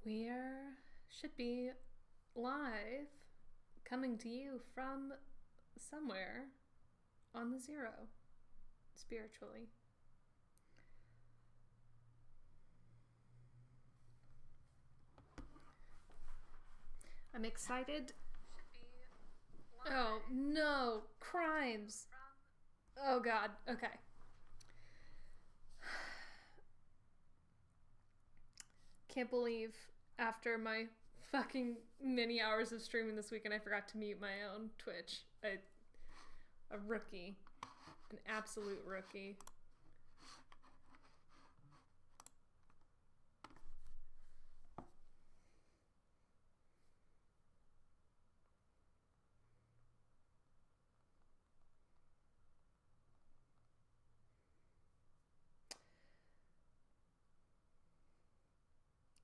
We should be live, coming to you from somewhere on the zero, spiritually. I'm excited. Oh, no. Crimes. Oh, God. Okay. Can't believe after my fucking many hours of streaming this weekend, I forgot to mute my own Twitch. A rookie. An absolute rookie.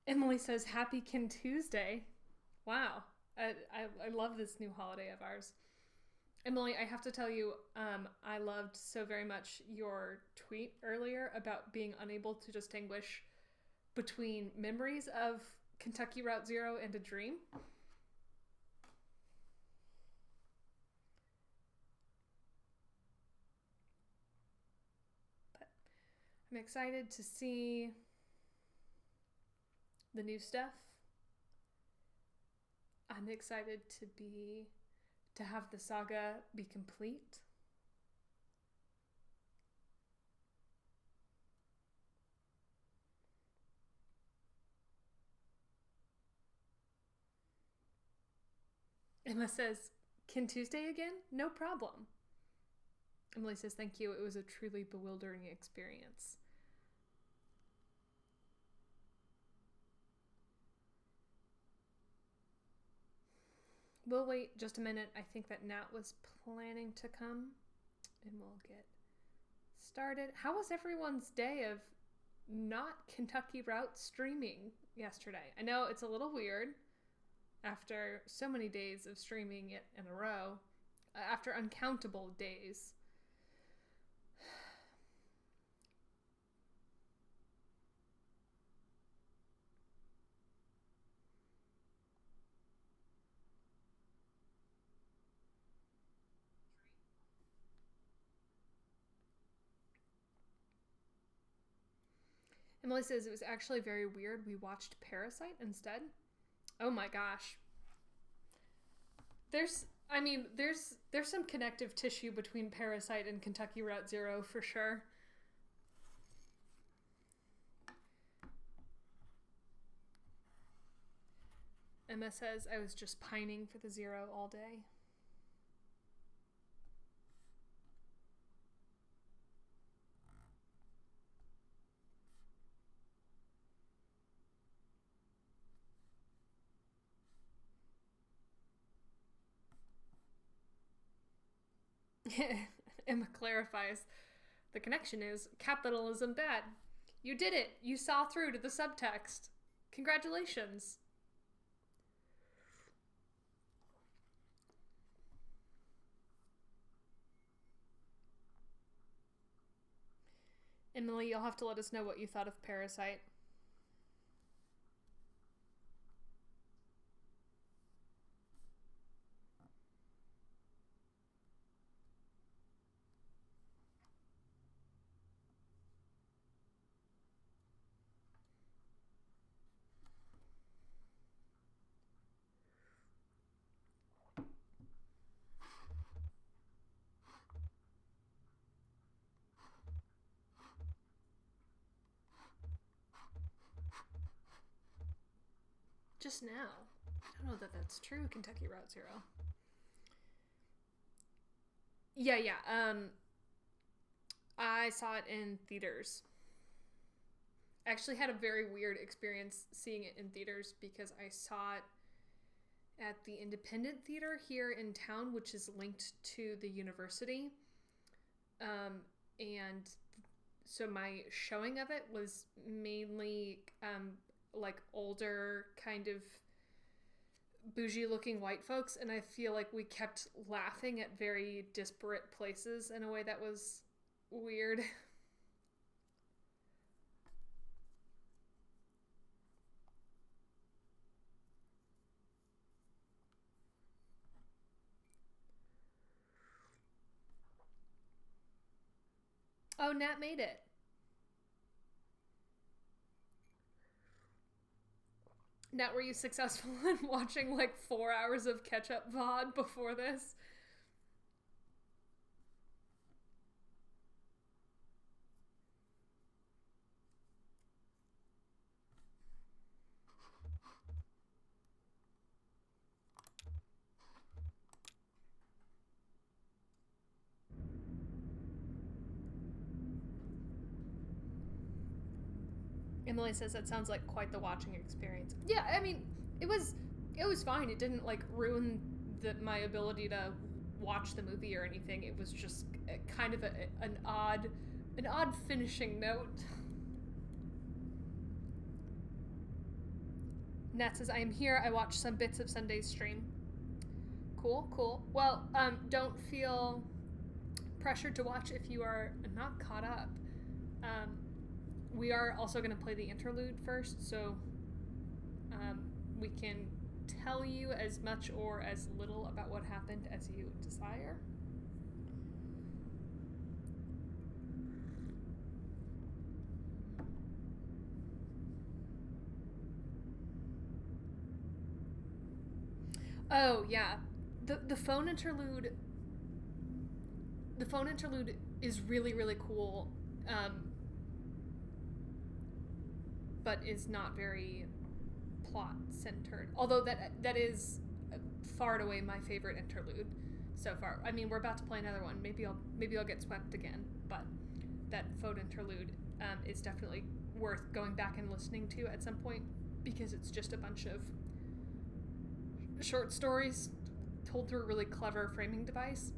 Emily says, Happy Kin Tuesday. Wow. I love this new holiday of ours. Emily, I have to tell you, I loved so very much your tweet earlier about being unable to distinguish between memories of Kentucky Route Zero and a dream. But I'm excited to see the new stuff. I'm excited to have the saga be complete. Emma says, Can Tuesday again? No problem. Emily says, thank you. It was a truly bewildering experience. We'll wait just a minute. I think that Nat was planning to come, and we'll get started. How was everyone's day of not Kentucky Route streaming yesterday? I know it's a little weird after so many days of streaming it in a row, after uncountable days. Emily says it was actually very weird. We watched Parasite instead. Oh my gosh. There's some connective tissue between Parasite and Kentucky Route Zero for sure. Emma says I was just pining for the Zero all day. Emma clarifies, the connection is capitalism bad. You did it. You saw through to the subtext. Congratulations. Emily, you'll have to let us know what you thought of Parasite. Just now. I don't know that that's true, Kentucky Route Zero. Yeah. I saw it in theaters. I actually had a very weird experience seeing it in theaters because I saw it at the Independent Theater here in town, which is linked to the university. And so my showing of it was mainly like older kind of bougie looking white folks, and I feel like we kept laughing at very disparate places in a way that was weird. Oh, Nat made it. Nat, were you successful in watching like 4 hours of catch-up VOD before this? Emily says that sounds like quite the watching experience. Yeah, I mean, it was fine. It didn't like ruin my ability to watch the movie or anything. It was just kind of an odd finishing note. Nat says, I am here. I watched some bits of Sunday's stream. Cool. Well, don't feel pressured to watch if you are not caught up. We are also going to play the interlude first, so we can tell you as much or as little about what happened as you desire. Oh, yeah. The phone interlude is really, really cool. But is not very plot centered. Although that is far and away my favorite interlude so far. I mean, we're about to play another one. Maybe I'll get swept again, but that phone interlude is definitely worth going back and listening to at some point because it's just a bunch of short stories told through a really clever framing device.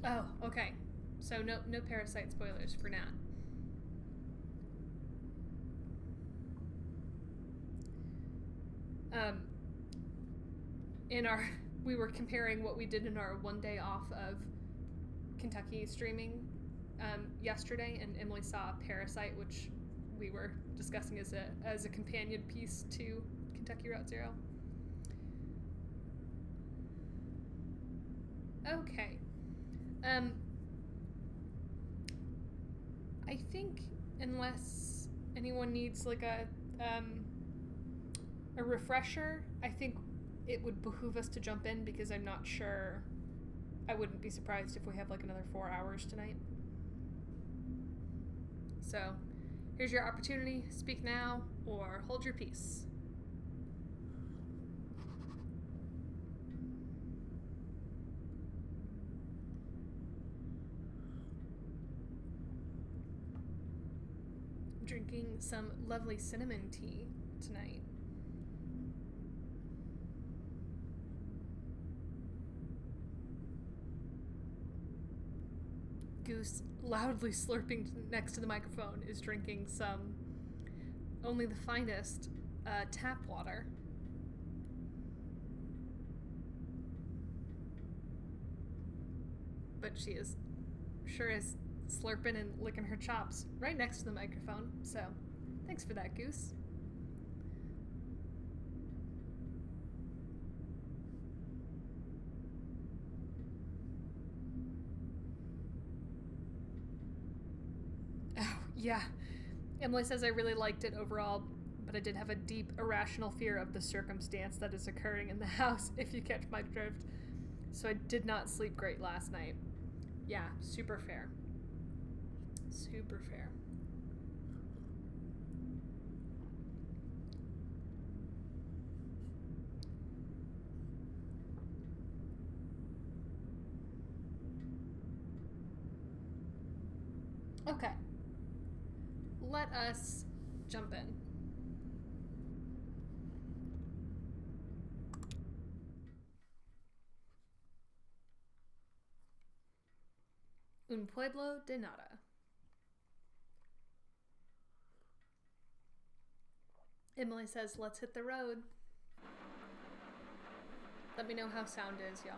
Oh, okay. So no Parasite spoilers for Nat. We were comparing what we did in our one day off of Kentucky streaming yesterday, and Emily saw Parasite, which we were discussing as a companion piece to Kentucky Route Zero. Okay. I think unless anyone needs like a refresher, I think it would behoove us to jump in because I'm not sure. I wouldn't be surprised if we have like another 4 hours tonight. So here's your opportunity. Speak now or hold your peace. Drinking some lovely cinnamon tea tonight. Goose, loudly slurping next to the microphone, is drinking some only the finest tap water. But she is slurping and licking her chops right next to the microphone. So thanks for that, Goose. Oh, yeah. Emily says I really liked it overall, but I did have a deep, irrational fear of the circumstance that is occurring in the house, if you catch my drift. So I did not sleep great last night. Yeah, super fair. Super fair. Okay. Let us jump in. Un pueblo de nada. Emily says, let's hit the road. Let me know how sound is, y'all.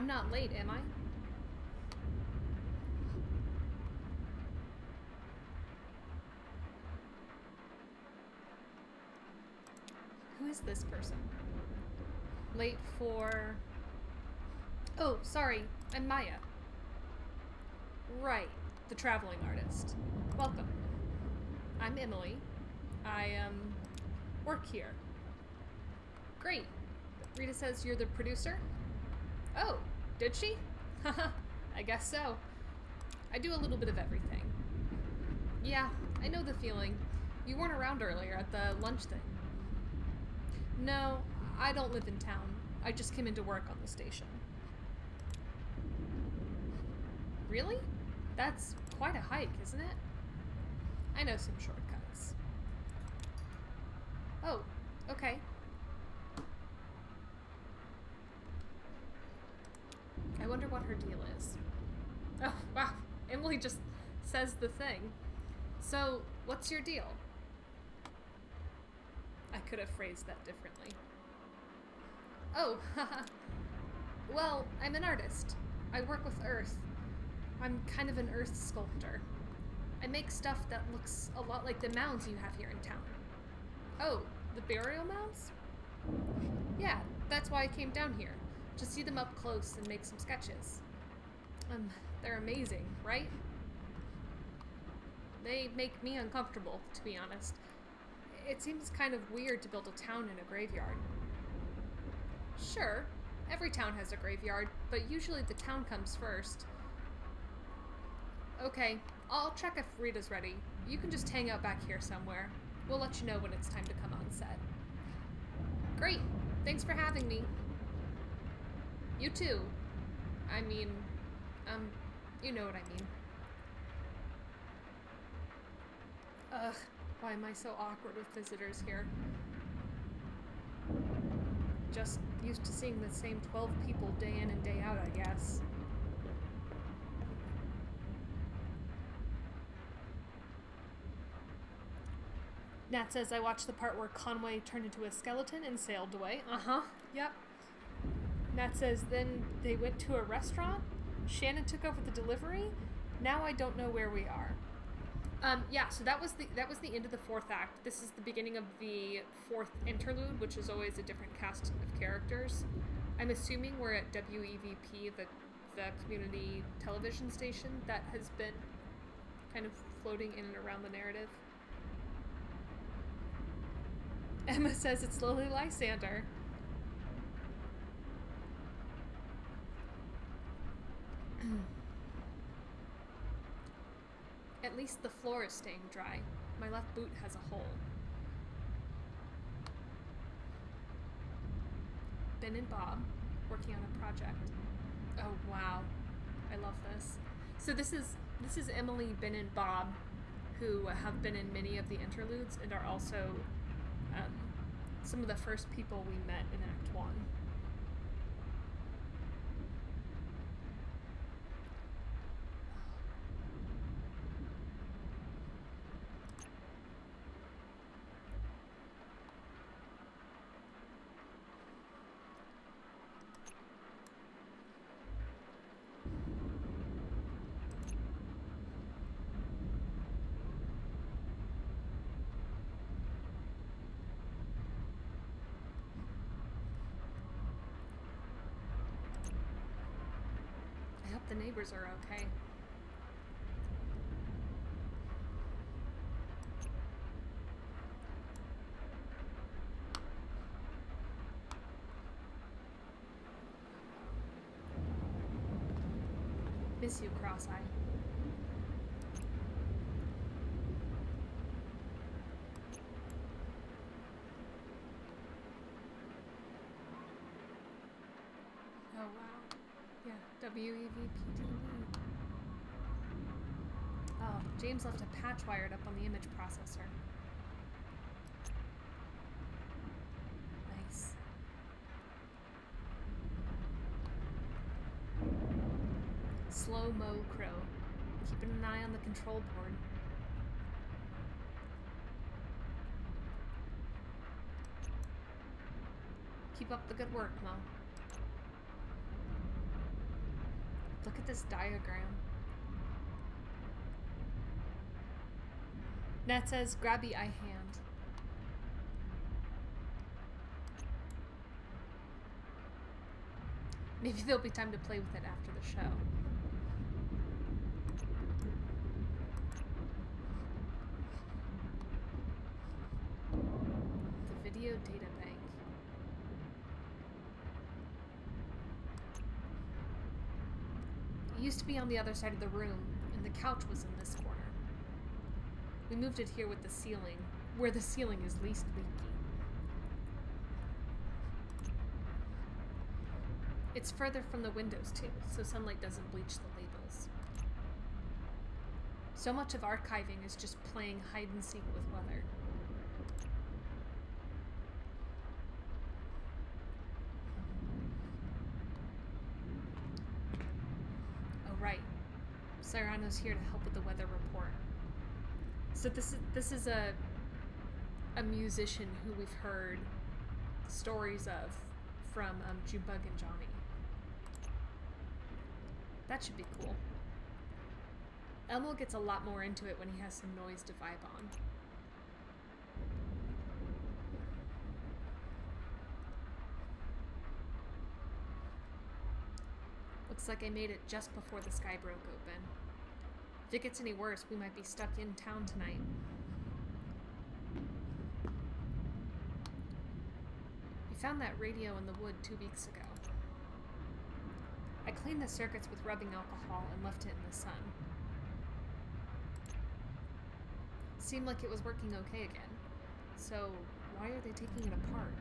I'm not late, am I? Who is this person? Late for... Oh, sorry. I'm Maya. Right. The traveling artist. Welcome. I'm Emily. I, work here. Great. Rita says you're the producer? Oh, did she? Haha, I guess so. I do a little bit of everything. Yeah, I know the feeling. You weren't around earlier at the lunch thing. No, I don't live in town. I just came into work on the station. Really? That's quite a hike, isn't it? I know some shortcuts. Oh, okay. I wonder what her deal is. Oh, wow. Emily just says the thing. So, what's your deal? I could have phrased that differently. Oh, haha. Well, I'm an artist. I work with earth. I'm kind of an earth sculptor. I make stuff that looks a lot like the mounds you have here in town. Oh, the burial mounds? Yeah, that's why I came down here. To see them up close and make some sketches. They're amazing, right? They make me uncomfortable, to be honest. It seems kind of weird to build a town in a graveyard. Sure, every town has a graveyard, but usually the town comes first. Okay, I'll check if Rita's ready. You can just hang out back here somewhere. We'll let you know when it's time to come on set. Great, thanks for having me. You too. I mean, you know what I mean. Ugh, why am I so awkward with visitors here? Just used to seeing the same 12 people day in and day out, I guess. Nat says I watched the part where Conway turned into a skeleton and sailed away. Uh-huh, yep. Nat says then they went to a restaurant? Shannon took over the delivery? Now I don't know where we are. Yeah, so that was the end of the fourth act. This is the beginning of the fourth interlude, which is always a different cast of characters. I'm assuming we're at WEVP, the community television station that has been kind of floating in and around the narrative. Emma says it's Lily Lysander. At least the floor is staying dry. My left boot has a hole. Ben and Bob, working on a project. Oh wow, I love this. So this is Emily, Ben, and Bob, who have been in many of the interludes and are also some of the first people we met in Act 1. The neighbors are okay. Miss you, Cross-Eye. Oh wow. Yeah, WEVP TV. Oh, James left a patch wired up on the image processor. Nice. Slow-mo crow. Keeping an eye on the control board. Keep up the good work, Mo. Look at this diagram. Nat says, grabby eye hand. Maybe there'll be time to play with it after the show. The video data bank. It used to be on the other side of the room, and the couch was in this corner. We moved it here with the ceiling, where the ceiling is least leaky. It's further from the windows too, so sunlight doesn't bleach the labels. So much of archiving is just playing hide and seek with weather. Oh right, Cyrano's here to help with the weather report. So this is a musician who we've heard stories of from Junebug and Johnny. That should be cool. Elmo gets a lot more into it when he has some noise to vibe on. Looks like I made it just before the sky broke open. If it gets any worse, we might be stuck in town tonight. We found that radio in the wood 2 weeks ago. I cleaned the circuits with rubbing alcohol and left it in the sun. Seemed like it was working okay again. So why are they taking it apart?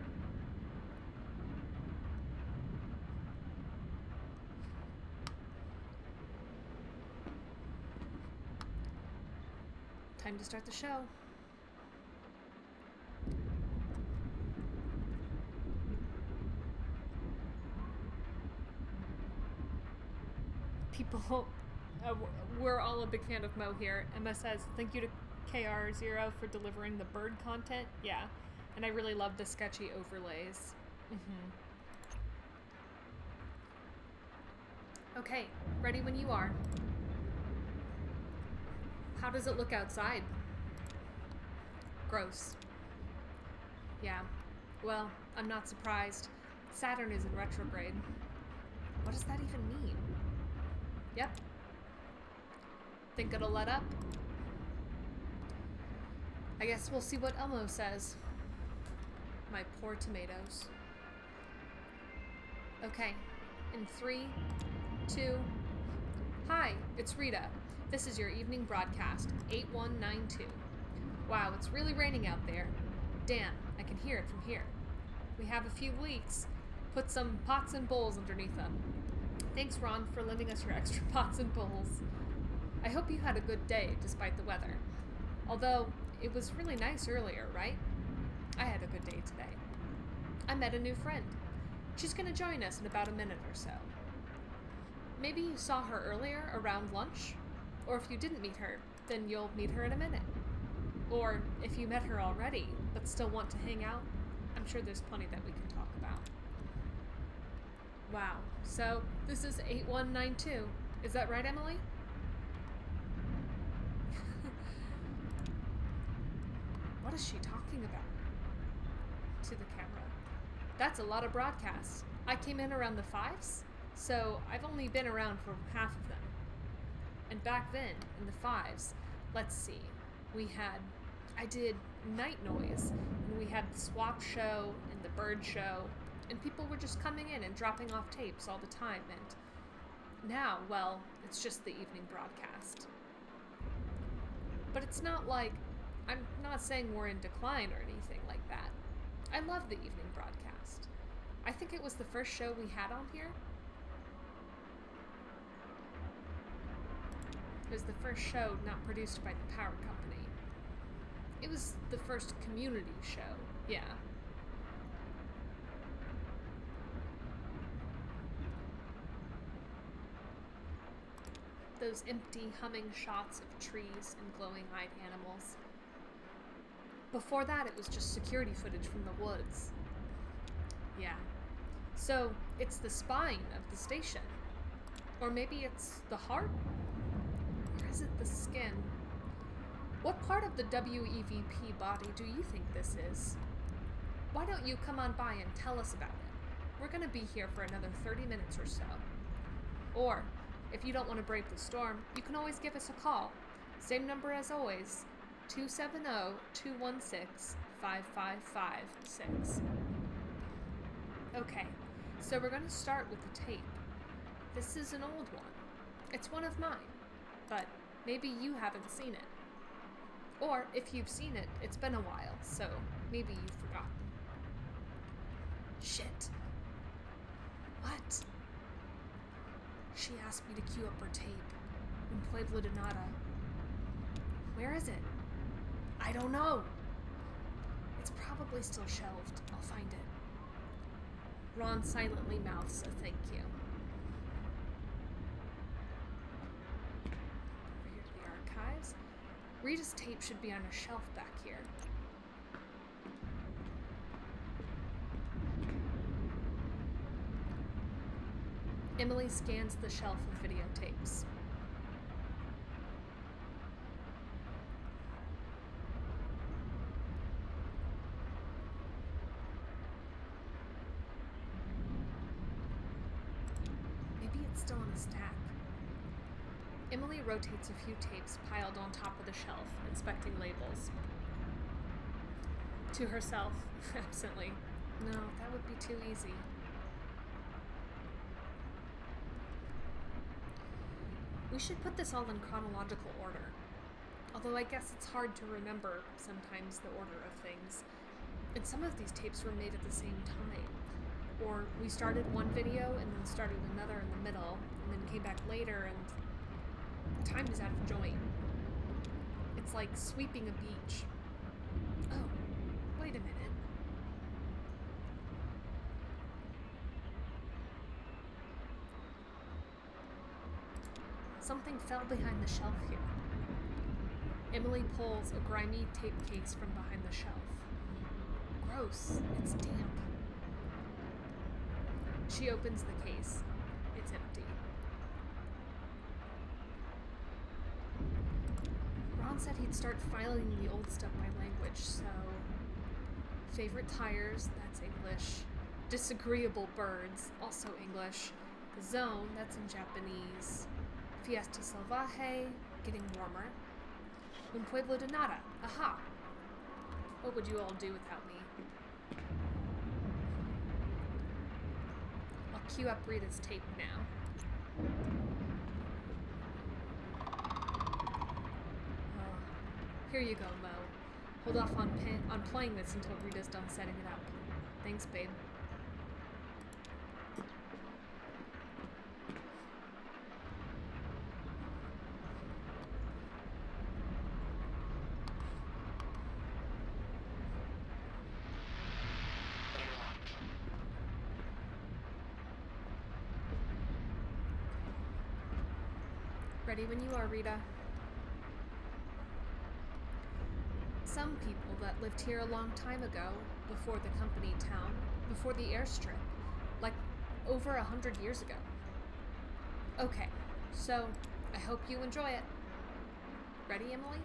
Time to start the show. People, we're all a big fan of Mo here. Emma says, thank you to KR0 for delivering the bird content. Yeah, and I really love the sketchy overlays. Okay, ready when you are. How does it look outside? Gross. Yeah, well, I'm not surprised. Saturn is in retrograde. What does that even mean? Yep. Think it'll let up? I guess we'll see what Elmo says. My poor tomatoes. Okay, in 3, 2... Hi, it's Rita. This is your evening broadcast, 8192. Wow, it's really raining out there. Dan, I can hear it from here. We have a few leaks. Put some pots and bowls underneath them. Thanks, Ron, for lending us your extra pots and bowls. I hope you had a good day, despite the weather. Although, it was really nice earlier, right? I had a good day today. I met a new friend. She's gonna join us in about a minute or so. Maybe you saw her earlier around lunch? Or if you didn't meet her, then you'll meet her in a minute. Or if you met her already, but still want to hang out, I'm sure there's plenty that we can talk about. Wow, so this is 8192. Is that right, Emily? What is she talking about? To the camera. That's a lot of broadcasts. I came in around the 5s, so I've only been around for half of them. And back then, in the 5s, let's see, I did Night Noise, and we had the Swap Show and the Bird Show, and people were just coming in and dropping off tapes all the time, and now, well, it's just the evening broadcast. But it's not like, I'm not saying we're in decline or anything like that. I love the evening broadcast. I think it was the first show we had on here. It was the first show not produced by the power company. It was the first community show, yeah. Those empty, humming shots of trees and glowing-eyed animals. Before that, it was just security footage from the woods. Yeah. So, it's the spine of the station. Or maybe it's the heart? Or is it the skin? What part of the WEVP body do you think this is? Why don't you come on by and tell us about it? We're gonna be here for another 30 minutes or so. Or, if you don't want to brave the storm, you can always give us a call. Same number as always, 270-216-5556. Okay, so we're gonna start with the tape. This is an old one. It's one of mine, but maybe you haven't seen it. Or, if you've seen it, it's been a while, so maybe you've forgotten. Shit. What? She asked me to queue up her tape. In Pueblo de Nada. Where is it? I don't know. It's probably still shelved. I'll find it. Ron silently mouths a thank you. Over here to the archives. Rita's tape should be on a shelf back here. Emily scans the shelf of videotapes. Maybe it's still in a stack. Emily rotates a few tapes piled on top of the shelf, inspecting labels. To herself, absently, no, that would be too easy. We should put this all in chronological order. Although I guess it's hard to remember sometimes the order of things. And some of these tapes were made at the same time. Or we started one video and then started another in the middle, and then came back later and time is out of joint. It's like sweeping a beach. Oh, wait a minute. Something fell behind the shelf here. Emily pulls a grimy tape case from behind the shelf. Gross, it's damp. She opens the case. It's empty. Ron said he'd start filing the old stuff by language, so... Favorite tires, that's English. Disagreeable birds, also English. The zone, that's in Japanese. Fiesta Salvaje, getting warmer. Un Pueblo de Nada, aha! What would you all do without me? I'll cue up Rita's tape now. Oh, here you go, Mo. Hold off on playing this until Rita's done setting it up. Thanks, babe. Ready when you are, Rita. Some people that lived here a long time ago, before the company town, before the airstrip, like over 100 years ago. Okay, so I hope you enjoy it. Ready, Emily?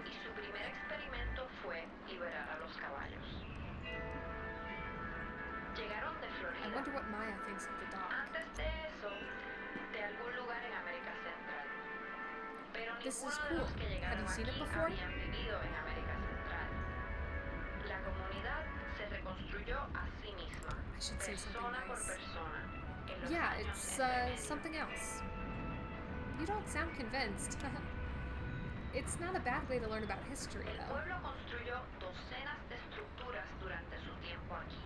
Y su primer experimento fue liberar a los caballos. Llegaron de I Florida. wonder what Maya thinks of the dog. Antes de eso, de algún lugar en América Central. Pero This is ninguno de cool. los que Have llegaron you seen it aquí before? habían vivido en América Central. La comunidad se reconstruyó a sí misma, I should say something persona por nice. persona, en los Yeah, años it's entre medio. something else. You don't sound convinced. It's not a bad way to learn about history, El though. pueblo construyó docenas de estructuras durante su tiempo aquí.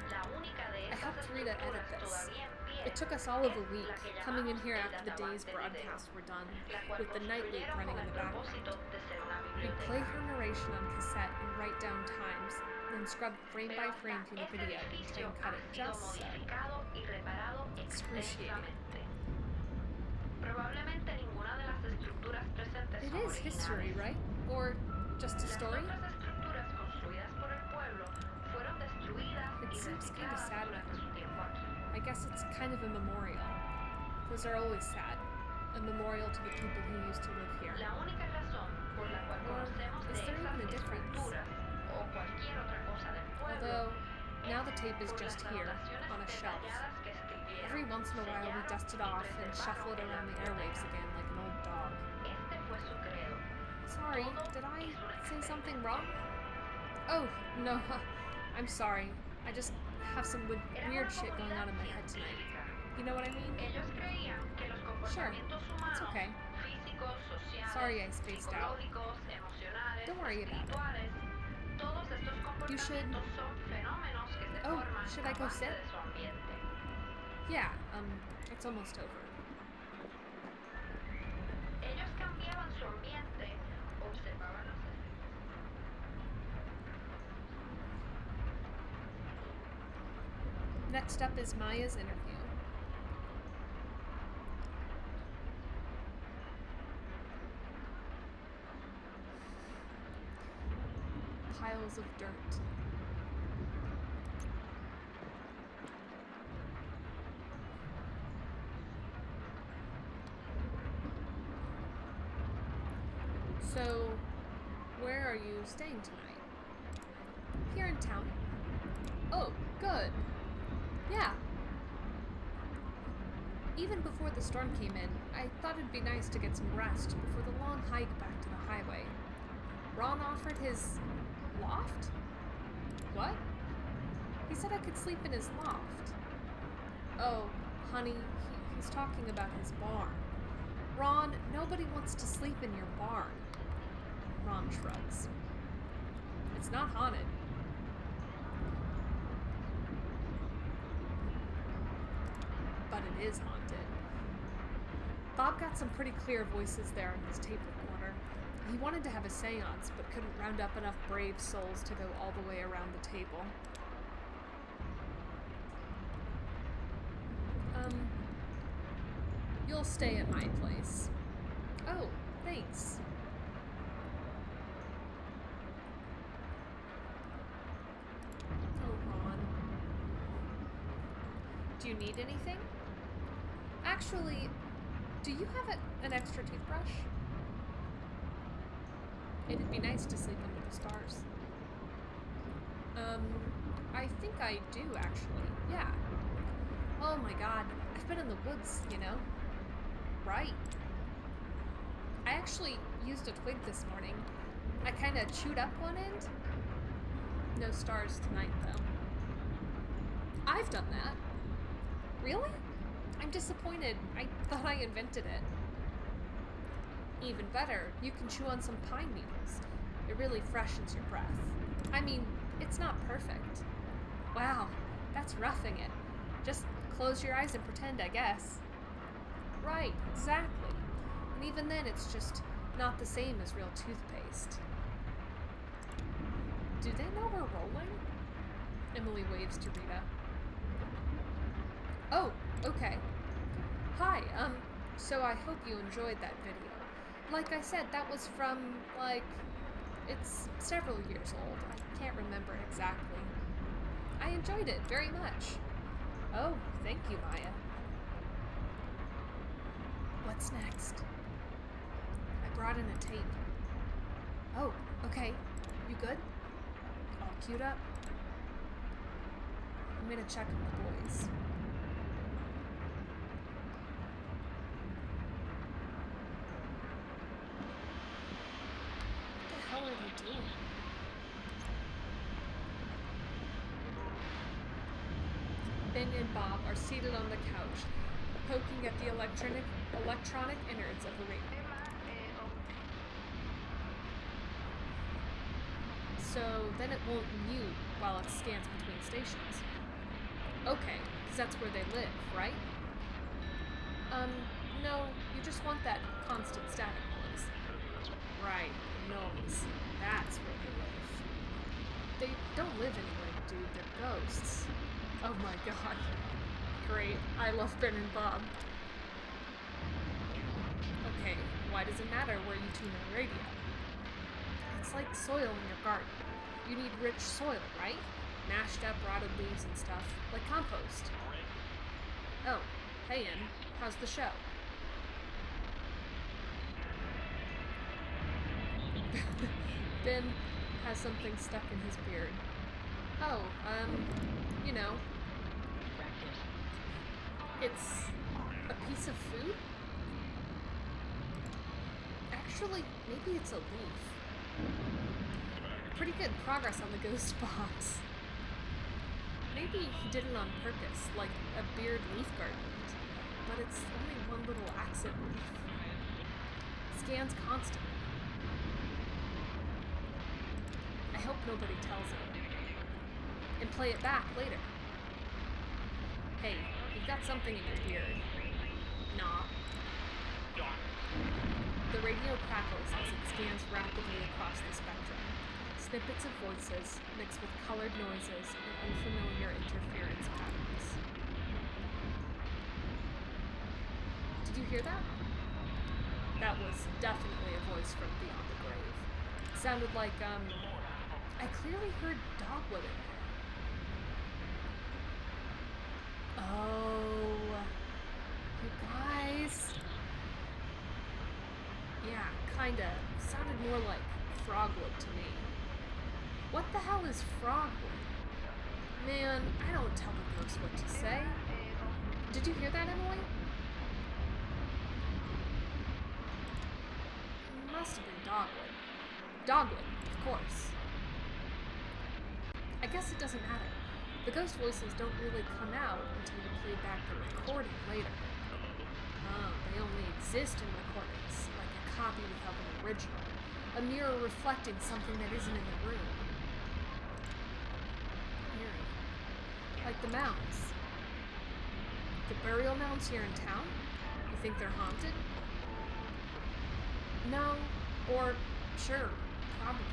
La única de I esas helped Rita edit estructuras this. todavía en pie It took us all of a es week, la que coming in llamamos here el after the day's database de video, broadcasts were done, la cual with the night loop construyeron running con in el the background. propósito de ser una We'd play biblioteca. her narration on cassette and write down times, then scrub frame Pero by frame hasta through the ese video and edificio cut ha it sido just so. modificado y reparado Excruciating. extensamente. Probablemente ninguna de las estructuras presentes It son is history, originales. right? Or just a Las story? otras estructuras construidas seems kind of sad reciclado now. durante su tiempo aquí. I guess it's kind of a memorial. Those are always sad. A memorial to the people who used to live here. La única razón por la cual Or conocemos is de there esas even a difference? esculturas o cualquier otra cosa del pueblo Although, now the es tape is por just las here, anotaciones on a shelf. detalladas que escribieron, Every once in a while we sellaron dust it y off and shuffle it preservaron en la around the biblioteca. airwaves again like an old dog. Este fue su credo. Sorry, did I say something wrong? Oh, no, I'm sorry. I just have some Era weird una shit going on in my head tonight. científica. You know what I mean? Ellos creían que los comportamientos humanos, okay. físicos, sociales, Sorry I spaced out. psicológicos, emocionales, Don't worry about it. espirituales, todos estos You should- comportamientos son fenómenos que se Oh, forman should a I go base sit? de su ambiente. Yeah, it's almost over. Ellos cambiaban su ambiente, observaban los efectos. Next up is Maya's interview. Piles of dirt. So, where are you staying tonight? Here in town. Oh, good. Yeah. Even before the storm came in, I thought it'd be nice to get some rest before the long hike back to the highway. Ron offered his loft? What? He said I could sleep in his loft. Oh, honey, he's talking about his barn. Ron, nobody wants to sleep in your barn. Ron shrugs. It's not haunted. But it is haunted. Bob got some pretty clear voices there in his tape recorder. He wanted to have a seance, but couldn't round up enough brave souls to go all the way around the table. You'll stay at my place. Oh, thanks. Oh, Ron. Do you need anything? Actually, do you have an extra toothbrush? It'd be nice to sleep under the stars. I think I do, actually. Yeah. Oh my god, I've been in the woods, you know? Right. I actually used a twig this morning. I kinda chewed up one end. No stars tonight, though. I've done that. Really? I'm disappointed. I thought I invented it. Even better, you can chew on some pine needles. It really freshens your breath. I mean, it's not perfect. Wow, that's roughing it. Just close your eyes and pretend, I guess. Right, exactly. And even then, it's just not the same as real toothpaste. Do they know we're rolling? Emily waves to Rita. Oh, okay. Hi, so I hope you enjoyed that video. Like I said, that was from, it's several years old. I can't remember exactly. I enjoyed it very much. Oh, thank you, Maya. What's next? I brought in a tape. Oh, okay. You good? All queued up? I'm gonna check on the boys. What the hell are they doing? Ben and Bob are seated on the couch, poking at the electronic innards of the radio. So then it won't mute while it scans between stations. Okay, because that's where they live, right? No, you just want that constant static noise. Right, noise. That's where they live. They don't live anywhere, dude. They're ghosts. Oh my god. Great. I love Ben and Bob. Okay, why does it matter where you tune the radio? It's like soil in your garden. You need rich soil, right? mashed up rotted leaves and stuff, like compost. Oh, hey Ian, how's the show? Ben has something stuck in his beard. Oh, you know, it's a piece of food? Actually, maybe it's a leaf. Pretty good progress on the ghost box. Maybe he did it on purpose, like a beard leaf garland, but it's only one little accent leaf. Scans constantly. I hope nobody tells him. And play it back later. Hey, you've got something in your beard. Nah. The radio crackles as it scans rapidly across the spectrum. Snippets of voices mixed with colored noises and unfamiliar interference patterns. Did you hear that? That was definitely a voice from beyond the grave. It sounded like, I clearly heard dogwood in there. Oh, you guys. Yeah, kinda. Sounded more like frogwood to me. What the hell is frogwood? Man, I don't tell the ghost what to say. Did you hear that, Emily? Must have been dogwood. Dogwood, of course. I guess it doesn't matter. The ghost voices don't really come out until you play back the recording later. Oh, they only exist in recordings, like a copy without an original. A mirror reflecting something that isn't in the room. Eerie. Like the mounds. The burial mounds here in town? You think they're haunted? No, or sure, probably.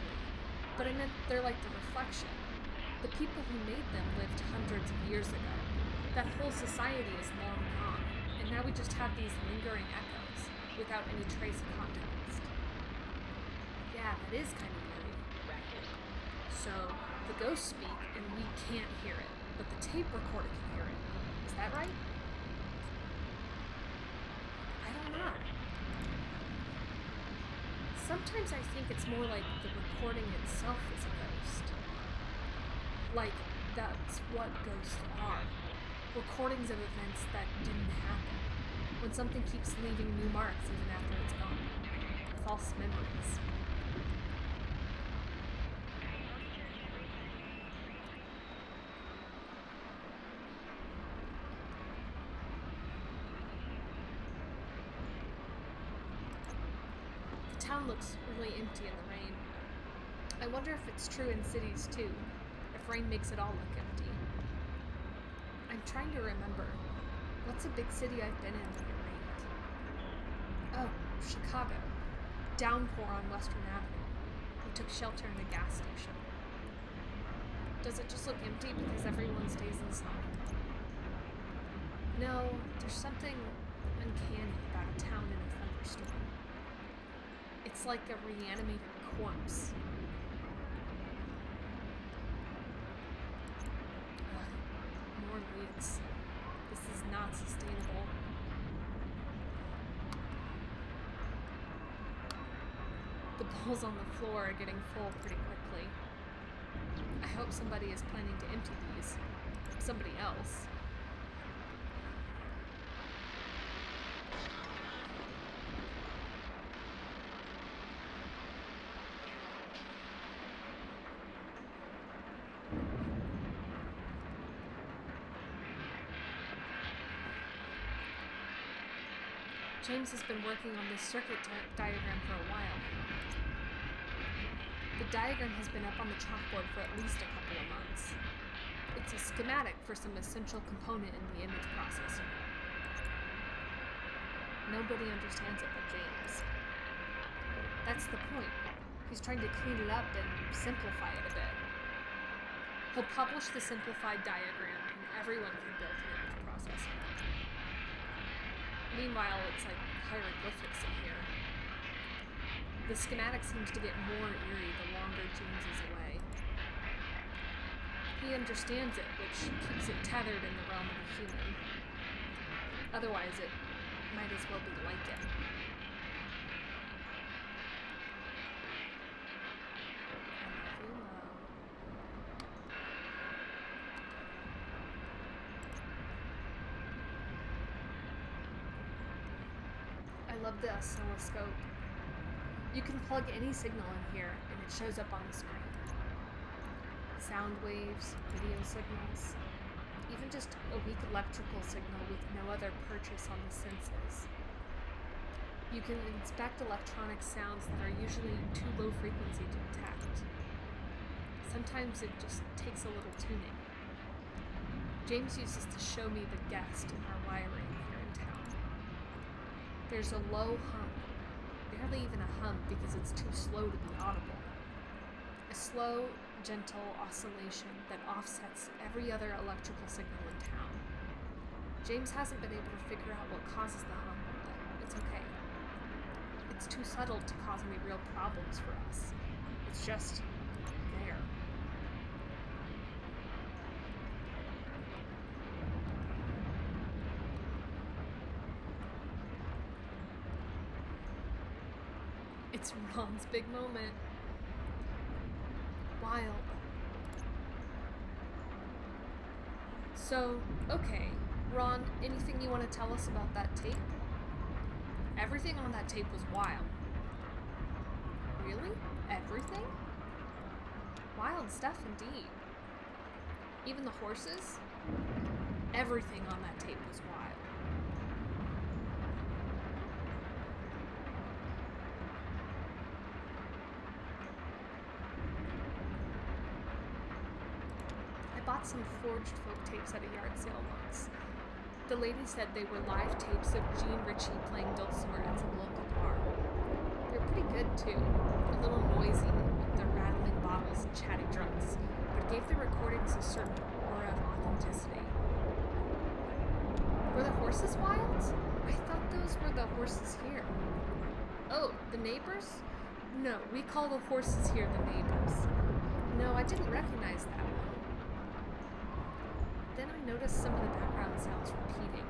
But I meant they're like the reflection. The people who made them lived hundreds of years ago. That whole society is long gone, and now we just have these lingering echoes, without any trace of context. Yeah, that is kind of eerie. So, the ghosts speak, and we can't hear it, but the tape recorder can hear it. Is that right? I don't know. Sometimes I think it's more like the recording itself is a ghost. Like, that's what ghosts are. Recordings of events that didn't happen. When something keeps leaving new marks even after it's gone. False memories. The town looks really empty in the rain. I wonder if it's true in cities too. If rain makes it all look empty. I'm trying to remember. What's a big city I've been in when it rained? Oh, Chicago. Downpour on Western Avenue. We took shelter in a gas station. Does it just look empty because everyone stays inside? No, there's something uncanny about a town in a thunderstorm. It's like a reanimated corpse. More leaks. This is not sustainable. The bowls on the floor are getting full pretty quickly. I hope somebody is planning to empty these. Somebody else. James has been working on this circuit diagram for a while now. The diagram has been up on the chalkboard for at least a couple of months. It's a schematic for some essential component in the image processor. Nobody understands it but James. That's the point. He's trying to clean it up and simplify it a bit. He'll publish the simplified diagram and everyone can build an image processor. Meanwhile, it's like hieroglyphics in here. The schematic seems to get more eerie the longer James is away. He understands it, which keeps it tethered in the realm of the human. Otherwise, it might as well be lichen. I love the oscilloscope. You can plug any signal in here and it shows up on the screen. Sound waves, video signals, even just a weak electrical signal with no other purchase on the senses. You can inspect electronic sounds that are usually too low frequency to detect. Sometimes it just takes a little tuning. James uses to show me the guest in our wiring here in town. There's a low hum, barely even a hum because it's too slow to be audible. A slow, gentle oscillation that offsets every other electrical signal in town. James hasn't been able to figure out what causes the hum, but it's okay. It's too subtle to cause any real problems for us. It's just there. It's Ron's big moment. Wild. So, okay, Ron, anything you want to tell us about that tape? Everything on that tape was wild. Really? Everything? Wild stuff indeed. Even the horses? Everything on that tape was wild. I bought some forged folk tapes at a yard sale once. The lady said they were live tapes of Gene Ritchie playing dulcimer at some local bar. They're pretty good too, a little noisy with their rattling bottles and chatty drunks, but gave the recordings a certain aura of authenticity. Were the horses wild? I thought those were the horses here. Oh, the neighbors? No, we call the horses here the neighbors. No, I didn't recognize that one. Then I noticed some of the background sounds repeating.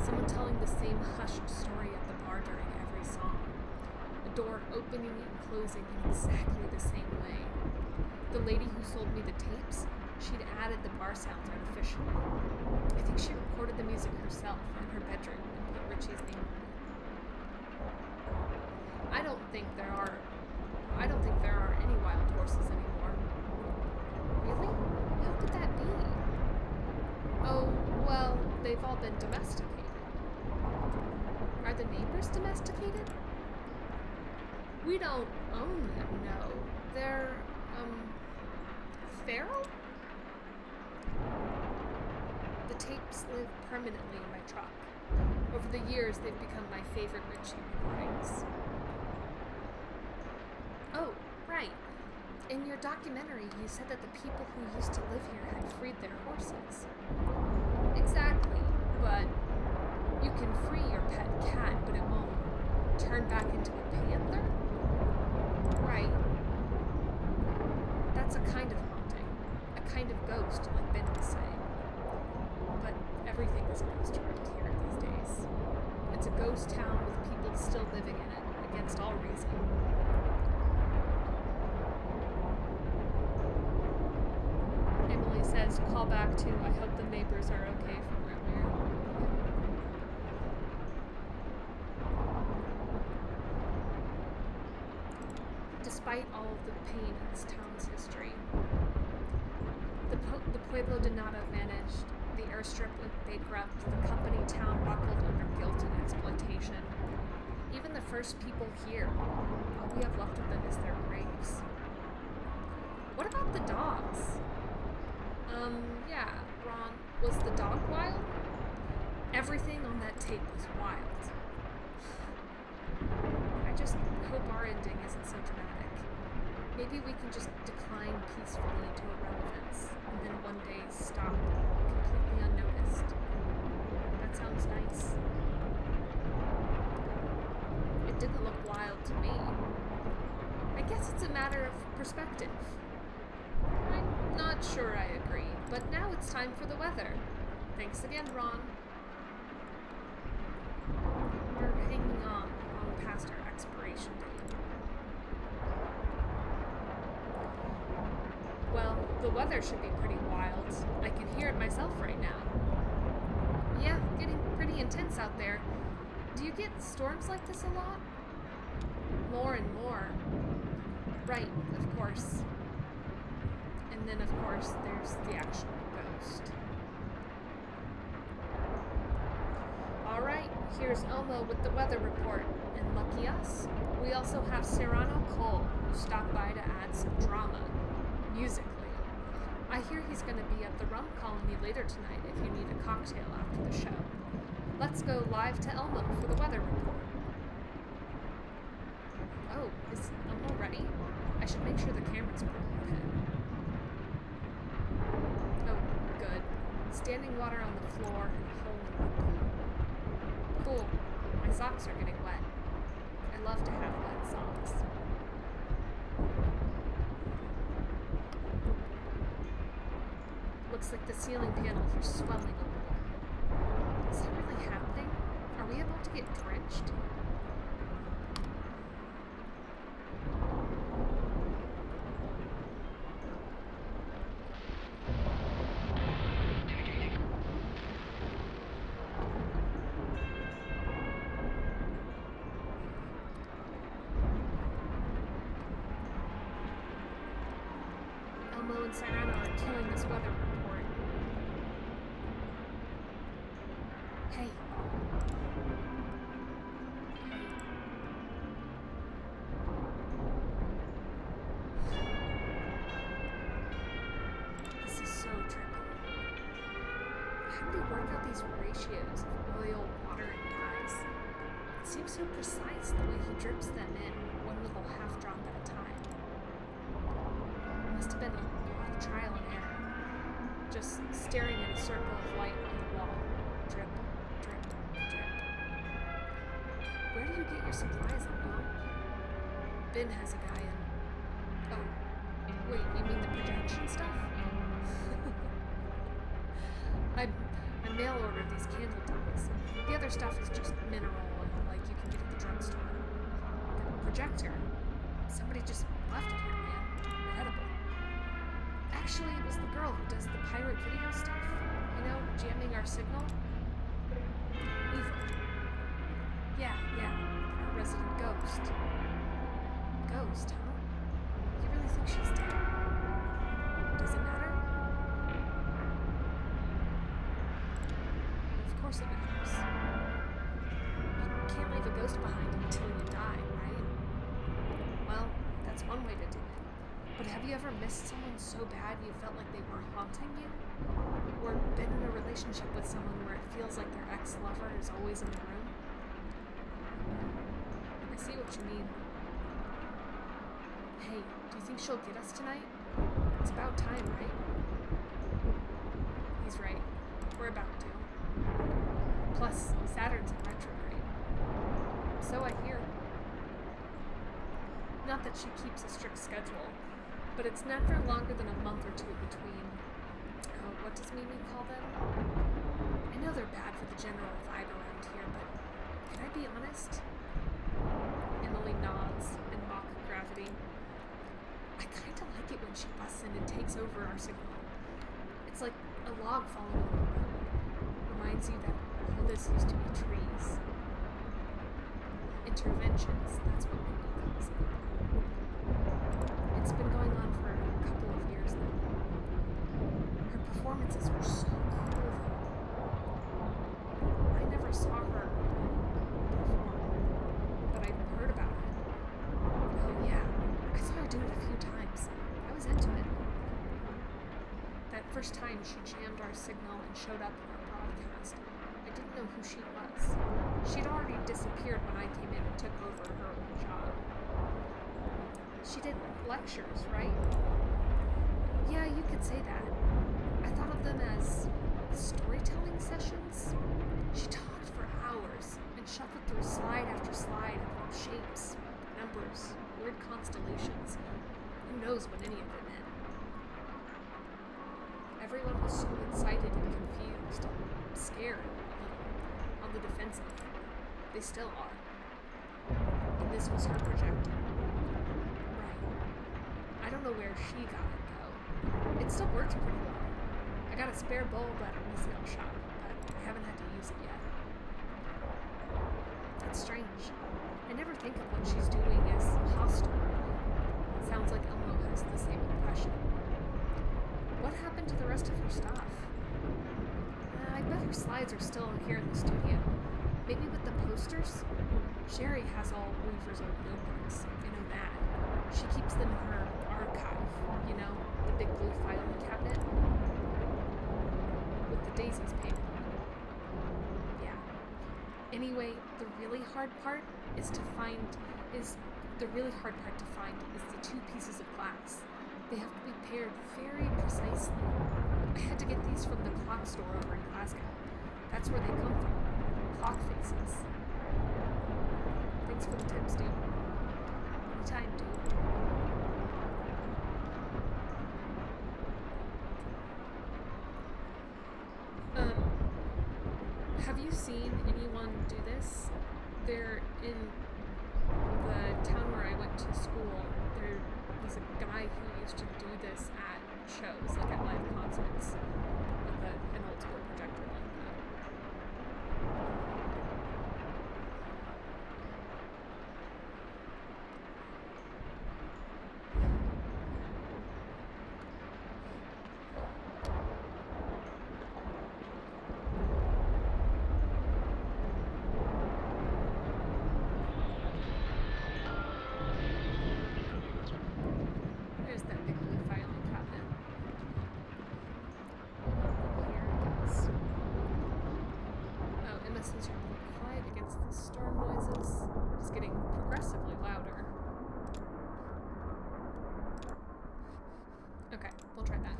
Someone telling the same hushed story at the bar during every song. A door opening and closing in exactly the same way. The lady who sold me the tapes, she'd added the bar sounds artificially. I think she recorded the music herself in her bedroom and put Richie's name on it. I don't think there are any wild horses anymore. Really? How could that be? Oh, well, they've all been domesticated. Are the neighbors domesticated? We don't own them, no. They're, feral? The tapes live permanently in my truck. Over the years, they've become my favorite Ritchie recordings. Oh, right. In your documentary, you said that the people who used to live here had freed their horses. Exactly, but you can free your pet cat, but it won't turn back into a panther? Right. That's a kind of haunting. A kind of ghost, like Ben was saying. But everything is a ghost around here these days. It's a ghost town with people still living in it, against all reason. Emily says, call back to, I hope the neighbors are okay from earlier. Despite all of the pain in this town's history, the pueblo de nada vanished, the airstrip looked bankrupt, the company town buckled under guilt and exploitation. Even the first people here, all we have left of them is their graves. What about the dogs? Yeah, Ron, was the dog wild? Everything on that tape was wild. I just hope our ending isn't so dramatic. Maybe we can just decline peacefully into irrelevance, and then one day stop, completely unnoticed. That sounds nice. It didn't look wild to me. I guess it's a matter of perspective. I'm Not sure I agree, but now it's time for the weather. Thanks again, Ron. We're hanging on long past our expiration date. Well, the weather should be pretty wild. I can hear it myself right now. Yeah, getting pretty intense out there. Do you get storms like this a lot? More and more. Right, of course. And then, of course, there's the actual ghost. Alright, here's Elmo with the weather report. And lucky us, we also have Serrano Cole, who stopped by to add some drama, musically. I hear he's going to be at the Rum Colony later tonight if you need a cocktail after the show. Let's go live to Elmo for the weather report. Oh, is Elmo ready? I should make sure the camera's okay. Oh, good. Standing water on the floor and a hole in the pool. Cool. My socks are getting wet. I love to have wet socks. Looks like the ceiling panels are swelling a little. Is that really happening? Are we about to get drenched? Elmo and Serrano are killing this weather report. Hey. This is so trippy. How do they work out these ratios of oil, water, and dyes? It seems so precise the way he drips them in, one little half drop at a time. Must have been a lot of trial and error. Just staring at a circle of light on the wall. Drip, drip, drip. Where do you get your supplies, Elmo? Ben has a guy in... Oh, wait, you mean the projection stuff? I mail ordered these candle dyes. The other stuff is just mineral oil, like you can get at the drugstore. The projector, somebody just left it here, man. Incredible. Actually, it was the girl who does the pirate video stuff. You know, jamming our signal. Weaver. Yeah, our resident ghost. Ghost, huh? You really think she's dead? Does it matter? Of course it matters. You can't leave a ghost behind until you die, right? Well, that's one way to do it. But have you ever missed someone so bad you felt like they were haunting you? Or been in a relationship with someone where it feels like their ex-lover is always in the room? I see what you mean. Hey, do you think she'll get us tonight? It's about time, right? He's right. We're about to. Plus, Saturn's in retrograde. So I hear. Not that she keeps a strict schedule, but it's never longer than a month or two between, what does Mimi call them? I know they're bad for the general vibe around here, but can I be honest? Emily nods in mock gravity. I kinda like it when she busts in and takes over our signal. It's like a log falling on the road. Reminds you that all this used to be trees. Interventions, that's what Mimi calls it. It's been going on for a couple of years now. Her performances were so cool, though. I never saw her perform, but I'd heard about it. Oh yeah, I saw her do it a few times. I was into it. That first time she jammed our signal and showed up in our broadcast, I didn't know who she was. She'd already disappeared when I came in and took over her old job. She did lectures, right? Yeah, you could say that. I thought of them as storytelling sessions. She talked for hours and shuffled through slide after slide of shapes, numbers, weird constellations. Who knows what any of it meant? Everyone was so excited and confused, scared a little, on the defensive. They still are. And this was her projector. Right. I don't know where she got it, though. It still works pretty well. I got a spare bulb at a resale shop, but I haven't had to use it yet. It's strange. I never think of what she's doing as hostile, really. Sounds like Elmo has the same impression. What happened to the rest of her stuff? I bet her slides are still here in the studio. Maybe with the posters? Sherry has all Weaver's old notebooks. I know that. She keeps them in her archive, you know, the big blue filing cabinet with the daisies painted on it. Yeah. Anyway, the really hard part is the two pieces of glass. They have to be paired very precisely. I had to get these from the clock store over in Glasgow. That's where they come from. Clock faces. Thanks for the tips, dude. Anytime, dude. Have you seen anyone do this? They're in the town where I went to school. There was a guy who used to do this at shows, like at live concerts, with an old school projector like that. There's that big blue filing cabinet. Here it goes. Oh, Emma says you're being quiet against the storm noises. It's getting progressively louder. Okay, we'll try that.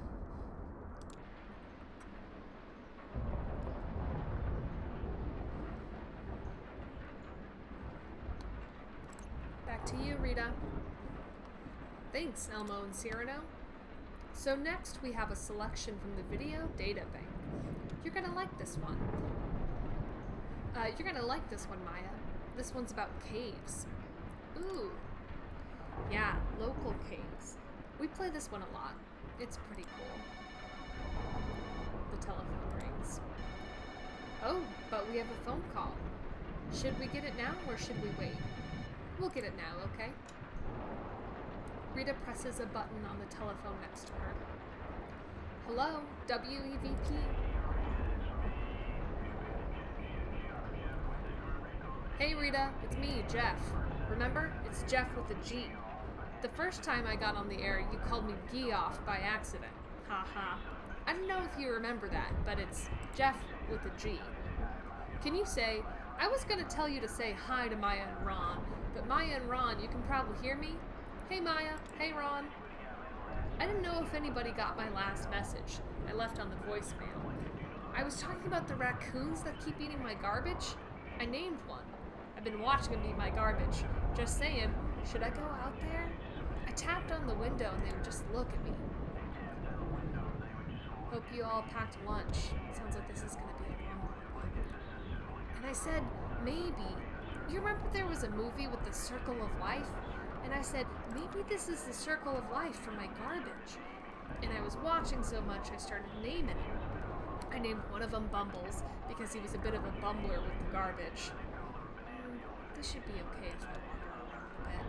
Back to you, Rita. Thanks, Elmo and Cyrano. So next we have a selection from the video data bank. You're gonna like this one. Maya. This one's about caves. Ooh. Yeah, local caves. We play this one a lot. It's pretty cool. The telephone rings. Oh, but we have a phone call. Should we get it now or should we wait? We'll get it now, okay? Rita presses a button on the telephone next to her. Hello, WEVP. Hey Rita, it's me, Jeff. Remember? It's Jeff with a G. The first time I got on the air, you called me Geoff by accident. Haha. I don't know if you remember that, but it's Jeff with a G. Can you say, I was gonna tell you to say hi to Maya and Ron, but Maya and Ron, you can probably hear me? Hey Maya, hey Ron. I didn't know if anybody got my last message I left on the voicemail. I was talking about the raccoons that keep eating my garbage. I named one. I've been watching them eat my garbage. Just saying, should I go out there? I tapped on the window and they would just look at me. Hope you all packed lunch. Sounds like this is gonna be a long one. And I said, maybe. You remember there was a movie with the Circle of Life? And I said, maybe this is the Circle of Life for my garbage. And I was watching so much, I started naming them. I named one of them Bumbles, because he was a bit of a bumbler with the garbage. This should be okay if I wander around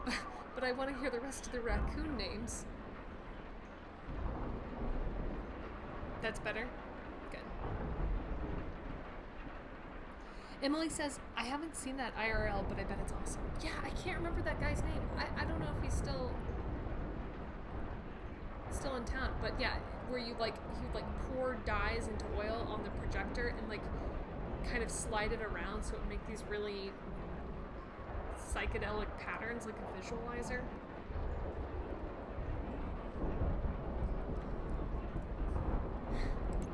a bit. But I want to hear the rest of the raccoon names. That's better? Good. Emily says, I haven't seen that IRL, but I bet it's awesome. Yeah, I can't remember that guy's name. I don't know if he's still in town, but yeah, where you like, he would like pour dyes into oil on the projector and like kind of slide it around so it would make these really psychedelic patterns like a visualizer.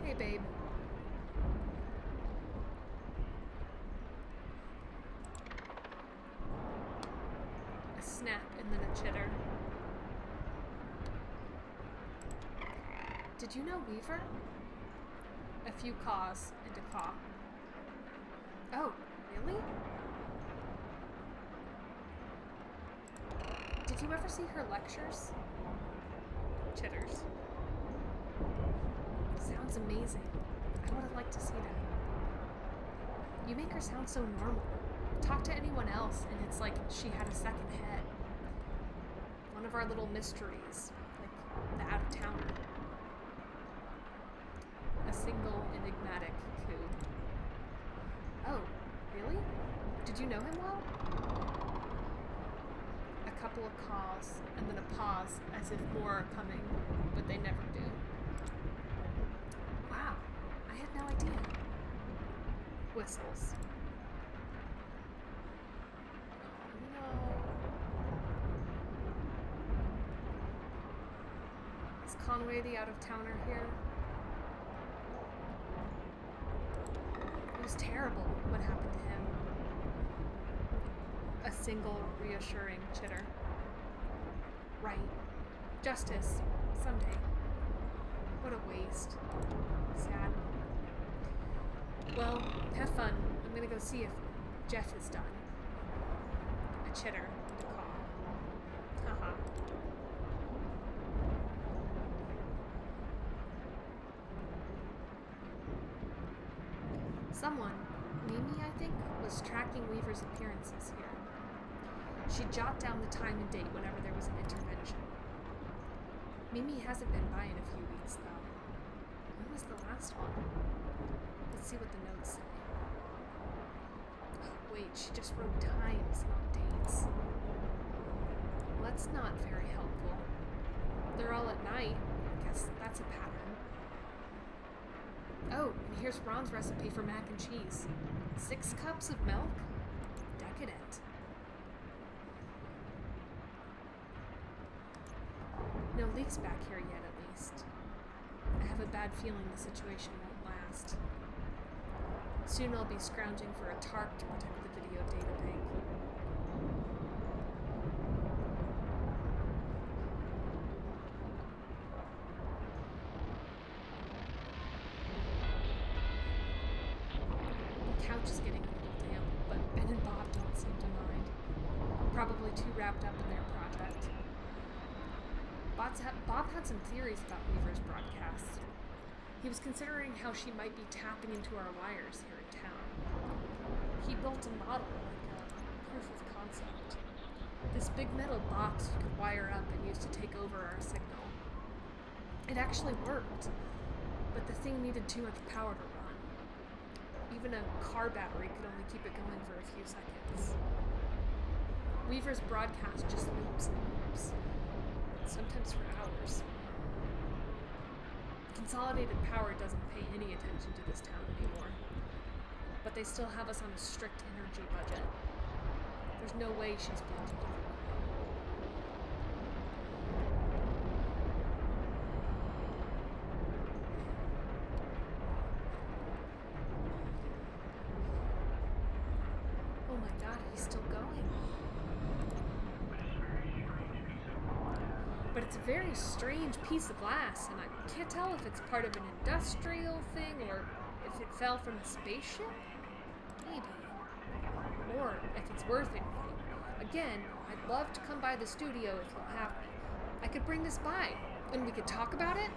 Hey babe. A snap and then a chitter. Did you know Weaver? A few caws and a caw. Oh, really? Did you ever see her lectures? Chitters. Sounds amazing. I would have liked to see that. You make her sound so normal. Talk to anyone else and it's like she had a second head. One of our little mysteries, like the out-of-towner. A single enigmatic coup. Oh, really? Did you know him well? A couple of caws, and then a pause, as if more are coming, but they never do. Wow, I had no idea. Whistles. Oh, no. Is Conway the out-of-towner here? It was terrible what happened to him. A single reassuring chitter. Right. Justice. Someday. What a waste. Sad. Well, have fun. I'm gonna go see if Jeff is done. A chitter. A caw. Haha. Someone, Mimi I think, was tracking Weaver's appearances here. She'd jot down the time and date whenever there was an intervention. Mimi hasn't been by in a few weeks, though. When was the last one? Let's see what the notes say. Oh, wait, she just wrote times, not dates. Well, that's not very helpful. They're all at night. I guess that's a pattern. Oh, and here's Ron's recipe for mac and cheese. 6 cups of milk? Decadent. No leaks back here yet, at least. I have a bad feeling the situation won't last. Soon I'll be scrounging for a tarp to protect the video data bank. The couch is getting a little damp, but Ben and Bob don't seem to mind. Probably too wrapped up in their project. Bob had some theories about Weaver's broadcast. He was considering how she might be tapping into our wires here in town. He built a model, like a proof of concept. This big metal box you could wire up and use to take over our signal. It actually worked, but the thing needed too much power to run. Even a car battery could only keep it going for a few seconds. Weaver's broadcast just loops and loops. Sometimes for hours. Consolidated Power doesn't pay any attention to this town anymore, but they still have us on a strict energy budget. There's no way she's built to do it. Oh my god, he's still going. But it's a very strange piece of glass, and I can't tell if it's part of an industrial thing or if it fell from a spaceship. Maybe. Or if it's worth anything. Again, I'd love to come by the studio if you'll have me. I could bring this by, and we could talk about it.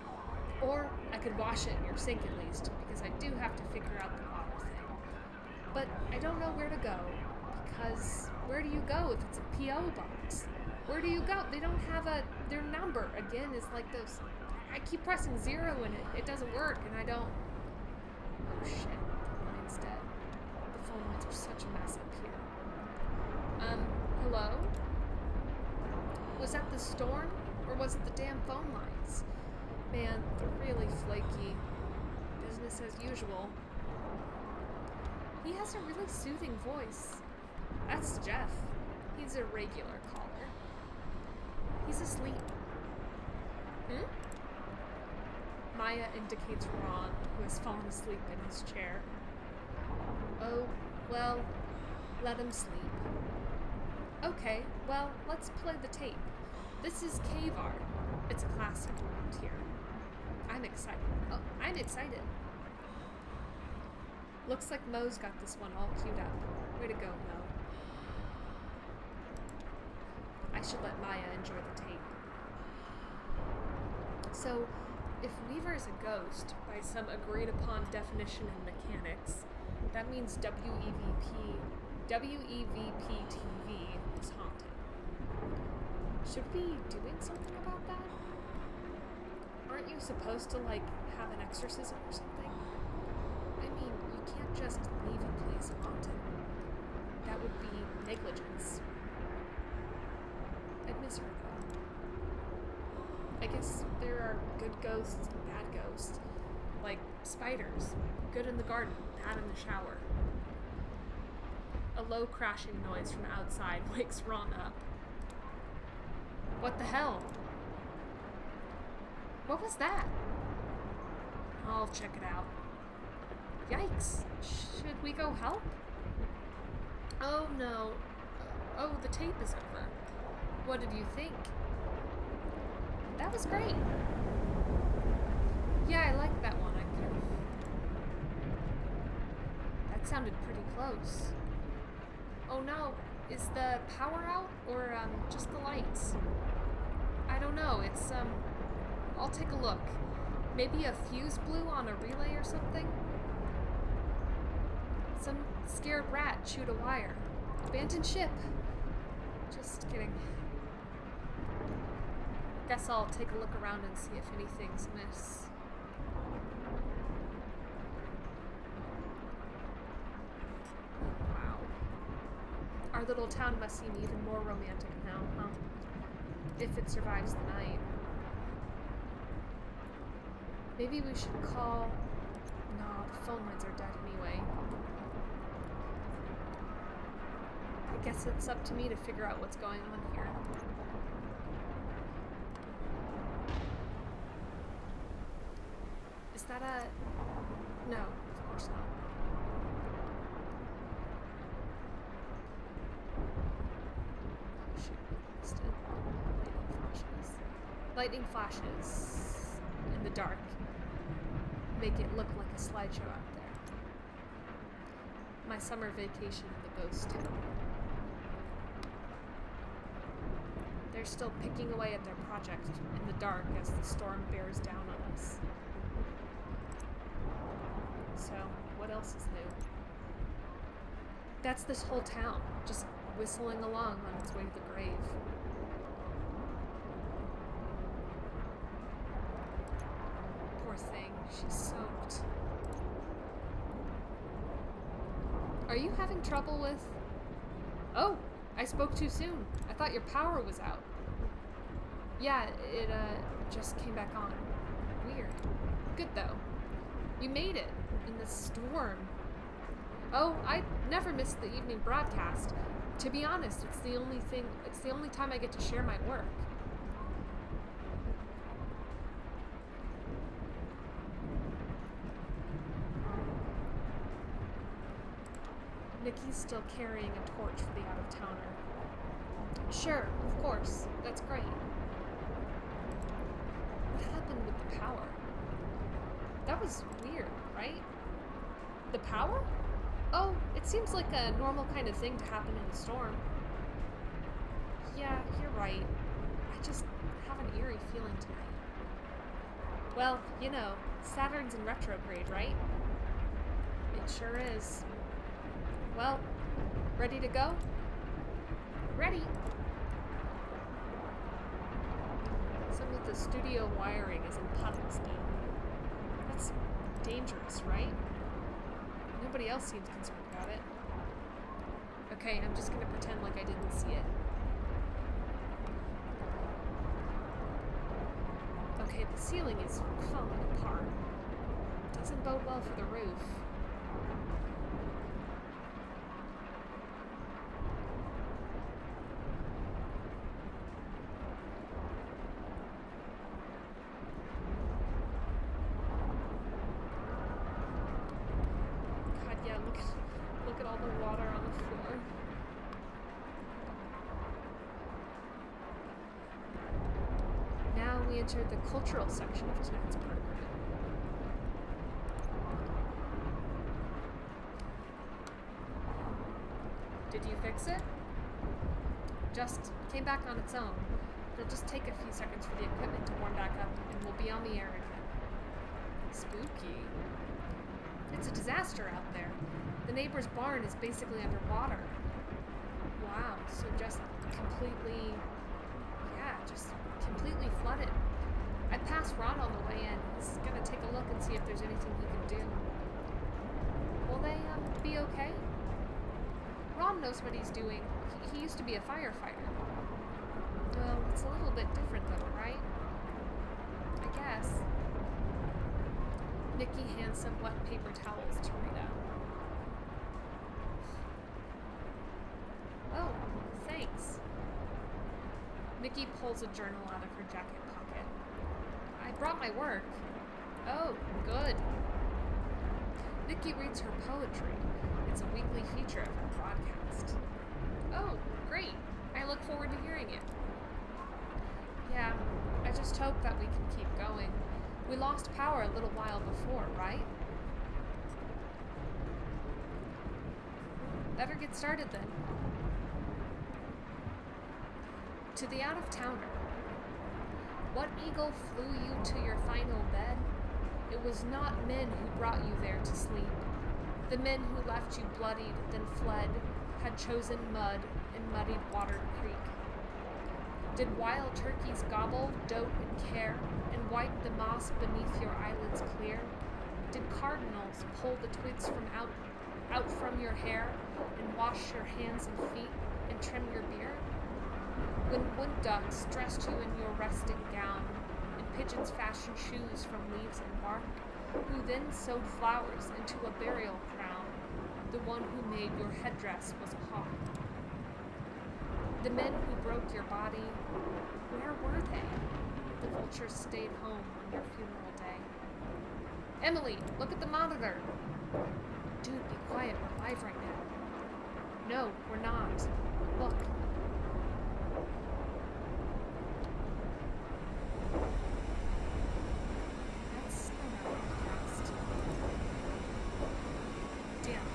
Or I could wash it in your sink at least, because I do have to figure out the water thing. But I don't know where to go, because where do you go if it's a P.O. box? Where do you go? They don't have their number, again, is like those, I keep pressing 0 and it doesn't work, and I don't, oh shit, the line's dead. The phone lines are such a mess up here. Hello? Was that the storm, or was it the damn phone lines? Man, they're really flaky. Business as usual. He has a really soothing voice. That's Jeff. He's a regular caller. He's asleep. Maya indicates Ron, who has fallen asleep in his chair. Oh, well, let him sleep. Okay, well, let's play the tape. This is cave art. It's a classic around here. I'm excited. Oh, I'm excited. Looks like Mo's got this one all queued up. Way to go, Mo. I should let Maya enjoy the tape. So, if Weaver is a ghost, by some agreed upon definition and mechanics, that means WEVP TV is haunted. Should we be doing something about that? Aren't you supposed to, like, have an exorcism or something? I mean, you can't just leave a place haunted. That would be negligence. I'd miss her, though. I guess there are good ghosts and bad ghosts. Like spiders. Good in the garden, bad in the shower. A low crashing noise from outside wakes Ron up. What the hell? What was that? I'll check it out. Yikes. Should we go help? Oh no. Oh, the tape is over. What did you think? That was great. Yeah, I liked that one. That sounded pretty close. Oh no, is the power out or just the lights? I don't know. It's I'll take a look. Maybe a fuse blew on a relay or something? Some scared rat chewed a wire. Abandoned ship. Just kidding. Guess I'll take a look around and see if anything's amiss. Wow. Our little town must seem even more romantic now, huh? If it survives the night. Maybe we should call... No, the phone lines are dead anyway. I guess it's up to me to figure out what's going on here. Is that a... No, of course not. Shoot, missed it. Lightning flashes in the dark make it look like a slideshow out there. My summer vacation in the ghost town. They're still picking away at their project in the dark as the storm bears down on us. So, what else is new? That's this whole town, just whistling along on its way to the grave. Poor thing, she's soaked. Are you having trouble with... Oh, I spoke too soon. I thought your power was out. Yeah, it just came back on. Weird. Good though. You made it in the storm. Oh, I never missed the evening broadcast. To be honest, it's the only time I get to share my work. Nikki's still carrying a torch for the out-of-towner. Sure, of course. That's great. What happened with the power? That was weird, right? The power? Oh, it seems like a normal kind of thing to happen in a storm. Yeah, you're right. I just have an eerie feeling tonight. Well, you know, Saturn's in retrograde, right? It sure is. Well, ready to go? Ready! Some of the studio wiring is in puddles now. That's dangerous, right? Nobody else seems concerned about it. Okay, I'm just gonna pretend like I didn't see it. Okay, the ceiling is falling apart. Doesn't bode well for the roof. Look at all the water on the floor. Now we entered the cultural section of tonight's program. Did you fix it? Just came back on its own. It'll just take a few seconds for the equipment to warm back up, and we'll be on the air again. Spooky. It's a disaster out there. The neighbor's barn is basically underwater. Wow, so just completely flooded. I passed Ron on the way in. He's gonna take a look and see if there's anything he can do. Will they be okay? Ron knows what he's doing. He used to be a firefighter. Well, it's a little bit different though, right? I guess. Nikki hands some wet paper towels to Rita. Oh, thanks. Nikki pulls a journal out of her jacket pocket. I brought my work. Oh, good. Nikki reads her poetry. It's a weekly feature of her broadcast. Oh, great. I look forward to hearing it. Yeah, I just hope that we can keep going. We lost power a little while before, right? Better get started then. To the out-of-towner. What eagle flew you to your final bed? It was not men who brought you there to sleep. The men who left you bloodied, then fled, had chosen mud and muddied watered creek. Did wild turkeys gobble, dote, and care, and wipe the moss beneath your eyelids clear? Did cardinals pull the twigs from out from your hair, and wash your hands and feet, and trim your beard? When wood ducks dressed you in your resting gown, and pigeons fashioned shoes from leaves and bark, who then sewed flowers into a burial crown, the one who made your headdress was a hawk. The men who broke your body, where were they? The vultures stayed home on your funeral day. Emily, look at the monitor. Dude, be quiet, we're live right now. No, we're not. Look. That's not our broadcast. Damn,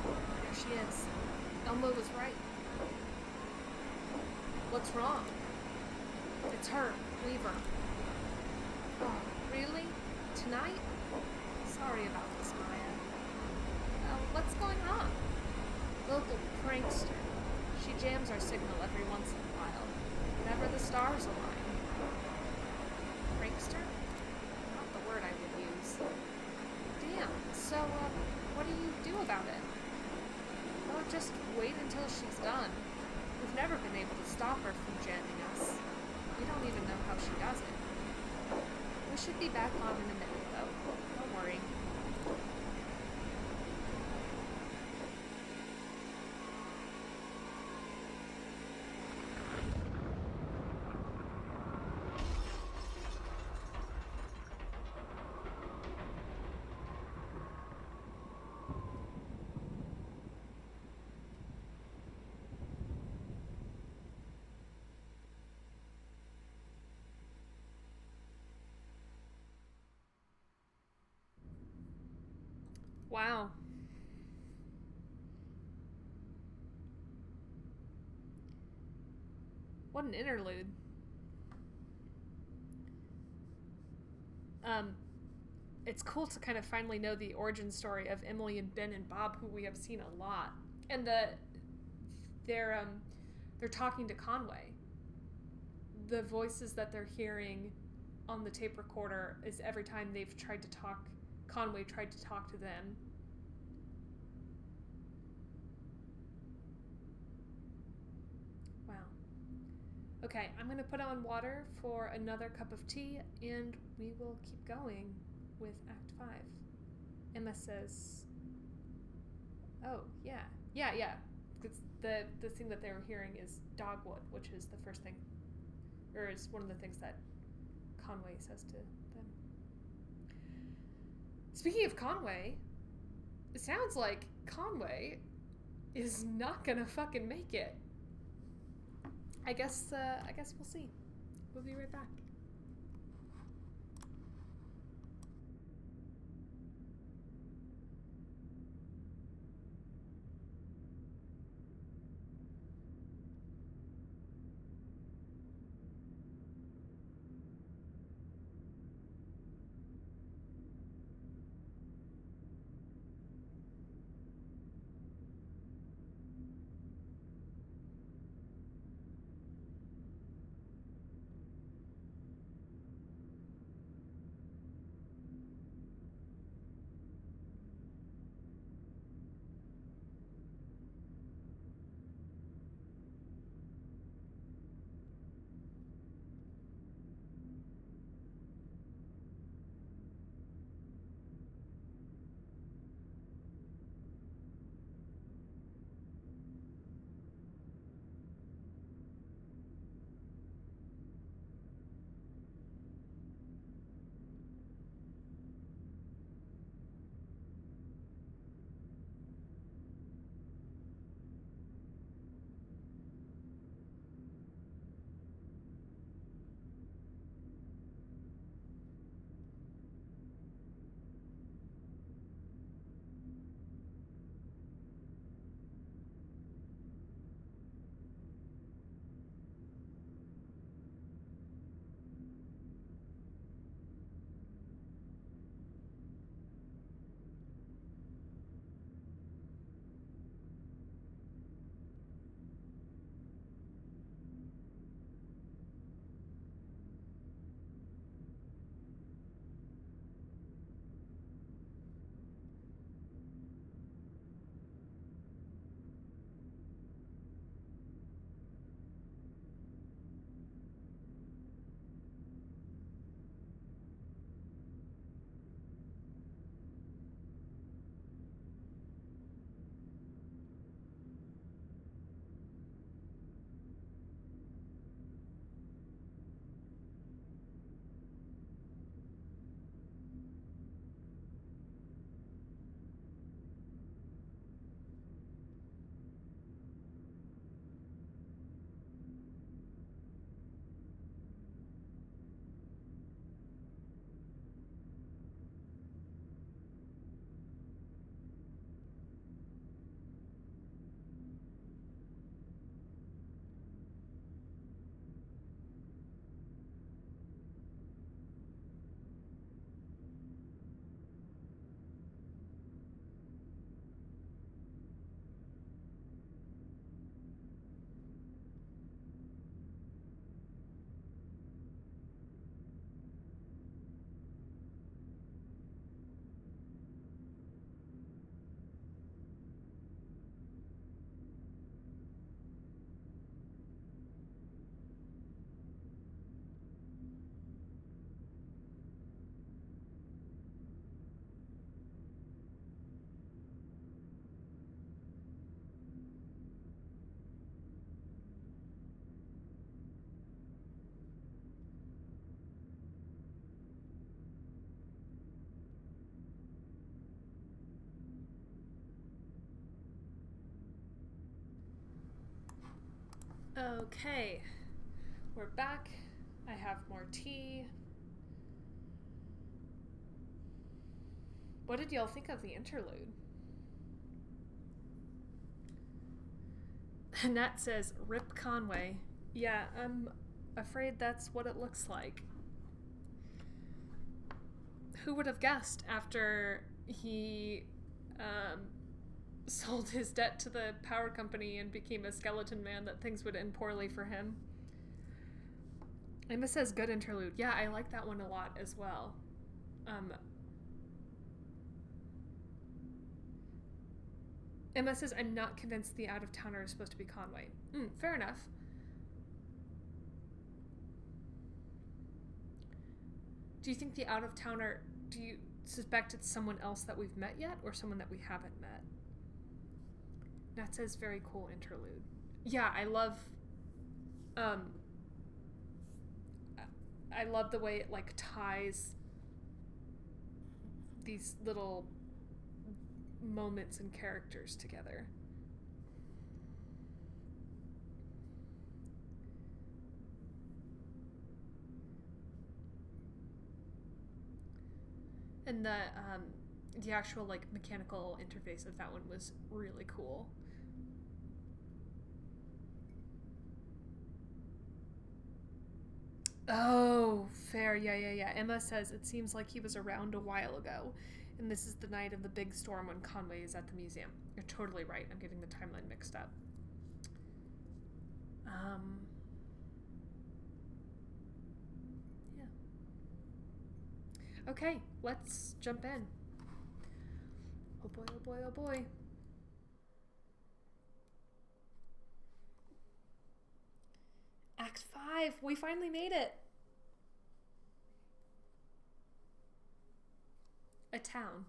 there she is. Elmo was right. What's wrong? It's her, Weaver. Oh, really? Tonight? Sorry about this, Maya. What's going on? Local prankster. She jams our signal every once in a while. Whenever the stars align. Prankster? Not the word I would use. Damn, so, what do you do about it? Well, just wait until she's done. We've never been able to stop her from jamming us. We don't even know how she does it. We should be back on in a minute, though. Don't worry. Wow. What an interlude. It's cool to kind of finally know the origin story of Emily and Ben and Bob, who we have seen a lot. And they're talking to Conway. The voices that they're hearing on the tape recorder is every time they've tried to talk, Conway tried to talk to them. Wow. Okay, I'm going to put on water for another cup of tea, and we will keep going with Act 5. Emma says, oh, yeah. It's the thing that they were hearing is dogwood, which is the first thing, or is one of the things that Conway says to them. Speaking of Conway, it sounds like Conway is not gonna fucking make it. I guess we'll see. We'll be right back. Okay, we're back. I have more tea. What did y'all think of the interlude? Nat says, Rip Conway. Yeah, I'm afraid that's what it looks like. Who would have guessed after he sold his debt to the power company and became a skeleton man that things would end poorly for him? Emma says, good interlude. Yeah, I like that one a lot as well. Emma says, I'm not convinced the out-of-towner is supposed to be Conway. Fair enough. Do you think the out-of-towner, do you suspect it's someone else that we've met yet or someone that we haven't met? Nat says, very cool interlude. Yeah, I love the way it like ties these little moments and characters together. And the actual like mechanical interface of that one was really cool. Oh, fair. Yeah. Emma says it seems like he was around a while ago, and this is the night of the big storm when Conway is at the museum. You're totally right. I'm getting the timeline mixed up. Yeah. Okay, let's jump in. Oh boy, oh boy, oh boy. Act 5. We finally made it. A town.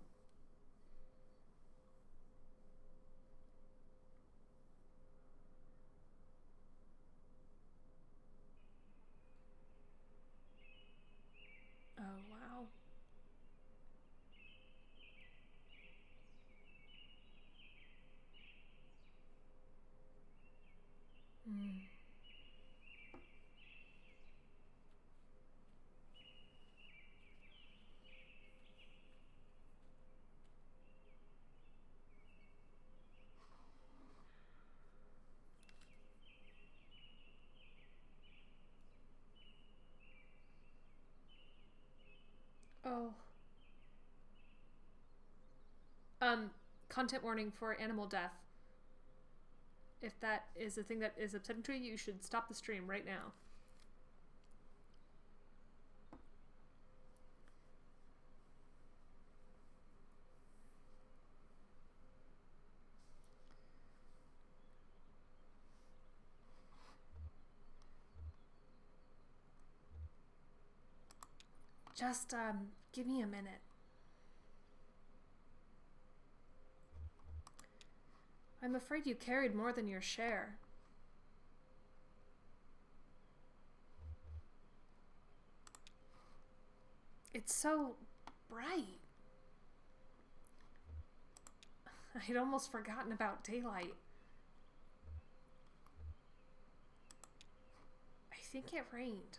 Oh, wow. Oh. Content warning for animal death. If that is a thing that is upsetting to you, you should stop the stream right now. Just, give me a minute. I'm afraid you carried more than your share. It's so bright. I'd almost forgotten about daylight. I think it rained.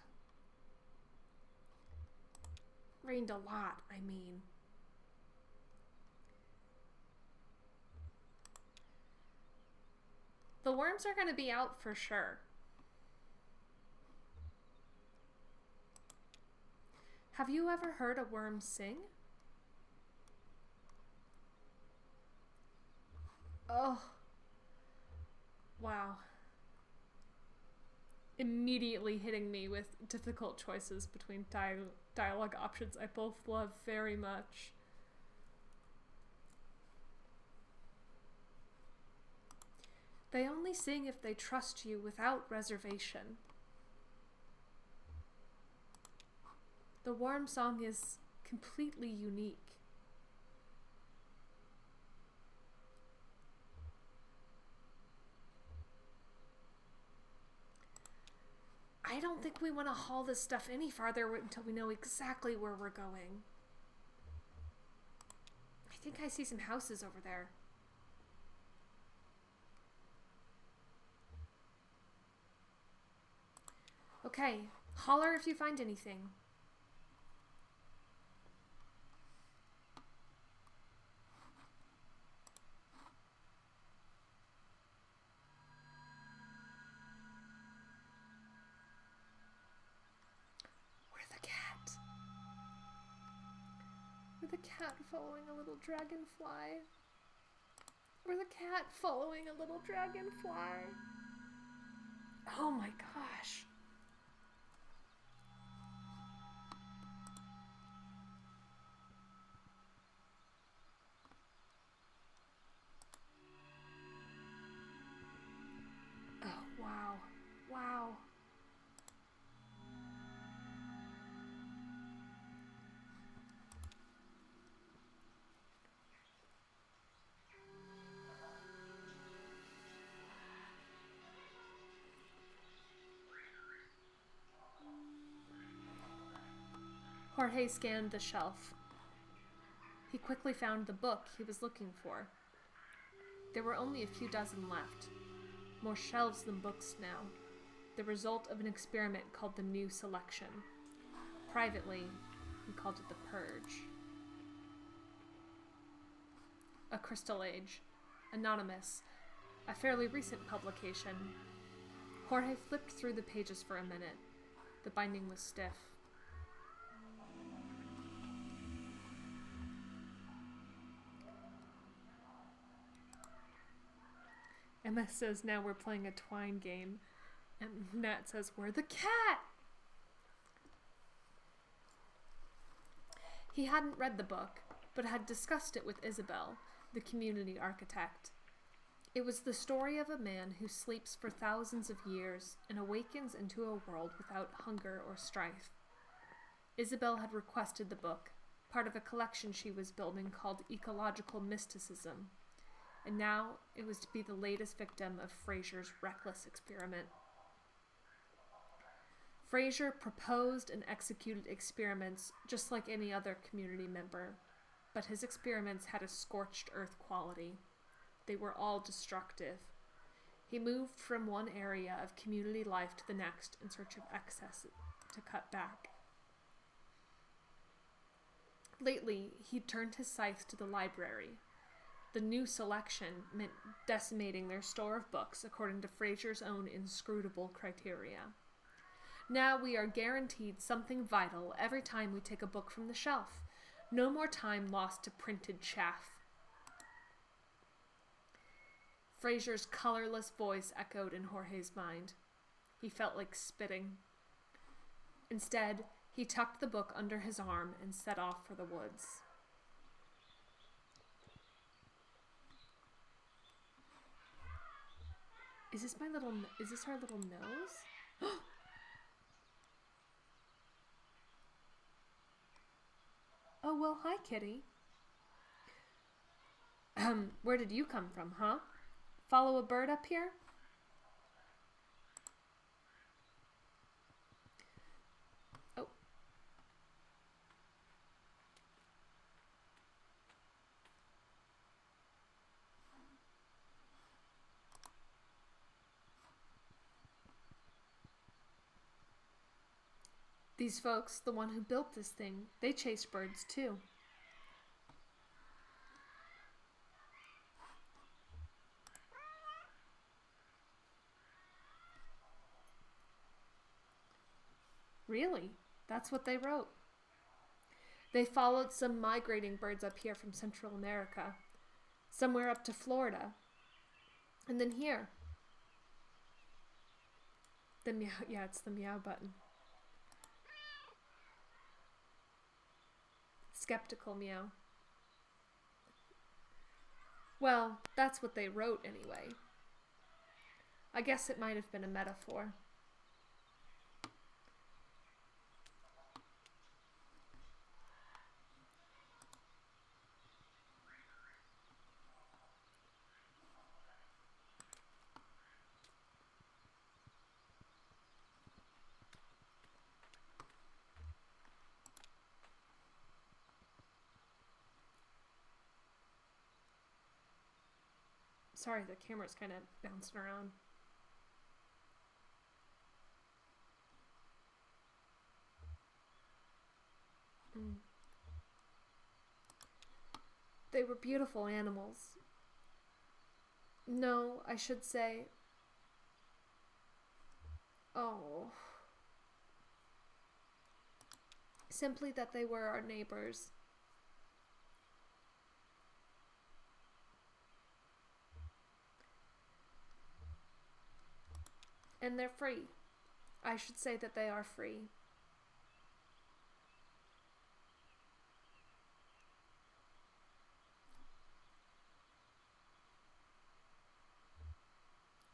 Rained a lot, I mean. The worms are going to be out for sure. Have you ever heard a worm sing? Oh. Wow. Immediately hitting me with difficult choices between dialogue options I both love very much. They only sing if they trust you without reservation. The worm song is completely unique. I don't think we want to haul this stuff any farther until we know exactly where we're going. I think I see some houses over there. Okay, holler if you find anything. We're the cat. We're the cat following a little dragonfly. We're the cat following a little dragonfly. Oh my gosh. Oh, wow. Wow. Jorge scanned the shelf. He quickly found the book he was looking for. There were only a few dozen left. More shelves than books now. The result of an experiment called the New Selection. Privately, he called it the Purge. A Crystal Age. Anonymous. A fairly recent publication. Jorge flipped through the pages for a minute. The binding was stiff. Emma says now we're playing a twine game. And Nat says we're the cat! He hadn't read the book, but had discussed it with Isabel, the community architect. It was the story of a man who sleeps for thousands of years and awakens into a world without hunger or strife. Isabel had requested the book, part of a collection she was building called Ecological Mysticism, and now it was to be the latest victim of Fraser's reckless experiment. Fraser proposed and executed experiments just like any other community member, but his experiments had a scorched earth quality. They were all destructive. He moved from one area of community life to the next in search of excess to cut back. Lately, he'd turned his sights to the library. The New Selection meant decimating their store of books according to Fraser's own inscrutable criteria. Now we are guaranteed something vital every time we take a book from the shelf. No more time lost to printed chaff. Fraser's colorless voice echoed in Jorge's mind. He felt like spitting. Instead, he tucked the book under his arm and set off for the woods. Is this our little nose? Oh, well, hi, kitty. Where did you come from, huh? Follow a bird up here? Oh. These folks, the one who built this thing, they chase birds too. Really? That's what they wrote. They followed some migrating birds up here from Central America, somewhere up to Florida, and then here. The meow, yeah, it's the meow button. Skeptical meow. Well, that's what they wrote anyway. I guess it might have been a metaphor. Sorry, the camera's kind of bouncing around. Mm. They were beautiful animals. No, I should say. Oh. Simply that they were our neighbors. And they're free. I should say that they are free.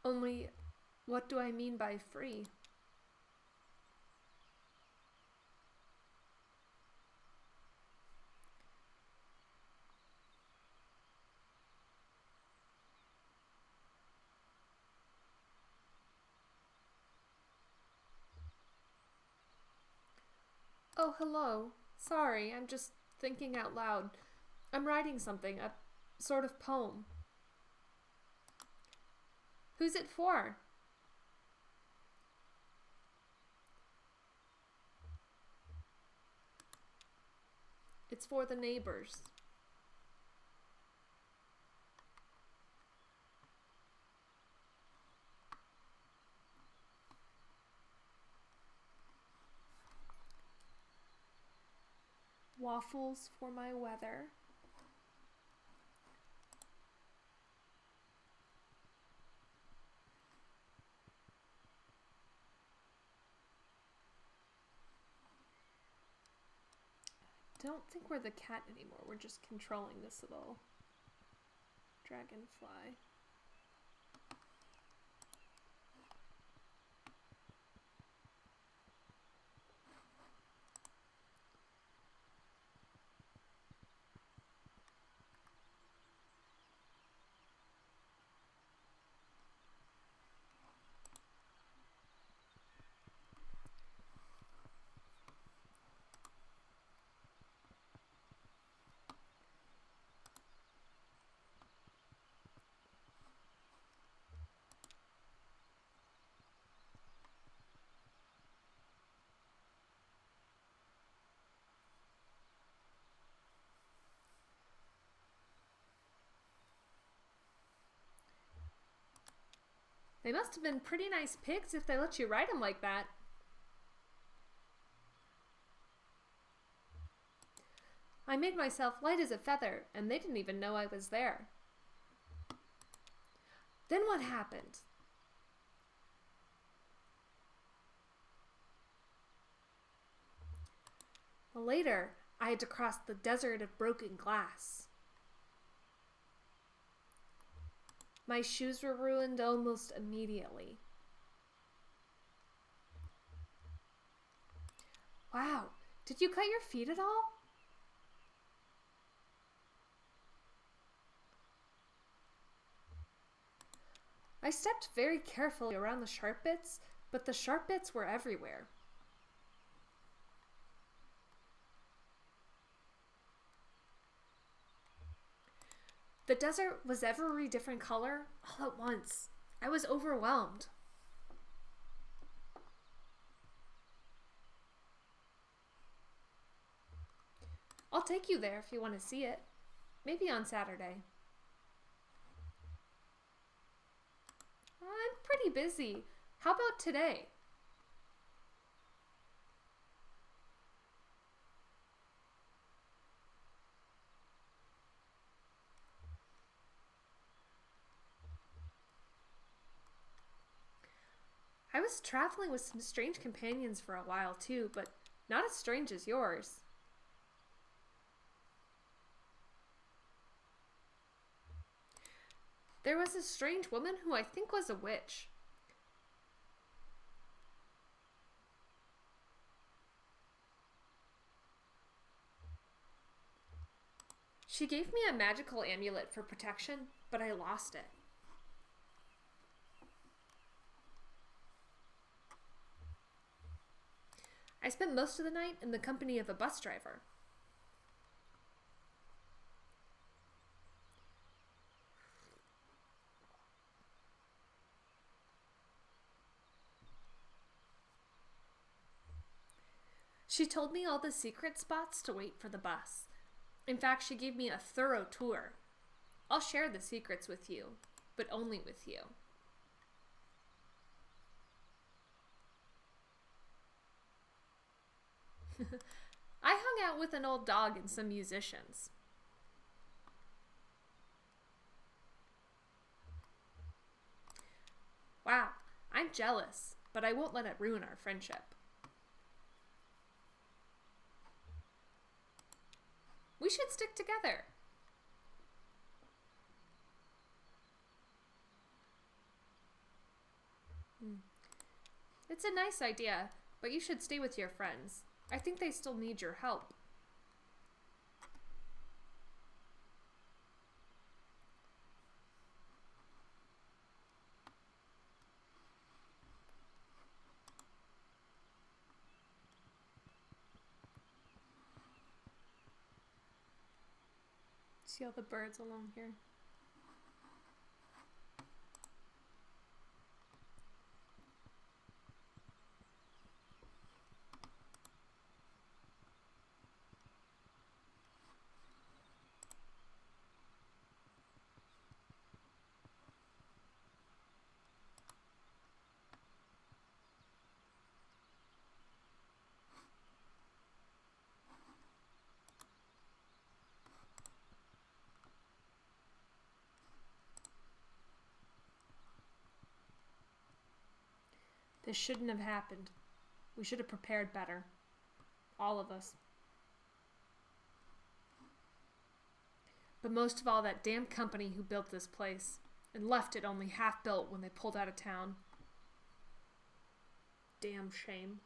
Only, what do I mean by free? Oh, hello. Sorry, I'm just thinking out loud. I'm writing something, a sort of poem. Who's it for? It's for the neighbors. Waffles for my weather. Don't think we're the cat anymore. We're just controlling this little dragonfly. They must have been pretty nice pigs if they let you ride them like that. I made myself light as a feather, and they didn't even know I was there. Then what happened? Well, later, I had to cross the desert of broken glass. My shoes were ruined almost immediately. Wow, did you cut your feet at all? I stepped very carefully around the sharp bits, but the sharp bits were everywhere. The desert was every different color all at once. I was overwhelmed. I'll take you there if you want to see it. Maybe on Saturday. I'm pretty busy. How about today? I was traveling with some strange companions for a while too, but not as strange as yours. There was a strange woman who I think was a witch. She gave me a magical amulet for protection, but I lost it. I spent most of the night in the company of a bus driver. She told me all the secret spots to wait for the bus. In fact, she gave me a thorough tour. I'll share the secrets with you, but only with you. I hung out with an old dog and some musicians. Wow, I'm jealous, but I won't let it ruin our friendship. We should stick together. It's a nice idea, but you should stay with your friends. I think they still need your help. See all the birds along here? This shouldn't have happened. We should have prepared better. All of us. But most of all, that damn company who built this place and left it only half built when they pulled out of town. Damn shame.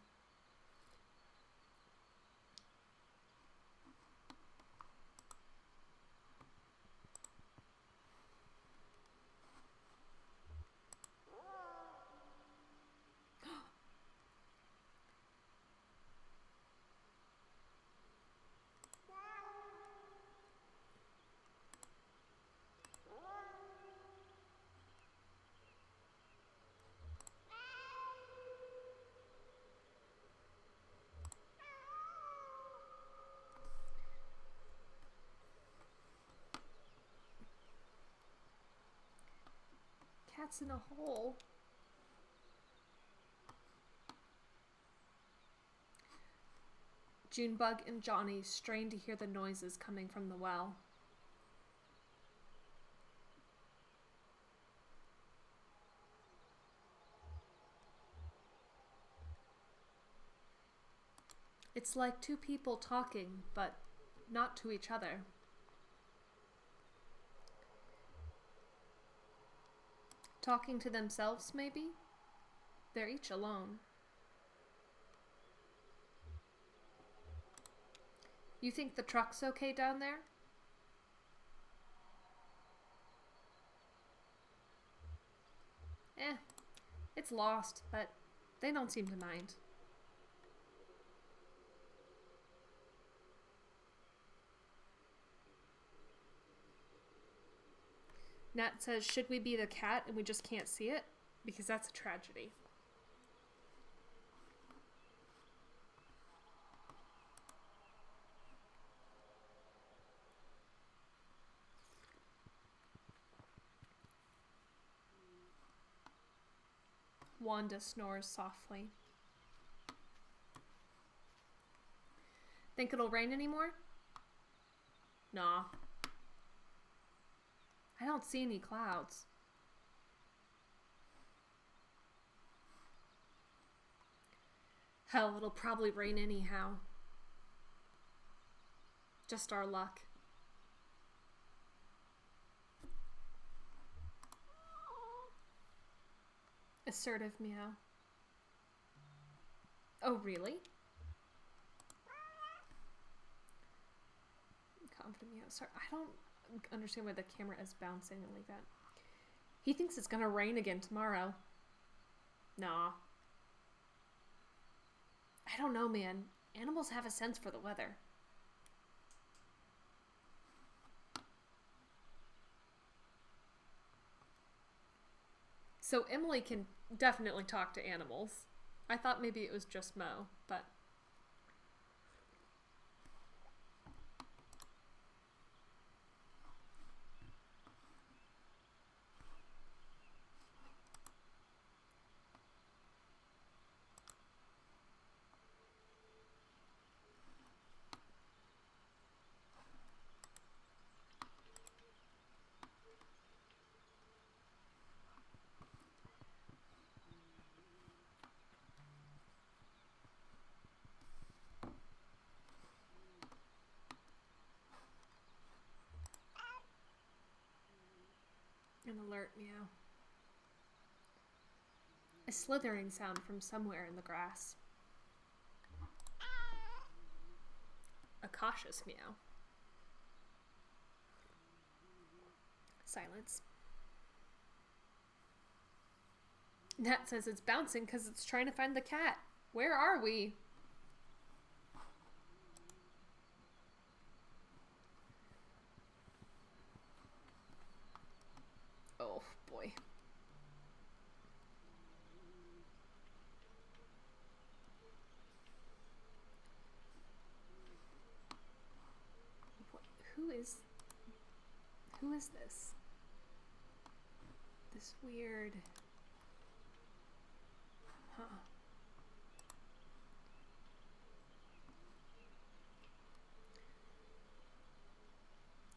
Cat's in a hole. Junebug and Johnny strained to hear the noises coming from the well. It's like two people talking, but not to each other. Talking to themselves, maybe? They're each alone. You think the truck's okay down there? It's lost, but they don't seem to mind. Nat says, should we be the cat and we just can't see it? Because that's a tragedy. Wanda snores softly. Think it'll rain anymore? Nah. I don't see any clouds. Hell, it'll probably rain anyhow. Just our luck. Assertive meow. Oh, really? Confident meow. Sorry, I don't understand why the camera is bouncing like that. He thinks it's gonna rain again tomorrow. Nah. I don't know, man. Animals have a sense for the weather. So Emily can definitely talk to animals. I thought maybe it was just Mo, but An alert meow. A slithering sound from somewhere in the grass. A cautious meow. Silence. Nat says it's bouncing because it's trying to find the cat. Where are we? Oh, boy. Who is this? This weird... Huh.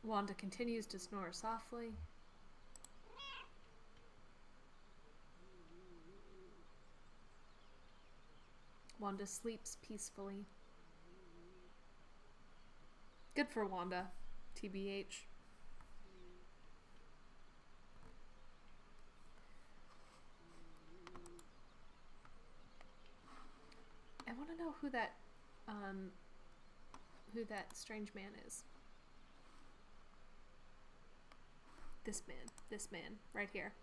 Wanda continues to snore softly. Wanda sleeps peacefully. Good for Wanda, TBH. I want to know who that strange man is. This man, right here.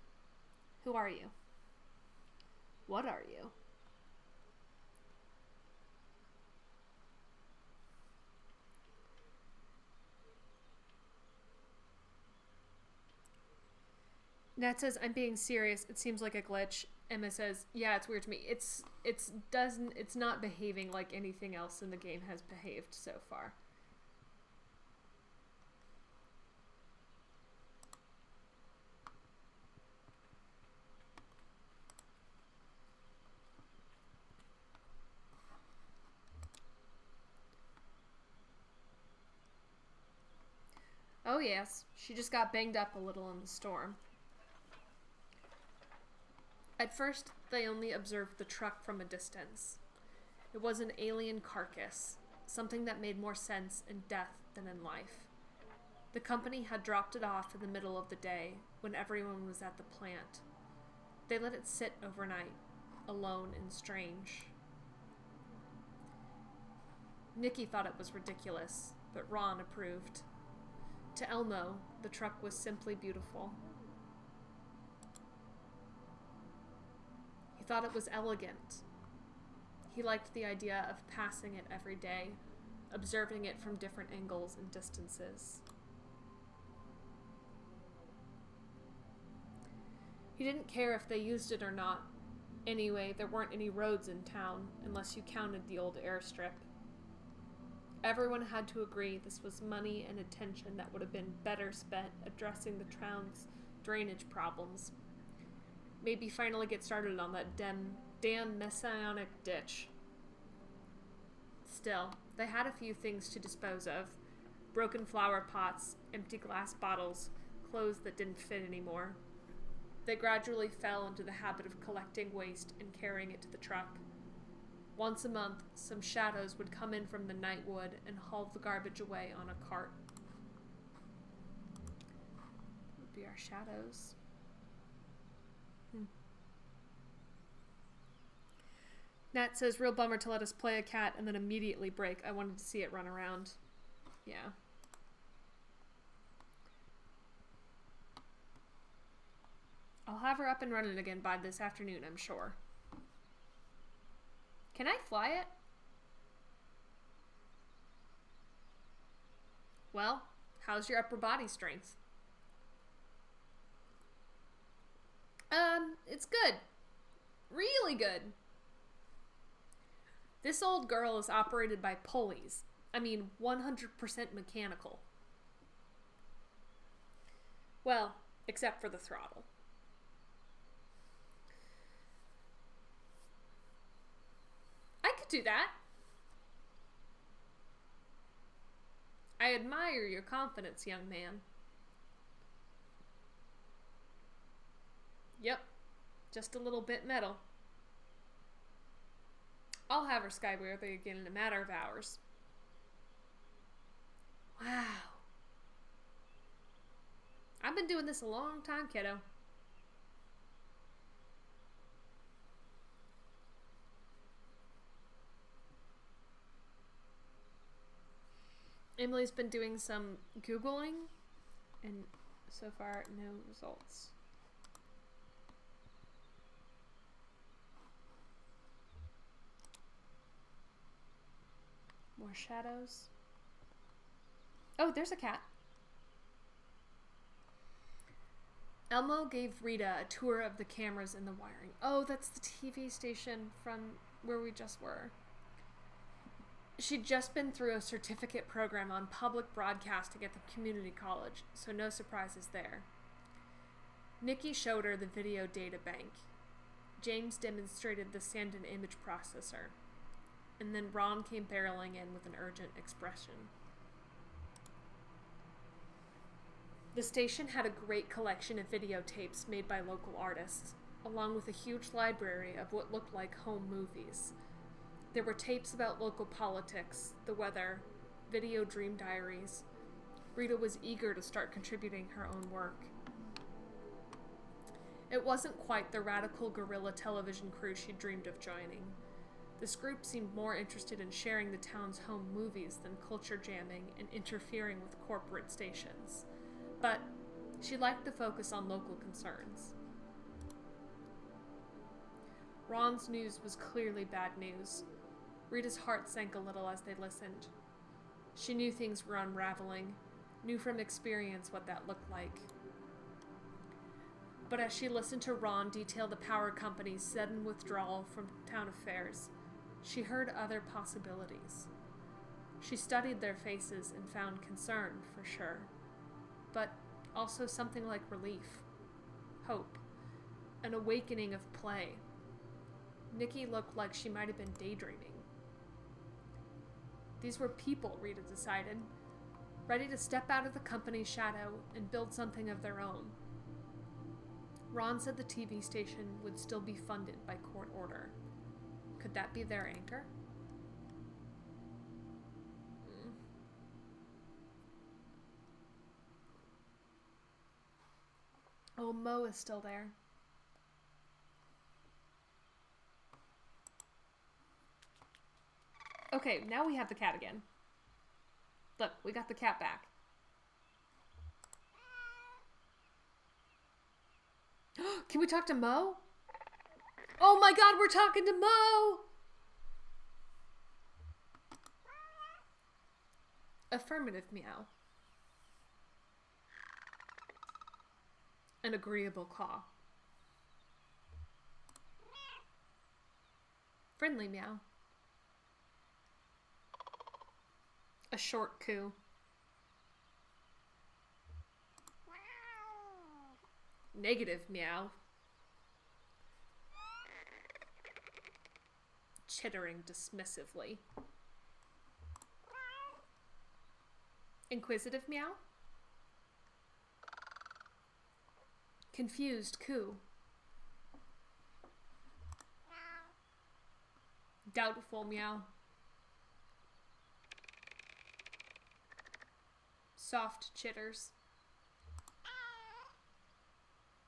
Who are you? What are you? Nat says, I'm being serious. It seems like a glitch. Emma says, yeah, it's weird to me. It's not behaving like anything else in the game has behaved so far. Oh yes, she just got banged up a little in the storm. At first, they only observed the truck from a distance. It was an alien carcass, something that made more sense in death than in life. The company had dropped it off in the middle of the day, when everyone was at the plant. They let it sit overnight, alone and strange. Nikki thought it was ridiculous, but Ron approved. To Elmo, the truck was simply beautiful. He thought it was elegant. He liked the idea of passing it every day, observing it from different angles and distances. He didn't care if they used it or not. Anyway, there weren't any roads in town, unless you counted the old airstrip. Everyone had to agree this was money and attention that would have been better spent addressing the town's drainage problems. Maybe finally get started on that damn messianic ditch. Still, they had a few things to dispose of. Broken flower pots, empty glass bottles, clothes that didn't fit anymore. They gradually fell into the habit of collecting waste and carrying it to the truck. Once a month, some shadows would come in from the night wood and haul the garbage away on a cart. Would be our shadows. Nat says, real bummer to let us play a cat and then immediately break. I wanted to see it run around. Yeah. I'll have her up and running again by this afternoon, I'm sure. Can I fly it? Well, how's your upper body strength? It's good. Really good. This old girl is operated by pulleys. I mean, 100% mechanical. Well, except for the throttle. I could do that. I admire your confidence, young man. Yep, just a little bit metal. I'll have her skyworthy again in a matter of hours. Wow. I've been doing this a long time, kiddo. Emily's been doing some Googling, and so far, no results. More shadows. Oh, there's a cat. Elmo gave Rita a tour of the cameras and the wiring. Oh, that's the TV station from where we just were. She'd just been through a certificate program on public broadcasting at the community college, so no surprises there. Nikki showed her the video data bank. James demonstrated the send and image processor. And then Ron came barreling in with an urgent expression. The station had a great collection of videotapes made by local artists, along with a huge library of what looked like home movies. There were tapes about local politics, the weather, video dream diaries. Rita was eager to start contributing her own work. It wasn't quite the radical guerrilla television crew she dreamed of joining. This group seemed more interested in sharing the town's home movies than culture jamming and interfering with corporate stations. But she liked the focus on local concerns. Ron's news was clearly bad news. Rita's heart sank a little as they listened. She knew things were unraveling, knew from experience what that looked like. But as she listened to Ron detail the power company's sudden withdrawal from town affairs, she heard other possibilities. She studied their faces and found concern, for sure, but also something like relief, hope, an awakening of play. Nikki looked like she might have been daydreaming. These were people, Rita decided, ready to step out of the company's shadow and build something of their own. Ron said the TV station would still be funded by court order. Could that be their anchor? Oh, Mo is still there. Okay, now we have the cat again. Look, we got the cat back. Can we talk to Mo? Oh my god, we're talking to Mo! Affirmative meow. An agreeable caw. Friendly meow. A short coo. Negative meow. Chittering dismissively. Inquisitive meow. Confused coo. Doubtful meow. Soft chitters.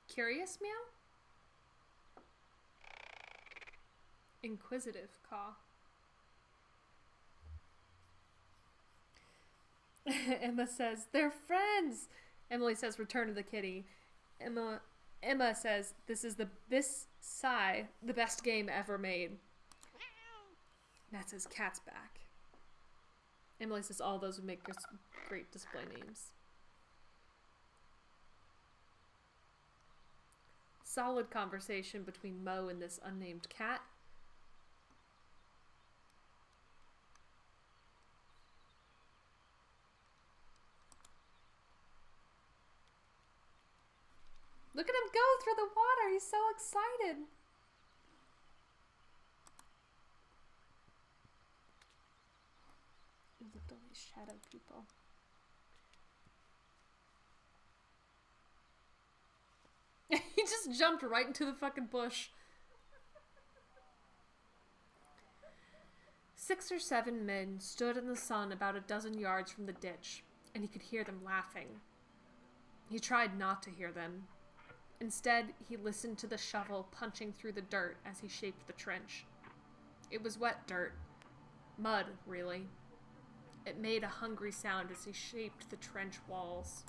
Curious meow? Inquisitive caw. Emma says, they're friends! Emily says, return to the kitty. Emma says, this sigh, the best game ever made. Nat says, cat's back. Emily says, all those would make great display names. Solid conversation between Mo and this unnamed cat. Look at him go through the water. He's so excited. Look at all these shadow people. He just jumped right into the fucking bush. 6 or 7 men stood in the sun about a dozen yards from the ditch, and he could hear them laughing. He tried not to hear them. Instead, he listened to the shovel punching through the dirt as he shaped the trench. It was wet dirt. Mud, really. It made a hungry sound as he shaped the trench walls.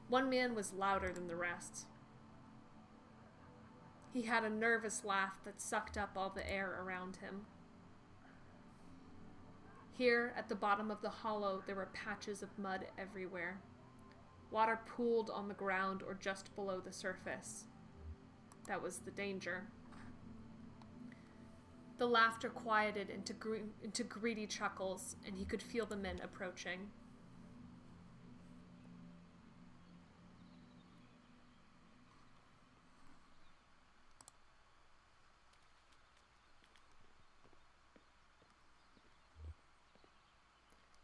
One man was louder than the rest. He had a nervous laugh that sucked up all the air around him. Here, at the bottom of the hollow, there were patches of mud everywhere. Water pooled on the ground or just below the surface. That was the danger. The laughter quieted into greedy chuckles, and he could feel the men approaching.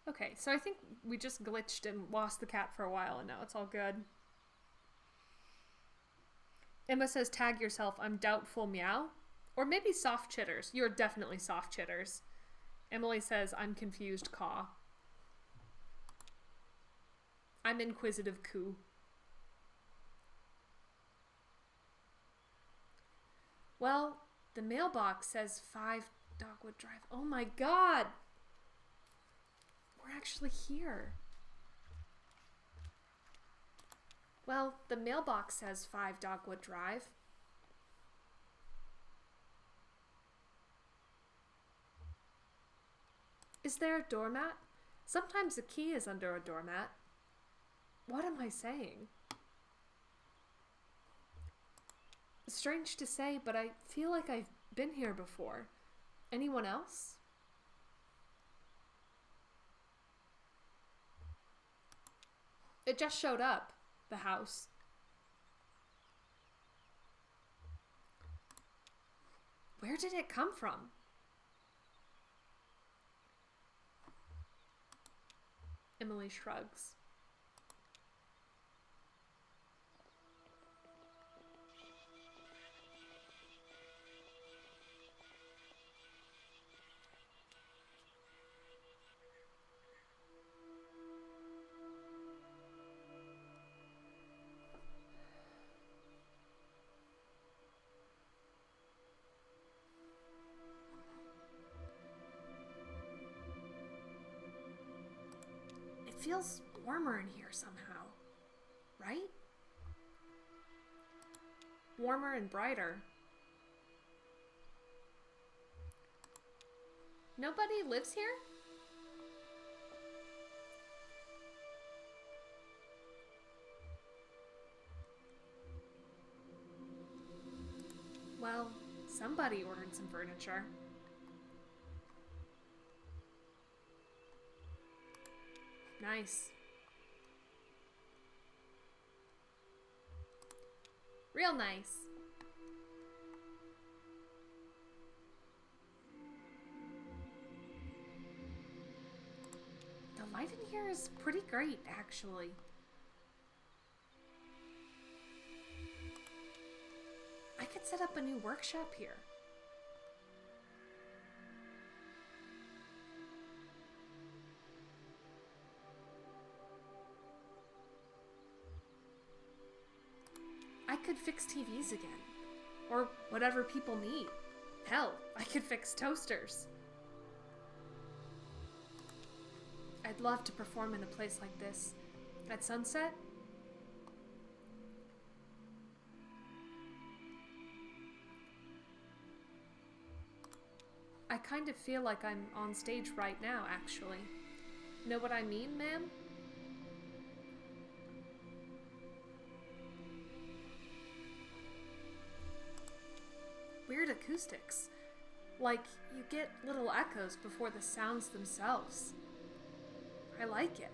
Okay, so I think we just glitched and lost the cat for a while, and now it's all good. Emma says, tag yourself, I'm doubtful, meow. Or maybe soft chitters. You're definitely soft chitters. Emily says, I'm confused, caw. I'm inquisitive, coo. Well, the mailbox says 5 Dogwood Drive. Oh my god! We're actually here. Well, the mailbox says 5 Dogwood Drive. Is there a doormat? Sometimes a key is under a doormat. What am I saying? Strange to say, but I feel like I've been here before. Anyone else? It just showed up, the house. Where did it come from? Emily shrugs. It feels warmer in here somehow, right? Warmer and brighter. Nobody lives here? Well, somebody ordered some furniture. Nice. Real nice. The light in here is pretty great, actually. I could set up a new workshop here. I could fix TVs again. Or whatever people need. Hell, I could fix toasters. I'd love to perform in a place like this. At sunset? I kind of feel like I'm on stage right now, actually. Know what I mean, ma'am? Weird acoustics. Like, you get little echoes before the sounds themselves. I like it.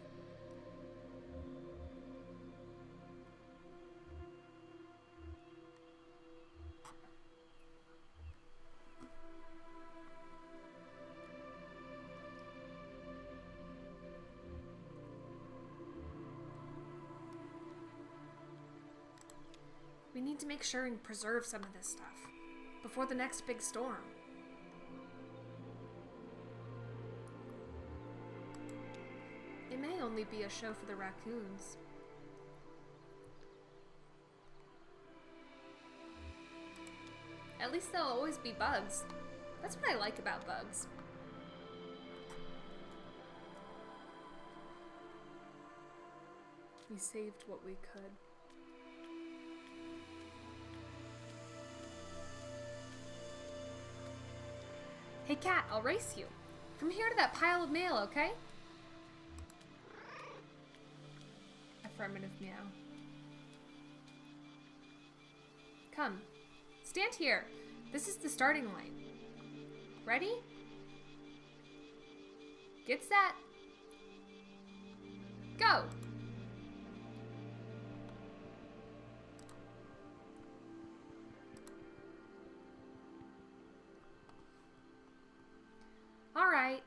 We need to make sure and preserve some of this stuff before the next big storm. may only be a show for the raccoons. At least there'll always be bugs. That's what I like about bugs. We saved what we could. Hey cat, I'll race you. From here to that pile of mail, okay? Affirmative meow. Come. Stand here. This is the starting line. Ready? Get set. Go! Alright.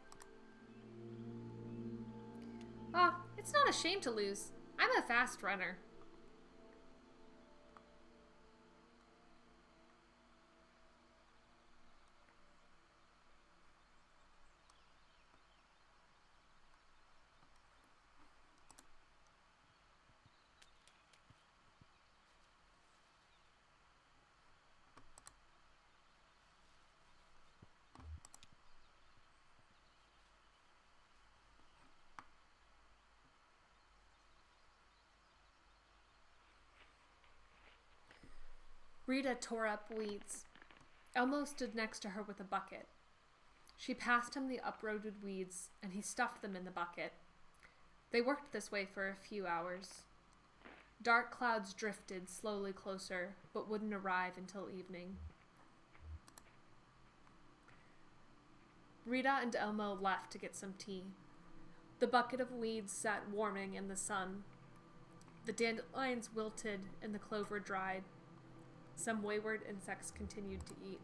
Oh, it's not a shame to lose. I'm a fast runner. Rita tore up weeds. Elmo stood next to her with a bucket. She passed him the uprooted weeds, and he stuffed them in the bucket. They worked this way for a few hours. Dark clouds drifted slowly closer, but wouldn't arrive until evening. Rita and Elmo left to get some tea. The bucket of weeds sat warming in the sun. The dandelions wilted and the clover dried. Some wayward insects continued to eat.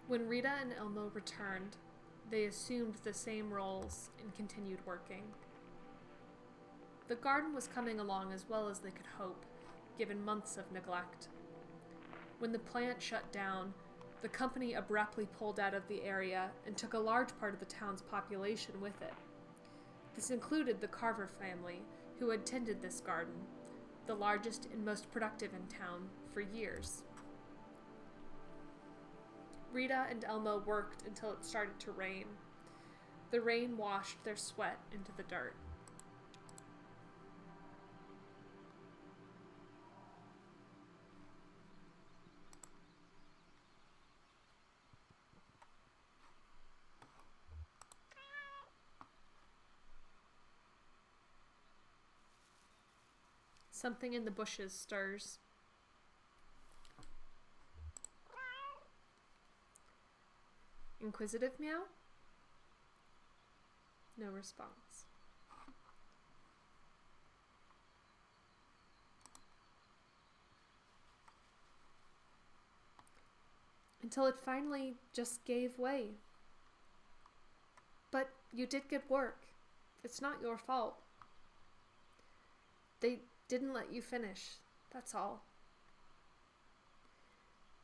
When Rita and Elmo returned, they assumed the same roles and continued working. The garden was coming along as well as they could hope, given months of neglect. When the plant shut down, the company abruptly pulled out of the area and took a large part of the town's population with it. This included the Carver family, who had tended this garden, the largest and most productive in town, for years. Rita and Elmo worked until it started to rain. The rain washed their sweat into the dirt. Something in the bushes stirs. Inquisitive meow? No response. Until it finally just gave way. But you did good work. It's not your fault. They didn't let you finish, that's all.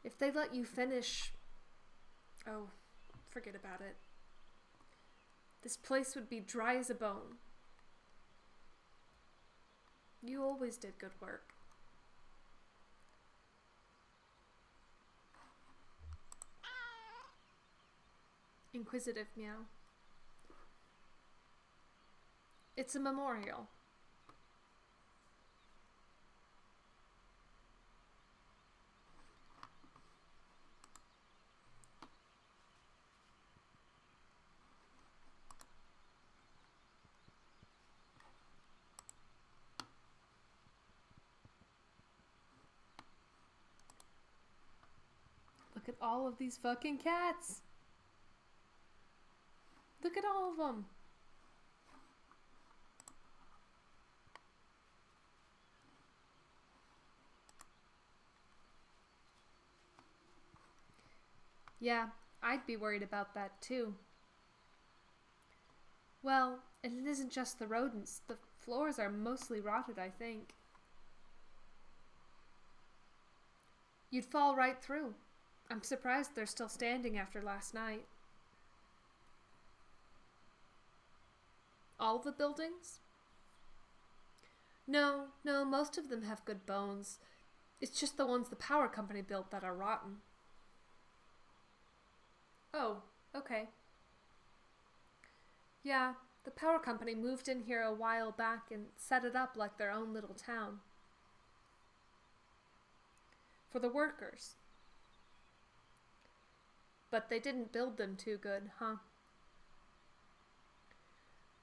If they let you finish, oh, forget about it. This place would be dry as a bone. You always did good work. Inquisitive meow. It's a memorial. Look at all of these fucking cats. Look at all of them. Yeah, I'd be worried about that too. Well, and it isn't just the rodents. The floors are mostly rotted, I think. You'd fall right through. I'm surprised they're still standing after last night. All the buildings? No, most of them have good bones. It's just the ones the power company built that are rotten. Oh, okay. Yeah, the power company moved in here a while back and set it up like their own little town. For the workers. But they didn't build them too good, huh?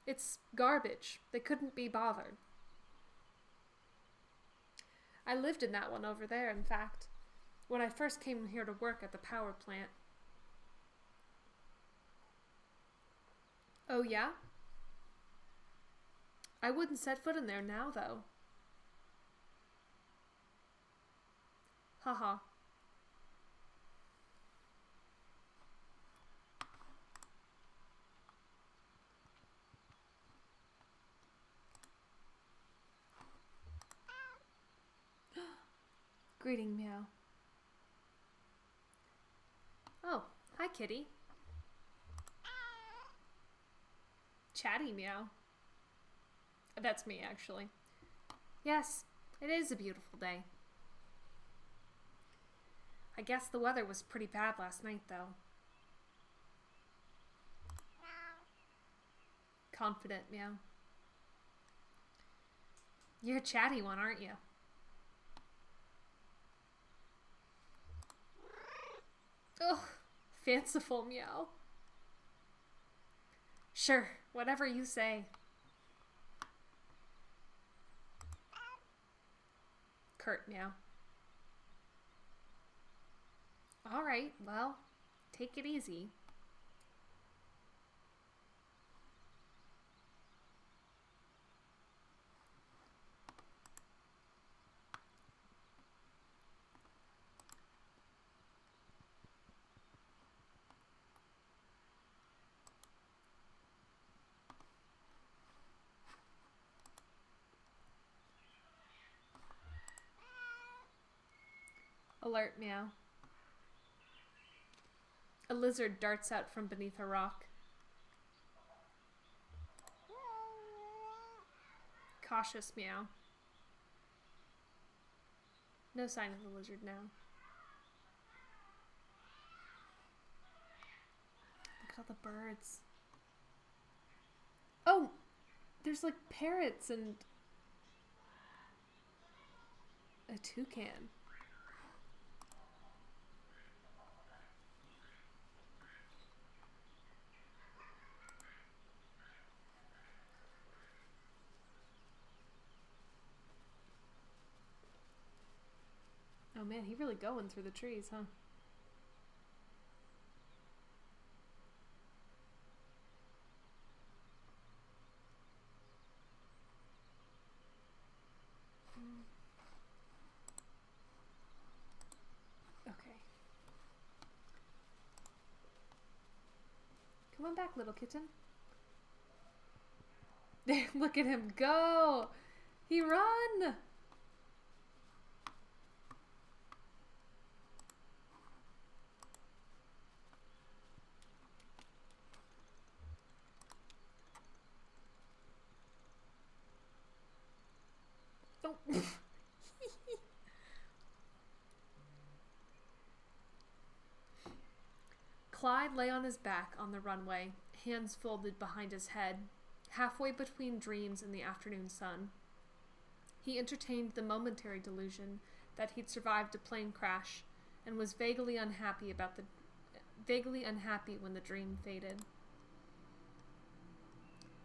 It's garbage. They couldn't be bothered. I lived in that one over there, in fact, when I first came here to work at the power plant. Oh, yeah? I wouldn't set foot in there now, though. Haha. Greeting, meow. Oh, hi, kitty. Chatty, meow. That's me, actually. Yes, it is a beautiful day. I guess the weather was pretty bad last night, though. Confident, meow. You're a chatty one, aren't you? Ugh, fanciful, meow. Sure, whatever you say. Curt, meow. Alright, well, take it easy. Alert, meow. A lizard darts out from beneath a rock. Cautious, meow. No sign of the lizard now. Look at all the birds. Oh! There's like parrots and a toucan. Oh man, he really going through the trees, huh? Okay. Come on back, little kitten. Look at him go! He run! Oh. Clyde lay on his back on the runway, hands folded behind his head, halfway between dreams and the afternoon sun. He entertained the momentary delusion that he'd survived a plane crash and was vaguely unhappy when the dream faded.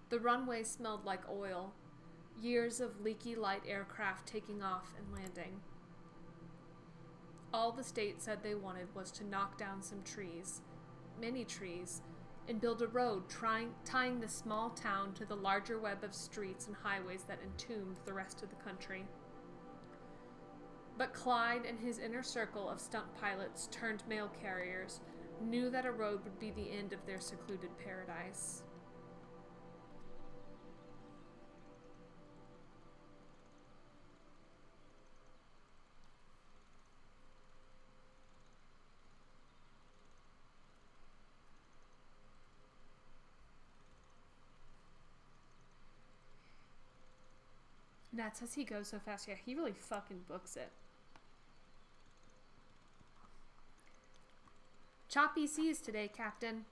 The runway smelled like oil, years of leaky light aircraft taking off and landing. All the state said they wanted was to knock down some trees, many trees, and build a road tying the small town to the larger web of streets and highways that entombed the rest of the country. But Clyde and his inner circle of stunt pilots turned mail carriers knew that a road would be the end of their secluded paradise. Nat says he goes so fast. Yeah, he really fucking books it. Choppy seas today, Captain.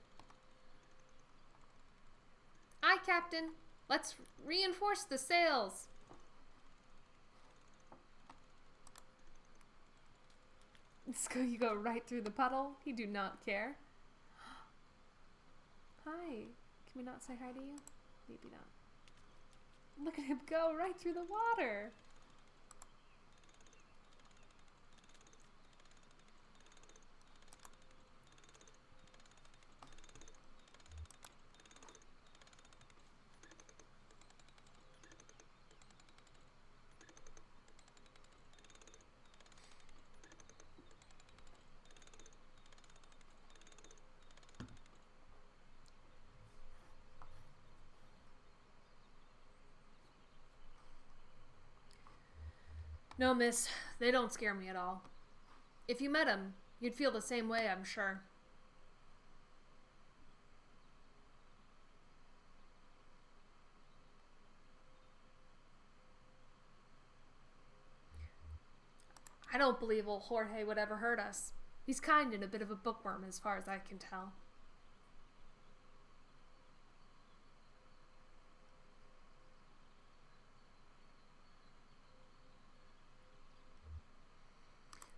Aye, Captain. Let's reinforce the sails. So you go right through the puddle. He do not care. Hi. Can we not say hi to you? Maybe not. Look at him go right through the water. No, miss. They don't scare me at all. If you met him, you'd feel the same way, I'm sure. I don't believe old Jorge would ever hurt us. He's kind and a bit of a bookworm as far as I can tell.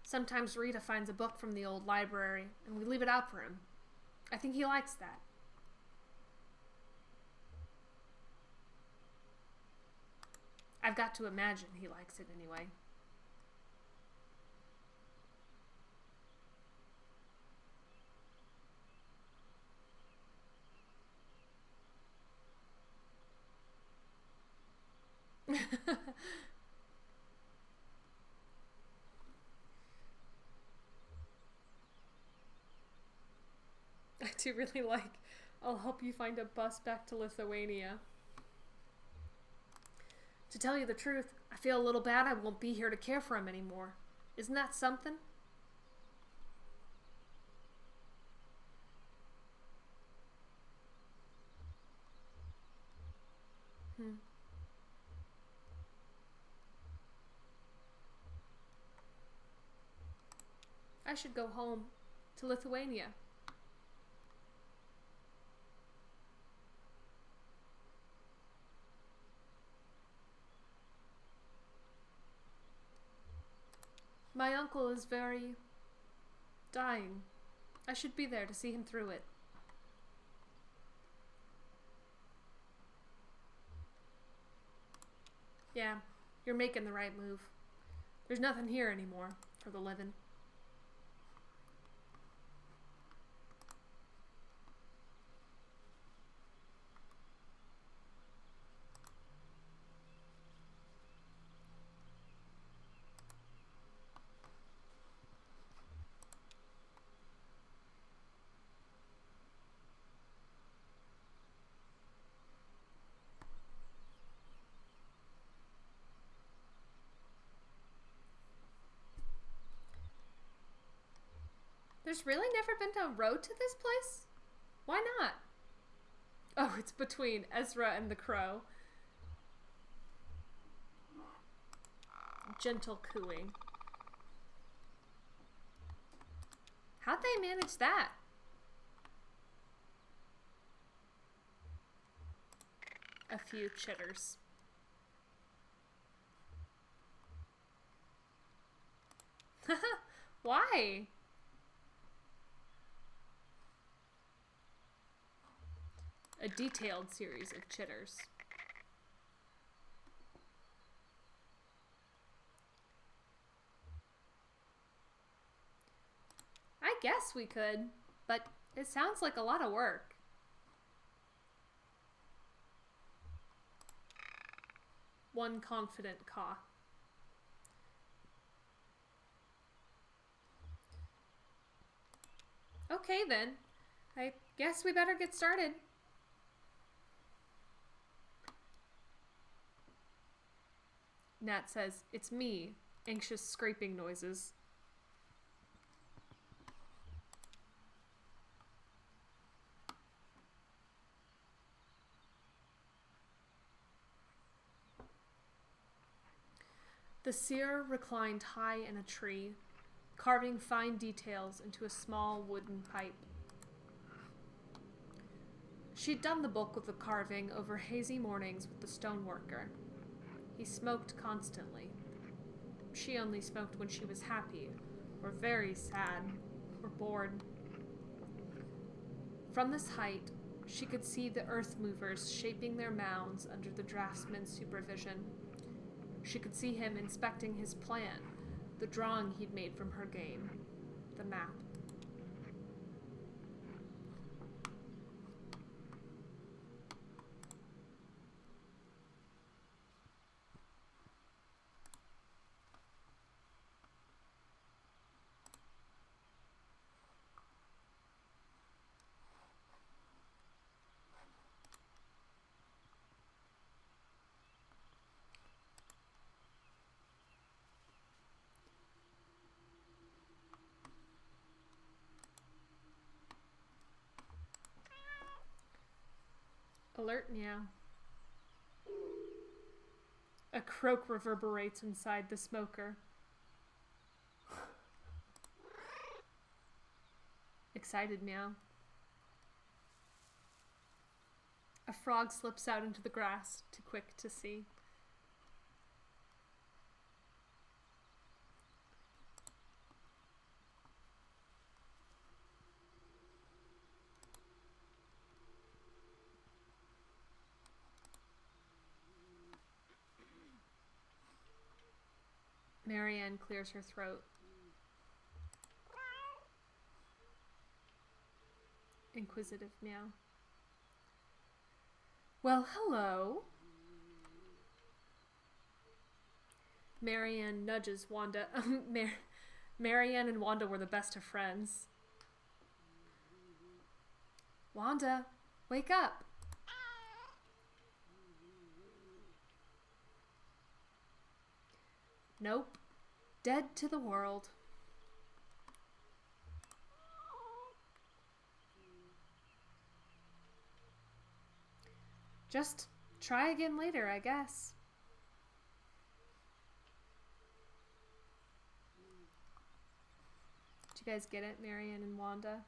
Sometimes Rita finds a book from the old library, and we leave it out for him. I think he likes that. I've got to imagine he likes it anyway. I do really like, I'll help you find a bus back to Lithuania. To tell you the truth, I feel a little bad I won't be here to care for him anymore. Isn't that something? I should go home to Lithuania. My uncle is very dying. I should be there to see him through it. Yeah, you're making the right move. There's nothing here anymore for the living. There's really never been a road to this place? Why not? Oh, it's between Ezra and the Crow. Gentle cooing. How'd they manage that? A few chitters. Why? A detailed series of chitters. I guess we could, but it sounds like a lot of work. One confident caw. Okay then. I guess we better get started. Nat says, "It's me." Anxious scraping noises. The seer reclined high in a tree, carving fine details into a small wooden pipe. She'd done the bulk of the carving over hazy mornings with the stoneworker. He smoked constantly. She only smoked when she was happy, or very sad, or bored. From this height, she could see the earth movers shaping their mounds under the draftsman's supervision. She could see him inspecting his plan, the drawing he'd made from her game, the map. Alert meow. A croak reverberates inside the smoker. Excited meow. A frog slips out into the grass, too quick to see. Marianne clears her throat. Inquisitive meow. Well, hello. Marianne nudges Wanda. Marianne and Wanda were the best of friends. Wanda, wake up. Nope. Dead to the world. Just try again later, I guess. Did you guys get it, Marianne and Wanda?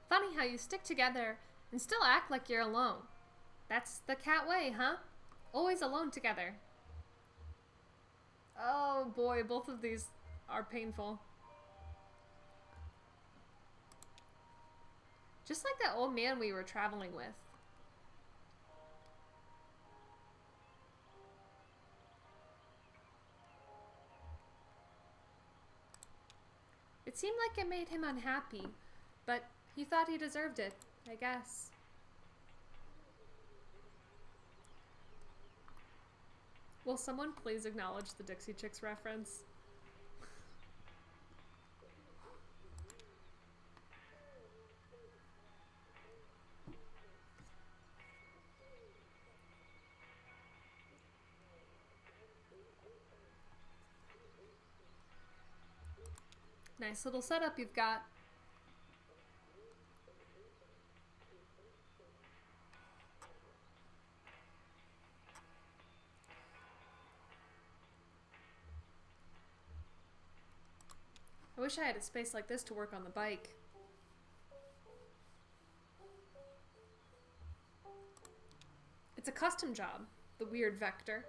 Funny how you stick together and still act like you're alone. That's the cat way, huh? Always alone together. Oh boy, both of these are painful. Just like that old man we were traveling with. It seemed like it made him unhappy, but he thought he deserved it, I guess. Will someone please acknowledge the Dixie Chicks reference? Nice little setup you've got. I wish I had a space like this to work on the bike. It's a custom job, the weird vector.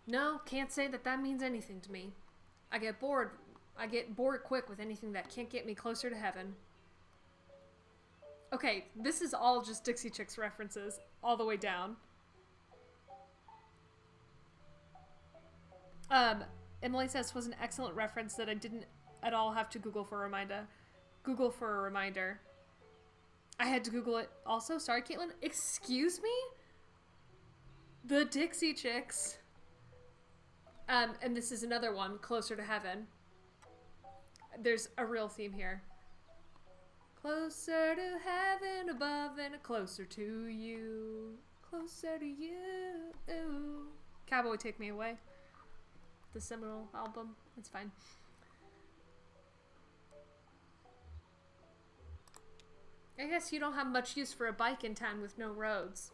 No, can't say that means anything to me. I get bored I get bored quick with anything that can't get me closer to heaven. Okay, this is all just Dixie Chicks references, all the way down. Emily says was an excellent reference that I didn't at all have to Google for a reminder. I had to Google it also. Sorry, Caitlin. Excuse me? The Dixie Chicks. And this is another one, Closer to Heaven. There's a real theme here. Closer to heaven above and closer to you. Closer to you. Ooh. Cowboy Take Me Away. The seminal album. It's fine. I guess you don't have much use for a bike in town with no roads.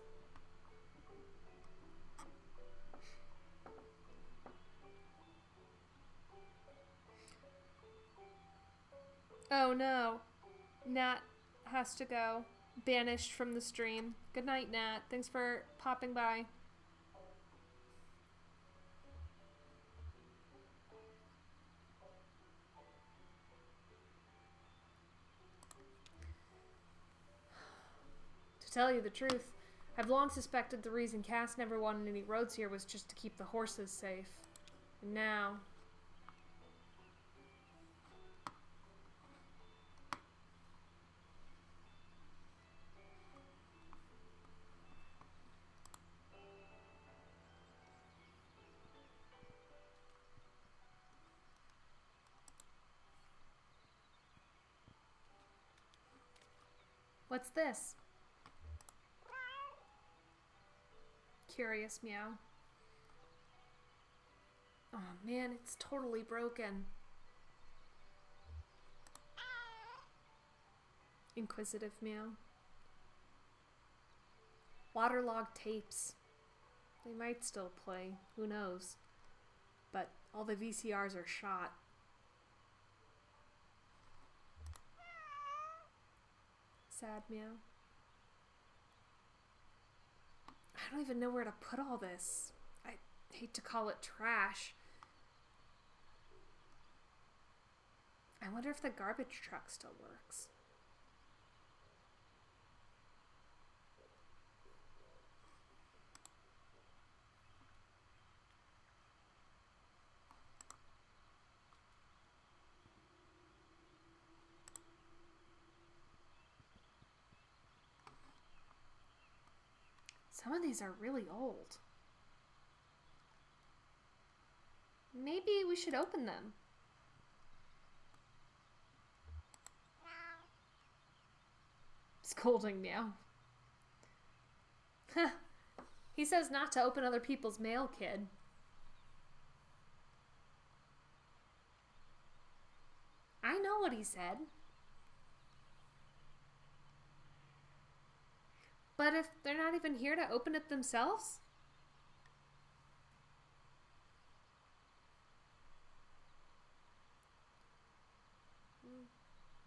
Oh no. Nat has to go. Banished from the stream. Good night, Nat. Thanks for popping by. To tell you the truth, I've long suspected the reason Cass never wanted any roads here was just to keep the horses safe. And now... What's this? Curious meow. Oh man, it's totally broken. Inquisitive meow. Waterlogged tapes. They might still play, who knows. But all the VCRs are shot. Sad meow. I don't even know where to put all this. I hate to call it trash. I wonder if the garbage truck still works. Some of these are really old. Maybe we should open them. Scolding meow. He says not to open other people's mail, kid. I know what he said. But if they're not even here to open it themselves?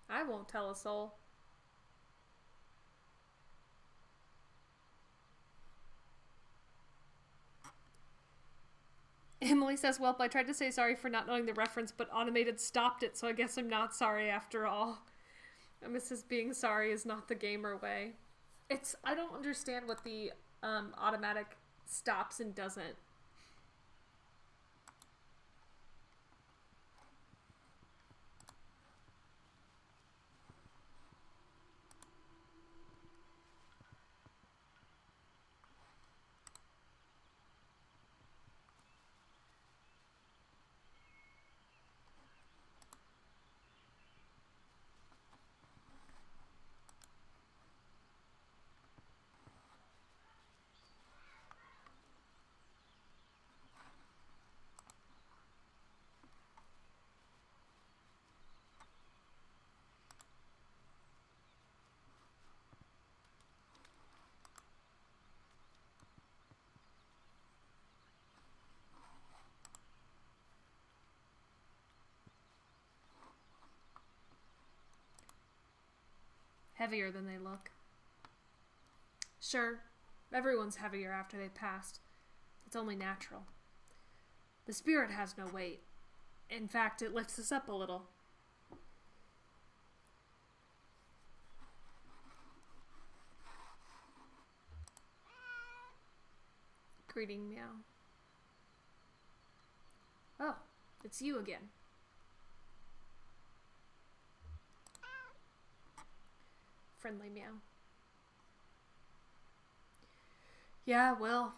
I won't tell a soul. Emily says, well, I tried to say sorry for not knowing the reference, but Automated stopped it, so I guess I'm not sorry after all. Mrs. being sorry is not the gamer way. I don't understand what the automatic stops and doesn't. Heavier than they look. Sure, everyone's heavier after they've passed. It's only natural. The spirit has no weight. In fact, it lifts us up a little. Greeting meow. Oh, it's you again. Friendly meow. Yeah, well,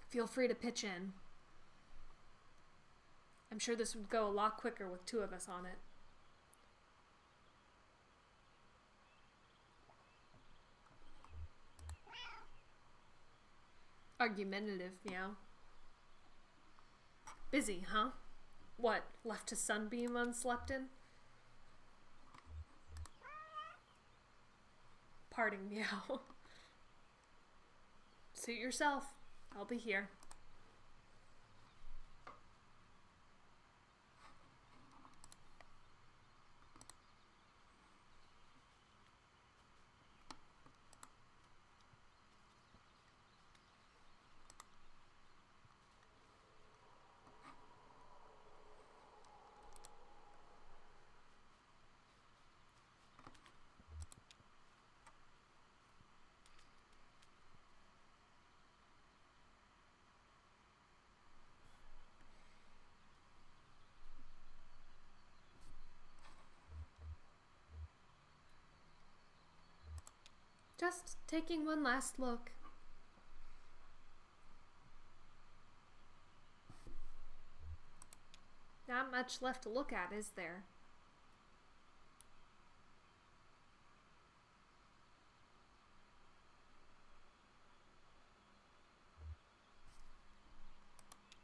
feel free to pitch in. I'm sure this would go a lot quicker with two of us on it. Argumentative meow. Busy, huh? What, left a sunbeam unslept in? Parting meow. Suit yourself. I'll be here. Just taking one last look. Not much left to look at, is there?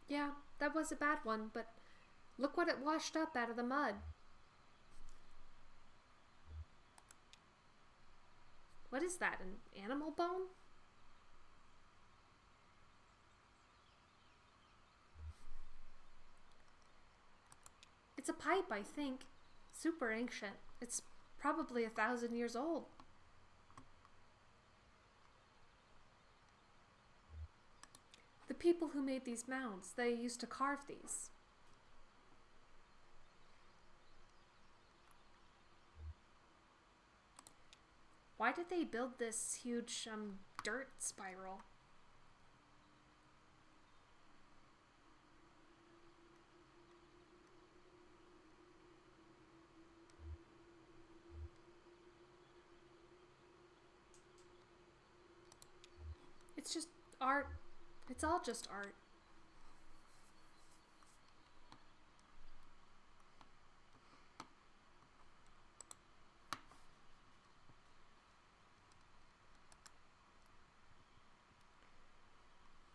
Yeah, that was a bad one, but look what it washed up out of the mud. What is that, an animal bone? It's a pipe, I think. Super ancient. It's probably 1,000 years old. The people who made these mounds, they used to carve these. Why did they build this huge, dirt spiral? It's just art. It's all just art.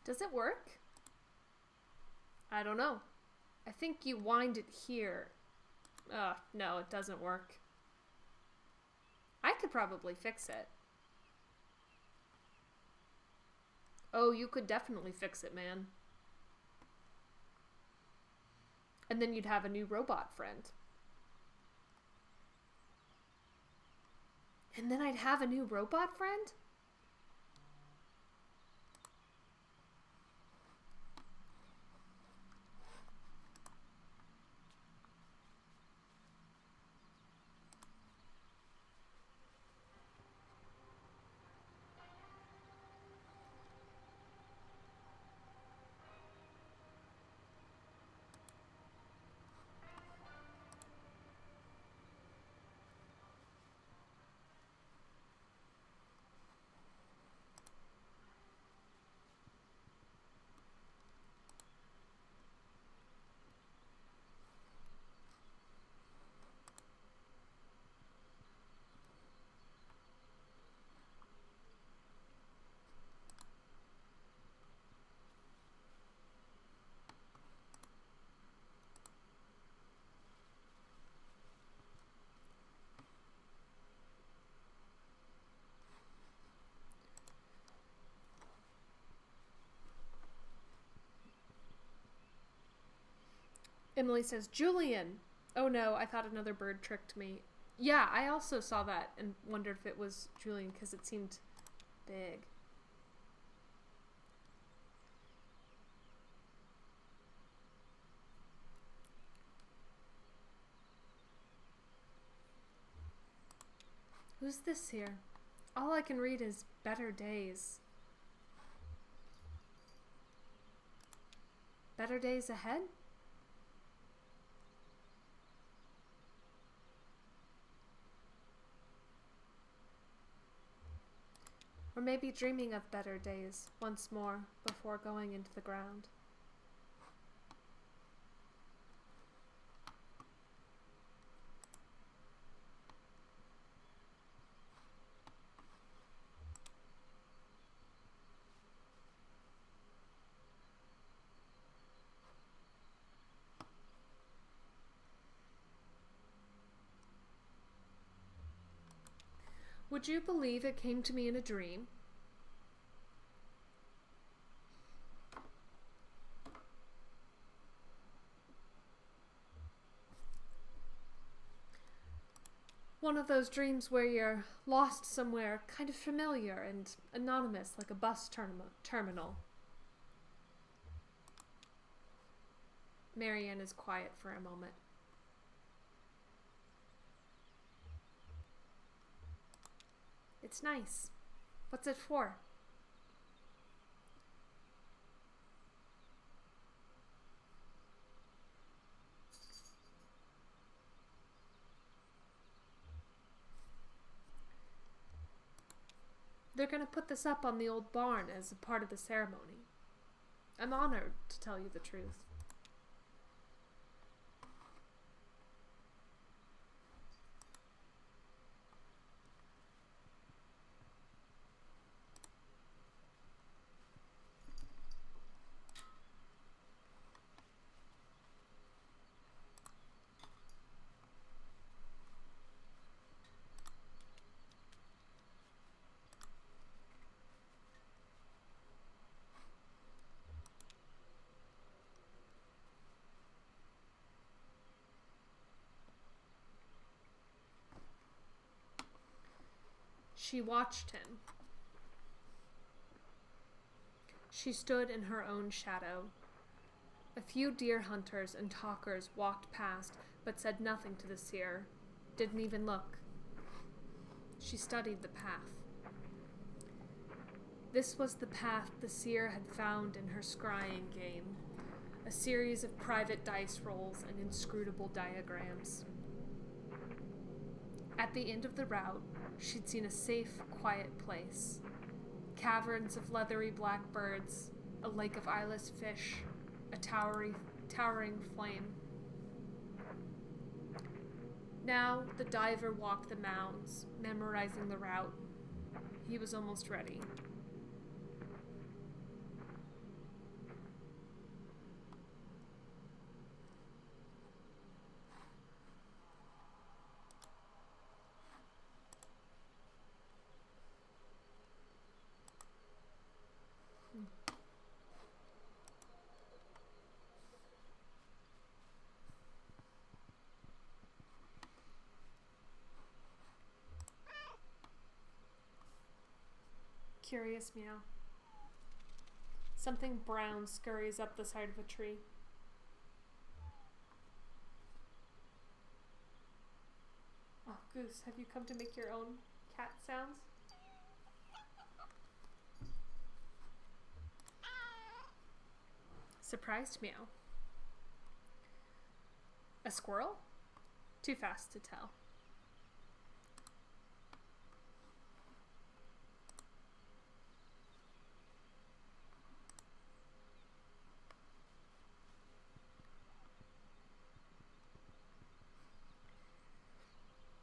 Does it work? I don't know. I think you wind it here. No, it doesn't work. I could probably fix it. Oh, you could definitely fix it, man. And then you'd have a new robot friend. And then I'd have a new robot friend? Emily says, Julian! Oh no, I thought another bird tricked me. Yeah, I also saw that and wondered if it was Julian because it seemed big. Who's this here? All I can read is better days. Better days ahead? Or maybe dreaming of better days once more before going into the ground. Would you believe it came to me in a dream? One of those dreams where you're lost somewhere kind of familiar and anonymous, like a bus terminal. Marianne is quiet for a moment. It's nice. What's it for? They're gonna put this up on the old barn as a part of the ceremony. I'm honored, to tell you the truth. She watched him. She stood in her own shadow. A few deer hunters and talkers walked past, but said nothing to the seer, didn't even look. She studied the path. This was the path the seer had found in her scrying game, a series of private dice rolls and inscrutable diagrams. At the end of the route, she'd seen a safe, quiet place. Caverns of leathery black birds, a lake of eyeless fish, a towering flame. Now the diver walked the mounds, memorizing the route. He was almost ready. Curious meow. Something brown scurries up the side of a tree. Oh, Goose, have you come to make your own cat sounds? Surprised meow. A squirrel? Too fast to tell.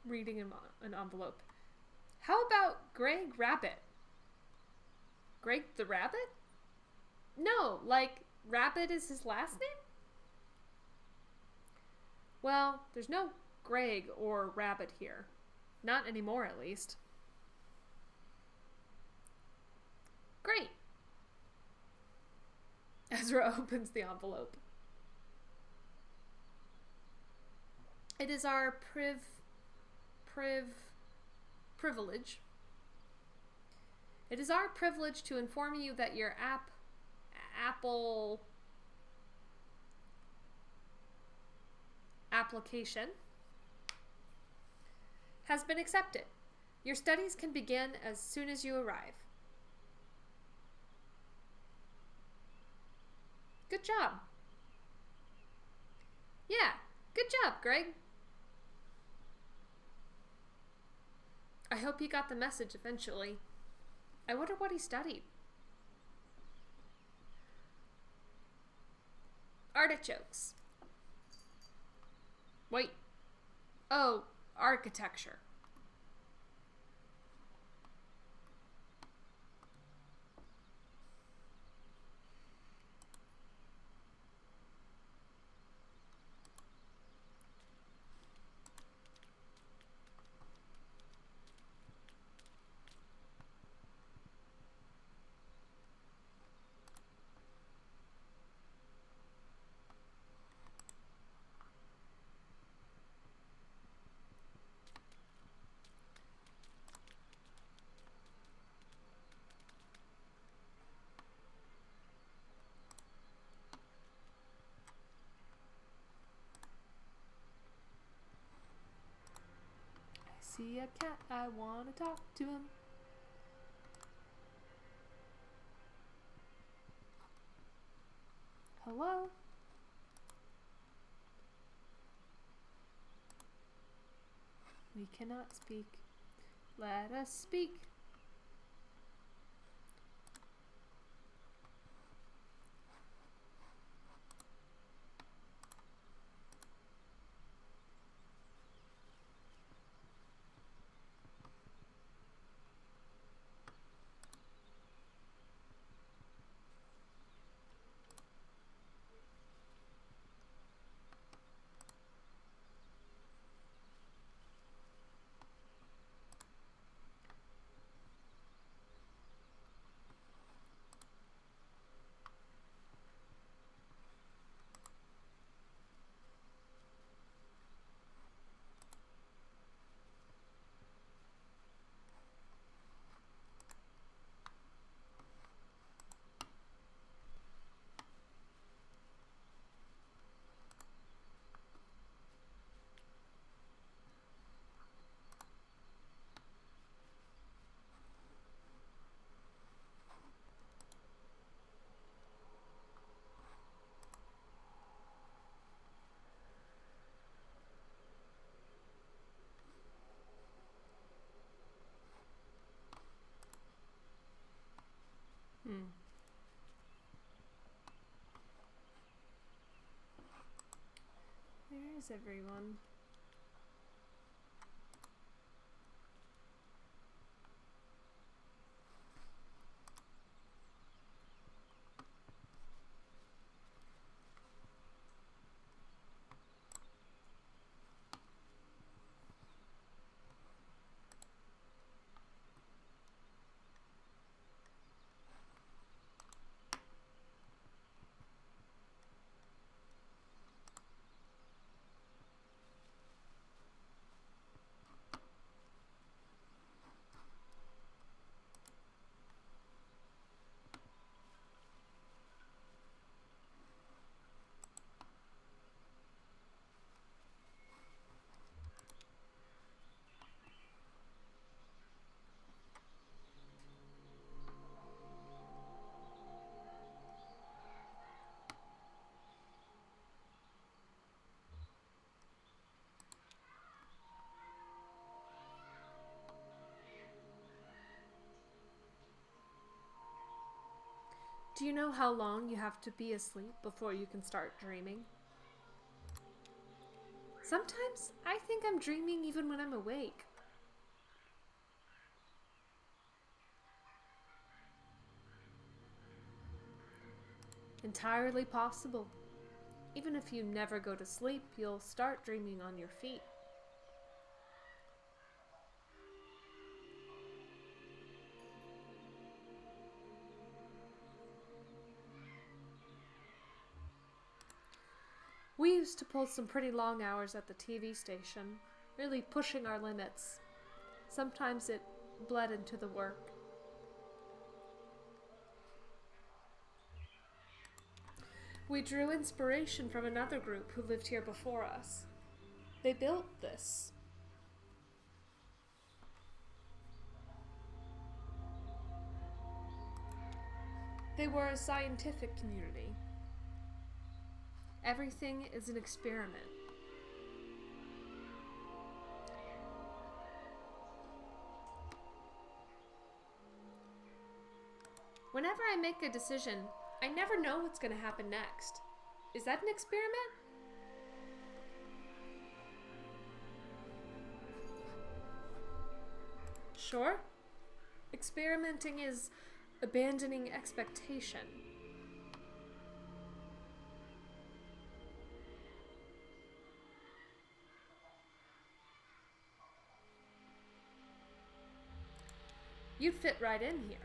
Reading an envelope. How about Greg Rabbit? Greg the Rabbit? No, like Rabbit is his last name? Well, there's no Greg or Rabbit here. Not anymore, at least. Great. Ezra opens the envelope. It is our privilege. It is our privilege to inform you that your Apple application has been accepted. Your studies can begin as soon as you arrive. Good job. Yeah, good job, Greg. I hope he got the message eventually. I wonder what he studied. Artichokes. Wait. Oh, architecture. See a cat, I want to talk to him. Hello? We cannot speak. Let us speak. Where is everyone? Do you know how long you have to be asleep before you can start dreaming? Sometimes I think I'm dreaming even when I'm awake. Entirely possible. Even if you never go to sleep, you'll start dreaming on your feet. We used to pull some pretty long hours at the TV station, really pushing our limits. Sometimes it bled into the work. We drew inspiration from another group who lived here before us. They built this. They were a scientific community. Everything is an experiment. Whenever I make a decision, I never know what's going to happen next. Is that an experiment? Sure. Experimenting is abandoning expectation. You'd fit right in here.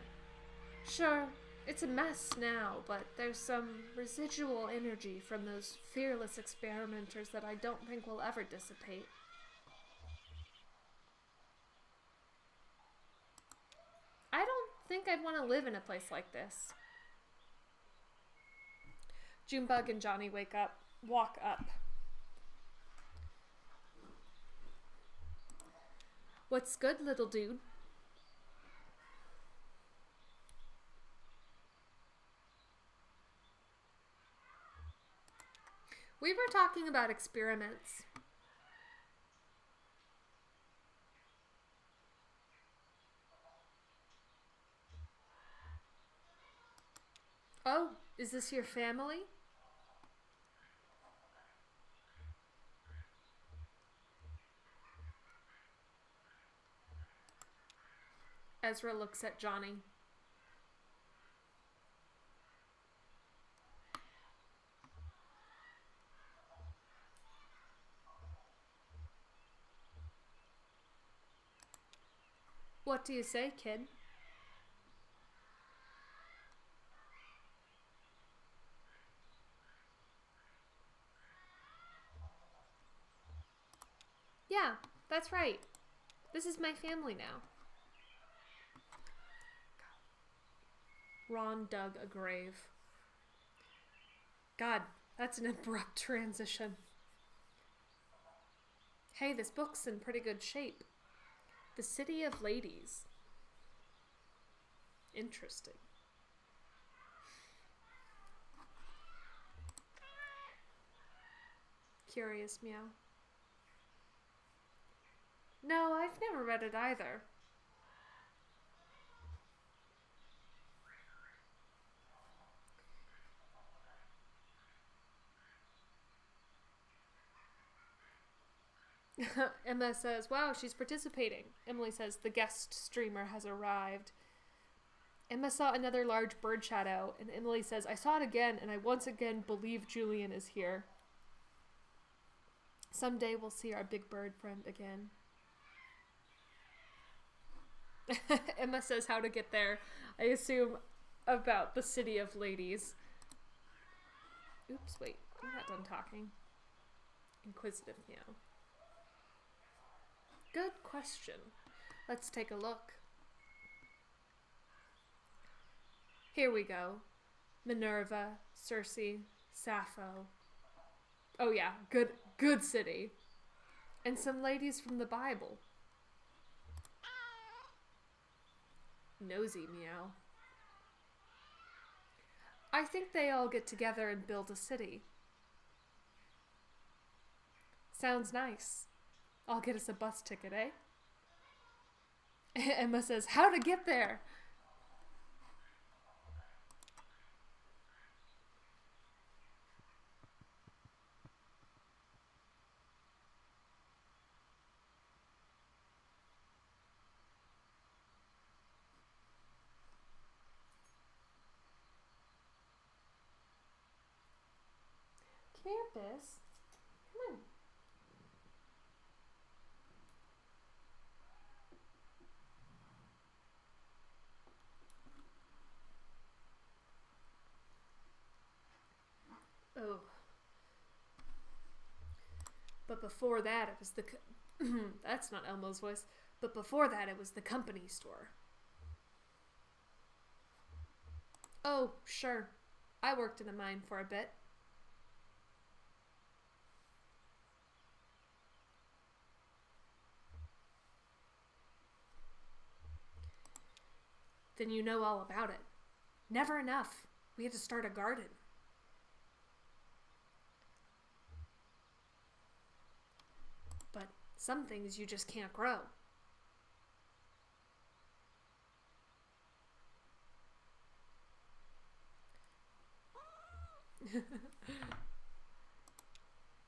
Sure, it's a mess now, but there's some residual energy from those fearless experimenters that I don't think will ever dissipate. I don't think I'd want to live in a place like this. Junebug and Johnny walk up. What's good, little dude? We were talking about experiments. Oh, is this your family? Ezra looks at Johnny. What do you say, kid? Yeah, that's right. This is my family now. Ron dug a grave. God, that's an abrupt transition. Hey, this book's in pretty good shape. The City of Ladies. Interesting. Curious meow. No, I've never read it either. Emma says, wow, she's participating. Emily says, the guest streamer has arrived. Emma saw another large bird shadow, and Emily says, I saw it again, and I once again believe Julian is here. Someday we'll see our big bird friend again. Emma says how to get there. I assume about the City of Ladies. Oops, wait. I'm not done talking. Inquisitive meow. Good question. Let's take a look. Here we go. Minerva, Circe, Sappho. Oh yeah, good city. And some ladies from the Bible. Nosy meow. I think they all get together and build a city. Sounds nice. I'll get us a bus ticket, eh? Emma says, how to get there? Campus? Come on. Oh. But before that, it was the... That's not Elmo's voice. But before that, it was the company store. Oh, sure. I worked in a mine for a bit. Then you know all about it. Never enough. We had to start a garden. But some things you just can't grow.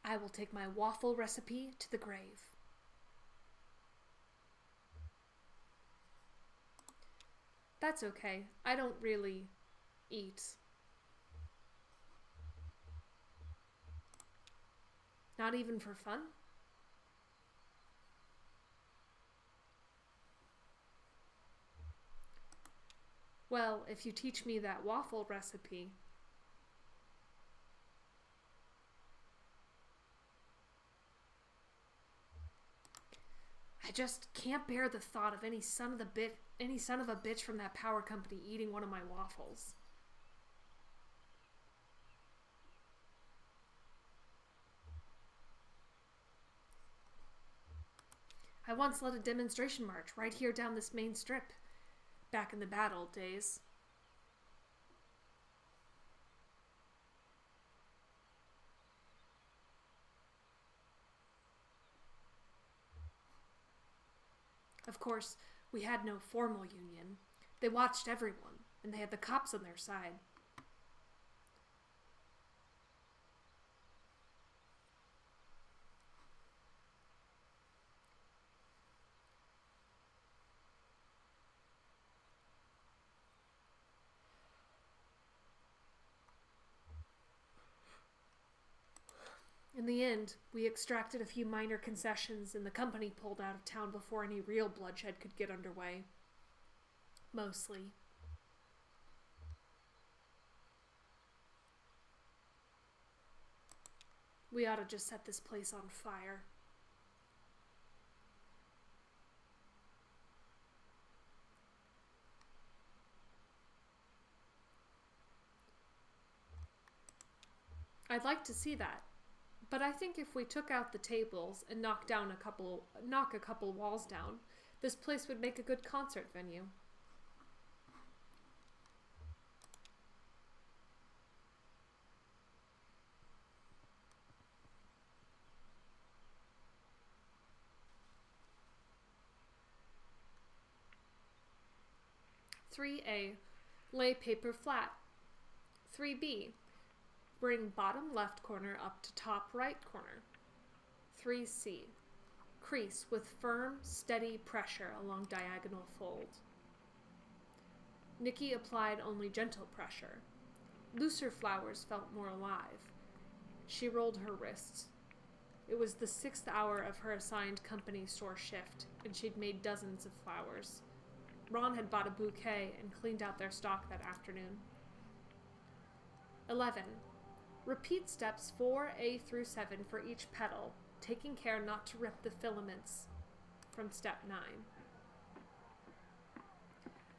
I will take my waffle recipe to the grave. That's okay. I don't really eat. Not even for fun? Well, if you teach me that waffle recipe, I just can't bear the thought of any son of a bitch from that power company eating one of my waffles. I once led a demonstration march right here down this main strip, back in the bad old days. Of course, we had no formal union. They watched everyone, and they had the cops on their side. In the end, we extracted a few minor concessions and the company pulled out of town before any real bloodshed could get underway. Mostly. We ought to just set this place on fire. I'd like to see that. But I think if we took out the tables and knock a couple walls down, this place would make a good concert venue. (3A) Lay paper flat. (3B) Bring bottom left corner up to top right corner. (3C) Crease with firm, steady pressure along diagonal fold. Nikki applied only gentle pressure. Looser flowers felt more alive. She rolled her wrists. It was the 6th hour of her assigned company store shift, and she'd made dozens of flowers. Ron had bought a bouquet and cleaned out their stock that afternoon. 11. Repeat steps 4A through 7 for each petal, taking care not to rip the filaments from step 9.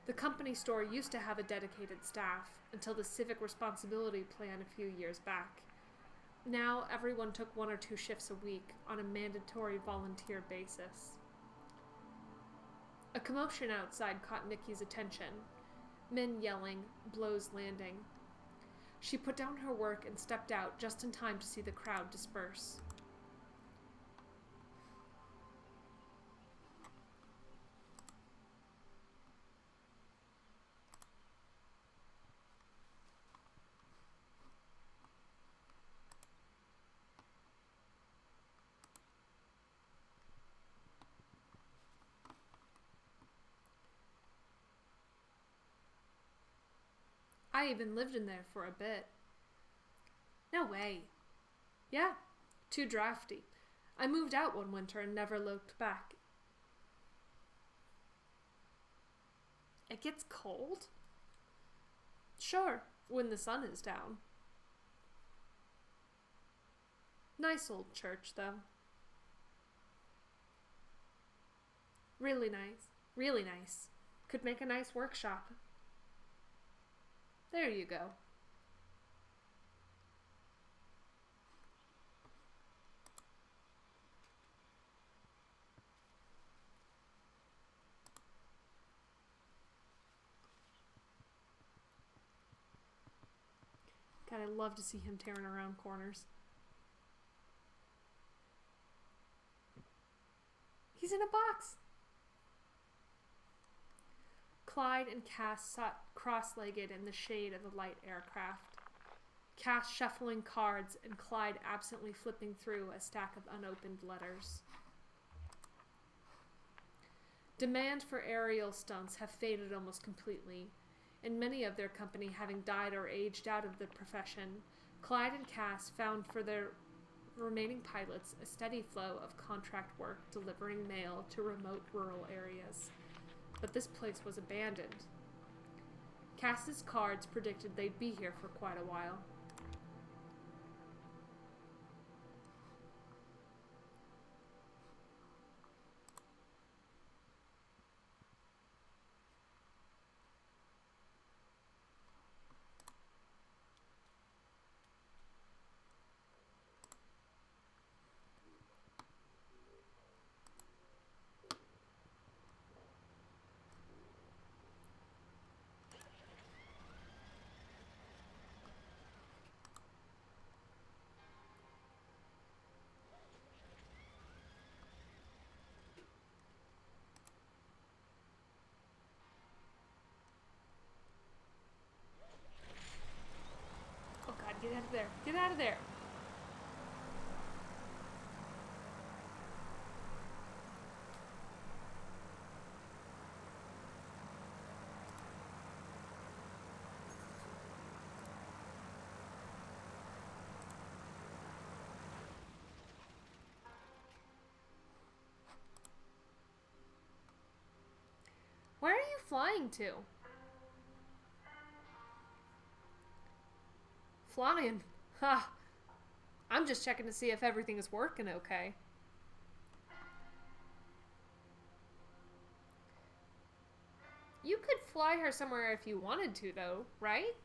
The company store used to have a dedicated staff until the civic responsibility plan a few years back. Now everyone took 1 or 2 shifts a week on a mandatory volunteer basis. A commotion outside caught Nikki's attention. Men yelling, blows landing. She put down her work and stepped out just in time to see the crowd disperse. I even lived in there for a bit. No way. Yeah, too drafty. I moved out one winter and never looked back. It gets cold? Sure, when the sun is down. Nice old church, though. Really nice. Really nice. Could make a nice workshop. There you go. God, I love to see him tearing around corners. He's in a box. Clyde and Cass sat cross-legged in the shade of the light aircraft. Cass shuffling cards and Clyde absently flipping through a stack of unopened letters. Demand for aerial stunts have faded almost completely, and many of their company having died or aged out of the profession, Clyde and Cass found for their remaining pilots a steady flow of contract work delivering mail to remote rural areas. But this place was abandoned. Cass's cards predicted they'd be here for quite a while. Oh God, get out of there. Get out of there. Where are you flying to? Flying? Ha! I'm just checking to see if everything is working okay. You could fly her somewhere if you wanted to, though, right?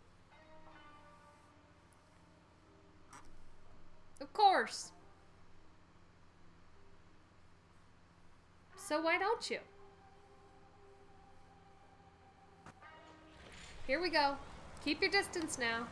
Of course. So why don't you? Here we go. Keep your distance now.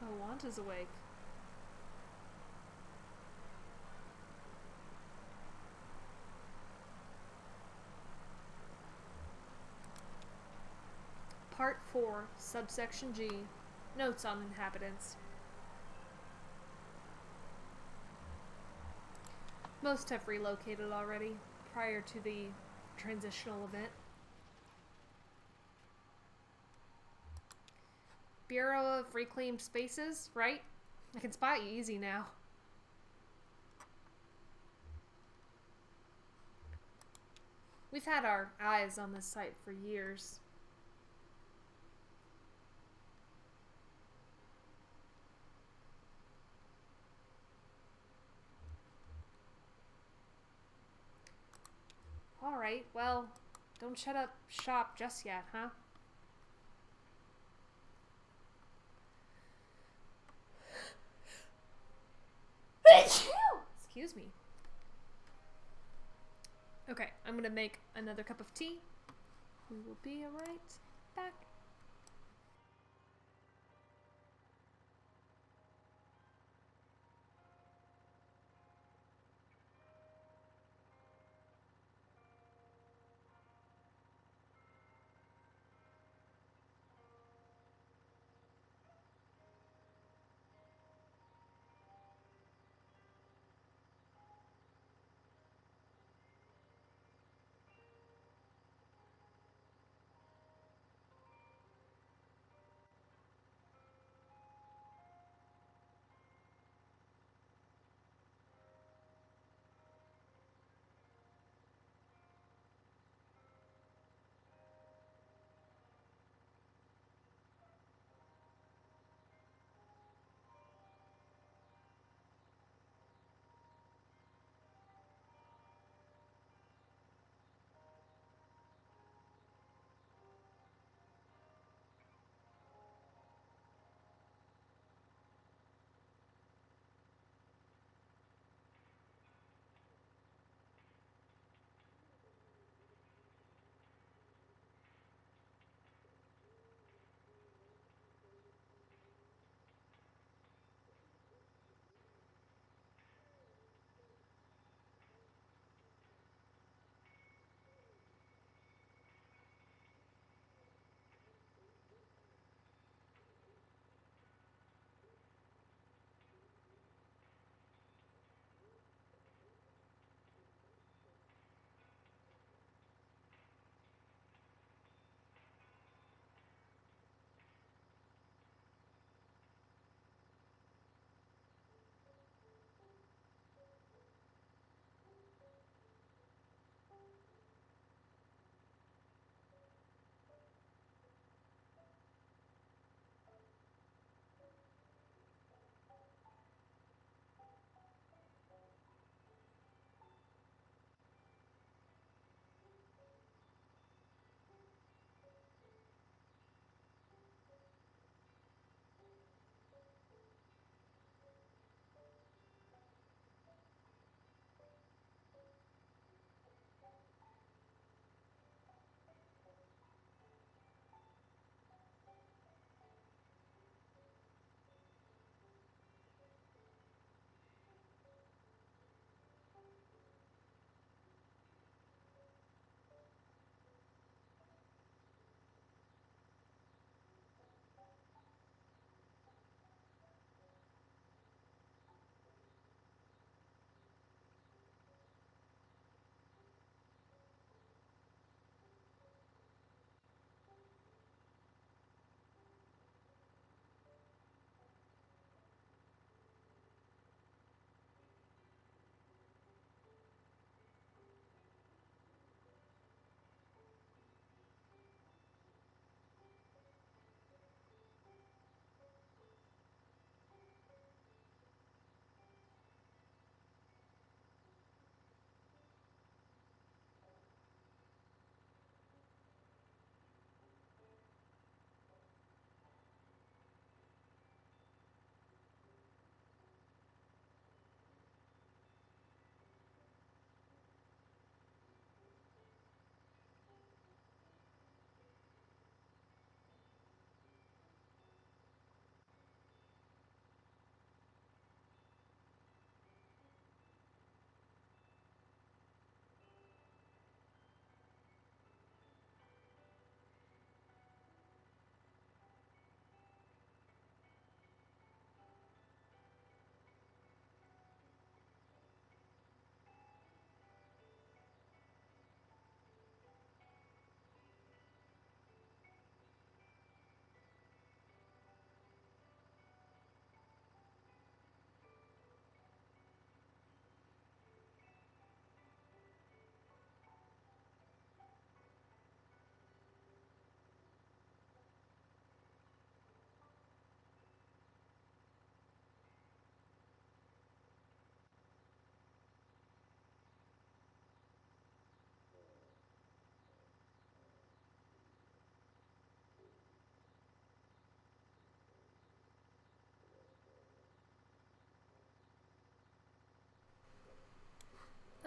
Oh, Wanta's awake. Part 4, Subsection G, Notes on Inhabitants. Most have relocated already, prior to the transitional event. Bureau of Reclaimed Spaces, right? I can spot you easy now. We've had our eyes on this site for years. Alright, well, don't shut up shop just yet, huh? Excuse me. Okay, I'm gonna make another cup of tea. We will be right back.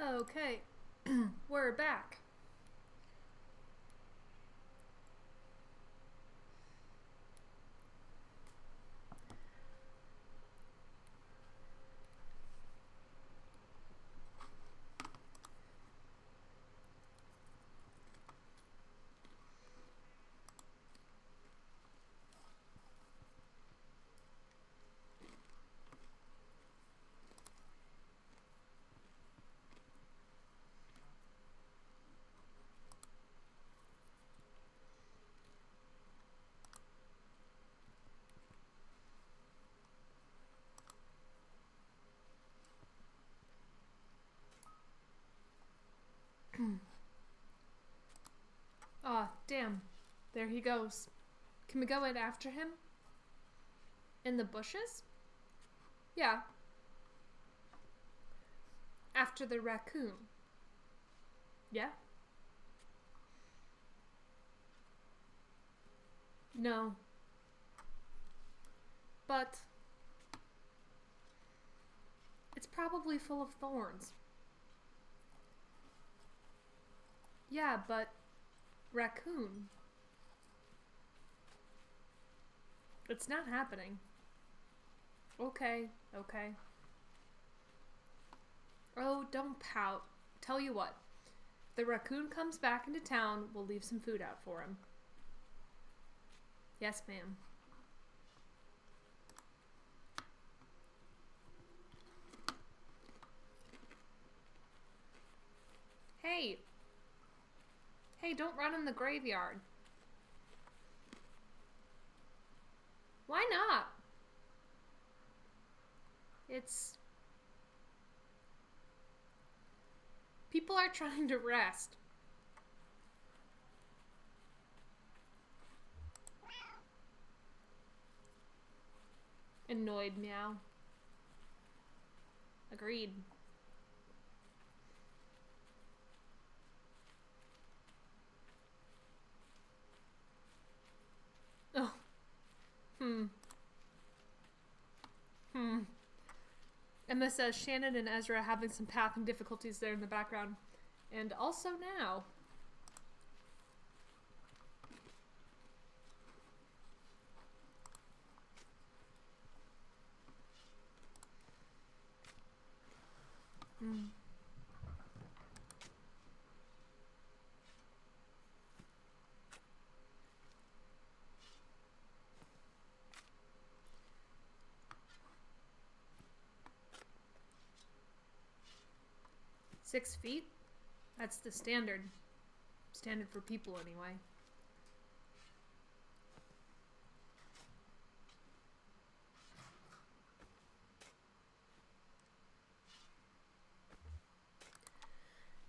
Okay, we're back. Aw, damn. There he goes. Can we go in after him? In the bushes? Yeah. After the raccoon. Yeah? No. But it's probably full of thorns. Yeah, but raccoon. It's not happening. Okay. Oh, don't pout. Tell you what. If the raccoon comes back into town, we'll leave some food out for him. Yes, ma'am. Hey! Hey, don't run in the graveyard. Why not? It's... People are trying to rest. Annoyed meow. Agreed. Oh. Emma says Shannon and Ezra having some pathing difficulties there in the background. And also now. Hmm. Six feet? That's the standard. Standard for people, anyway.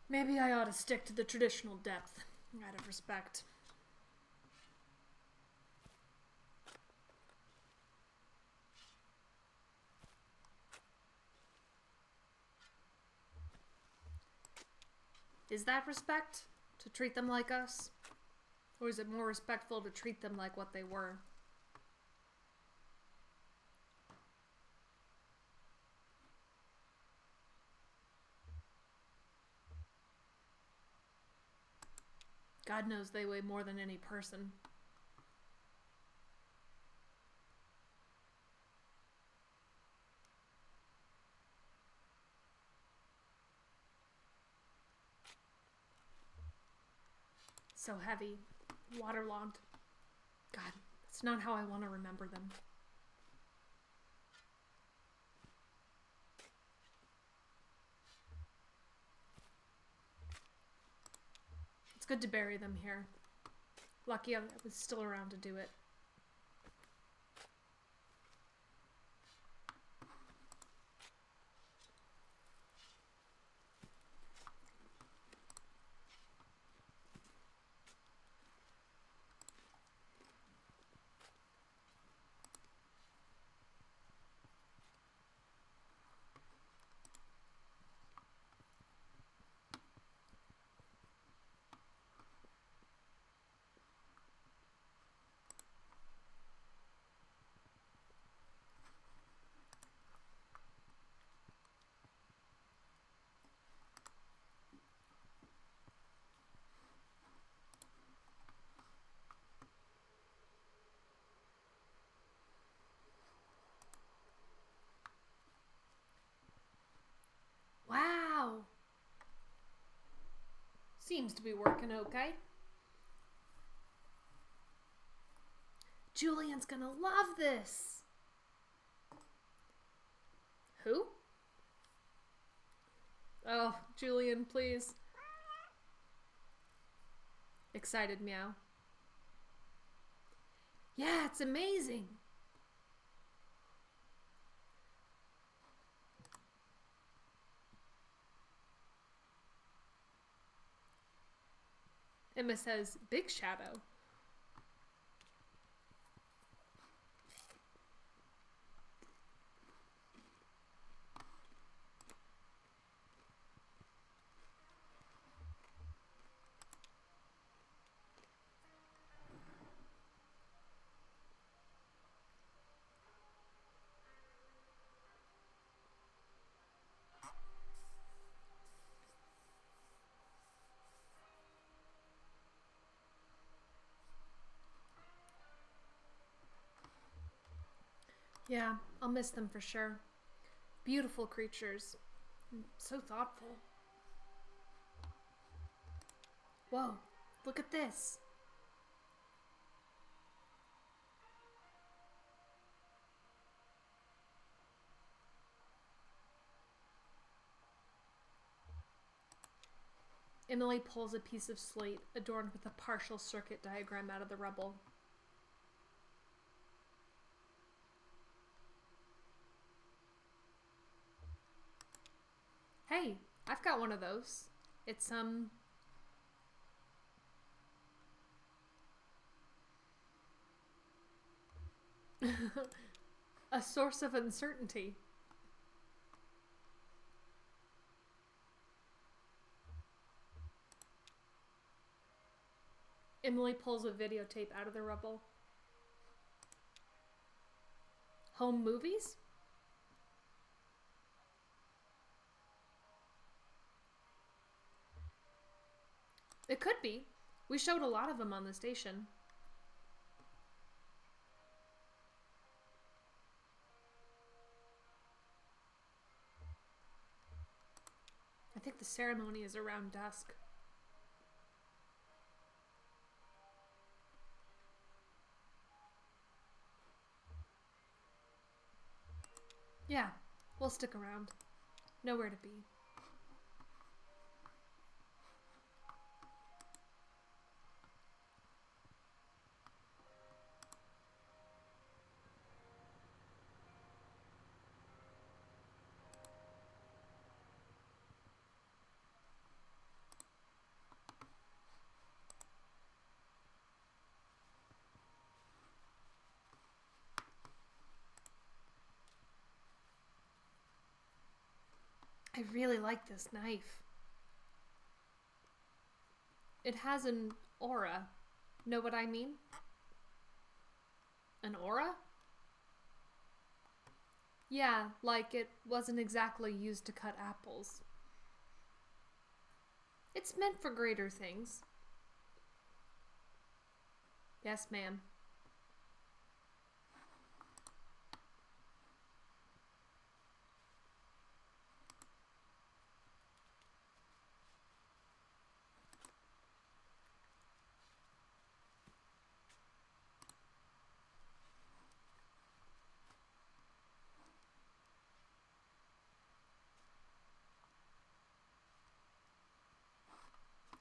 Maybe I ought to stick to the traditional depth, out of respect. Is that respect? To treat them like us? Or is it more respectful to treat them like what they were? God knows they weigh more than any person. So heavy. Waterlogged. God, that's not how I want to remember them. It's good to bury them here. Lucky I was still around to do it. seems to be working okay. Julian's gonna love this. Who? Oh, Julian, please. Excited meow. Yeah, it's amazing. Emma says, Big Shadow. Yeah, I'll miss them for sure. Beautiful creatures. So thoughtful. Whoa, look at this. Emily pulls a piece of slate adorned with a partial circuit diagram out of the rubble. Hey, I've got one of those. It's a source of uncertainty. Emily pulls a videotape out of the rubble. Home movies? It could be. We showed a lot of them on the station. I think the ceremony is around dusk. Yeah, we'll stick around. Nowhere to be. I really like this knife. It has an aura. Know what I mean? An aura? Yeah, like it wasn't exactly used to cut apples. It's meant for greater things. Yes, ma'am.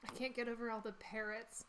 I can't get over all the parrots.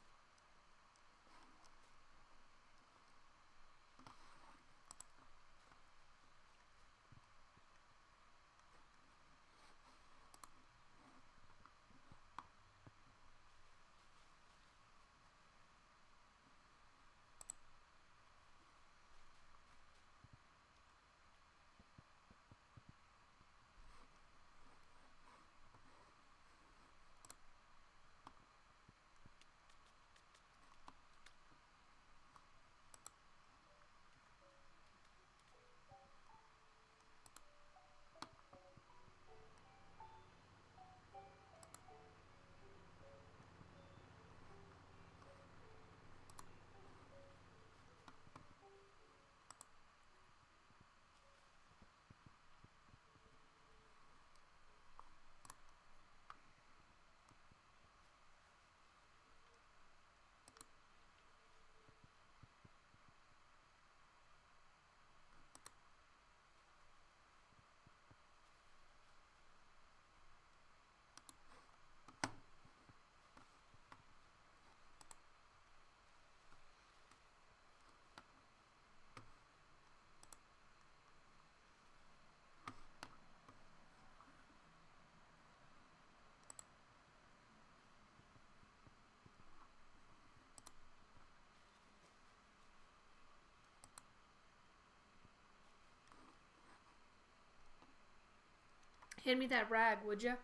Hand me that rag, would you?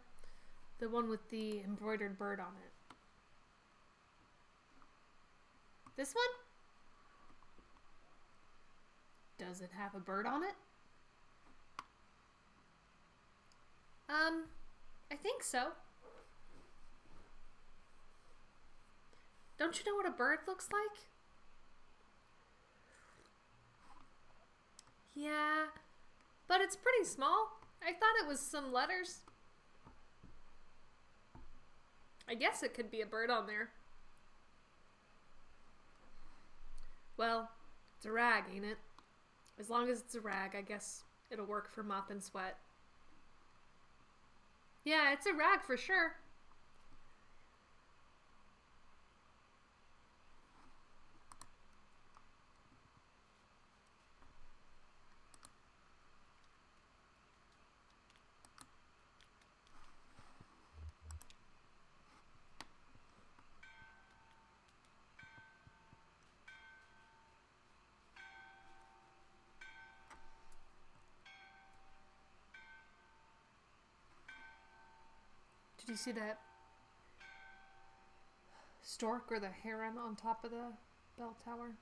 The one with the embroidered bird on it. This one? Does it have a bird on it? I think so. Don't you know what a bird looks like? Yeah, but it's pretty small. I thought it was some letters. I guess it could be a bird on there. Well, it's a rag, ain't it? As long as it's a rag, I guess it'll work for Mop and Sweat. Yeah, it's a rag for sure. Did you see that stork or the heron on top of the bell tower?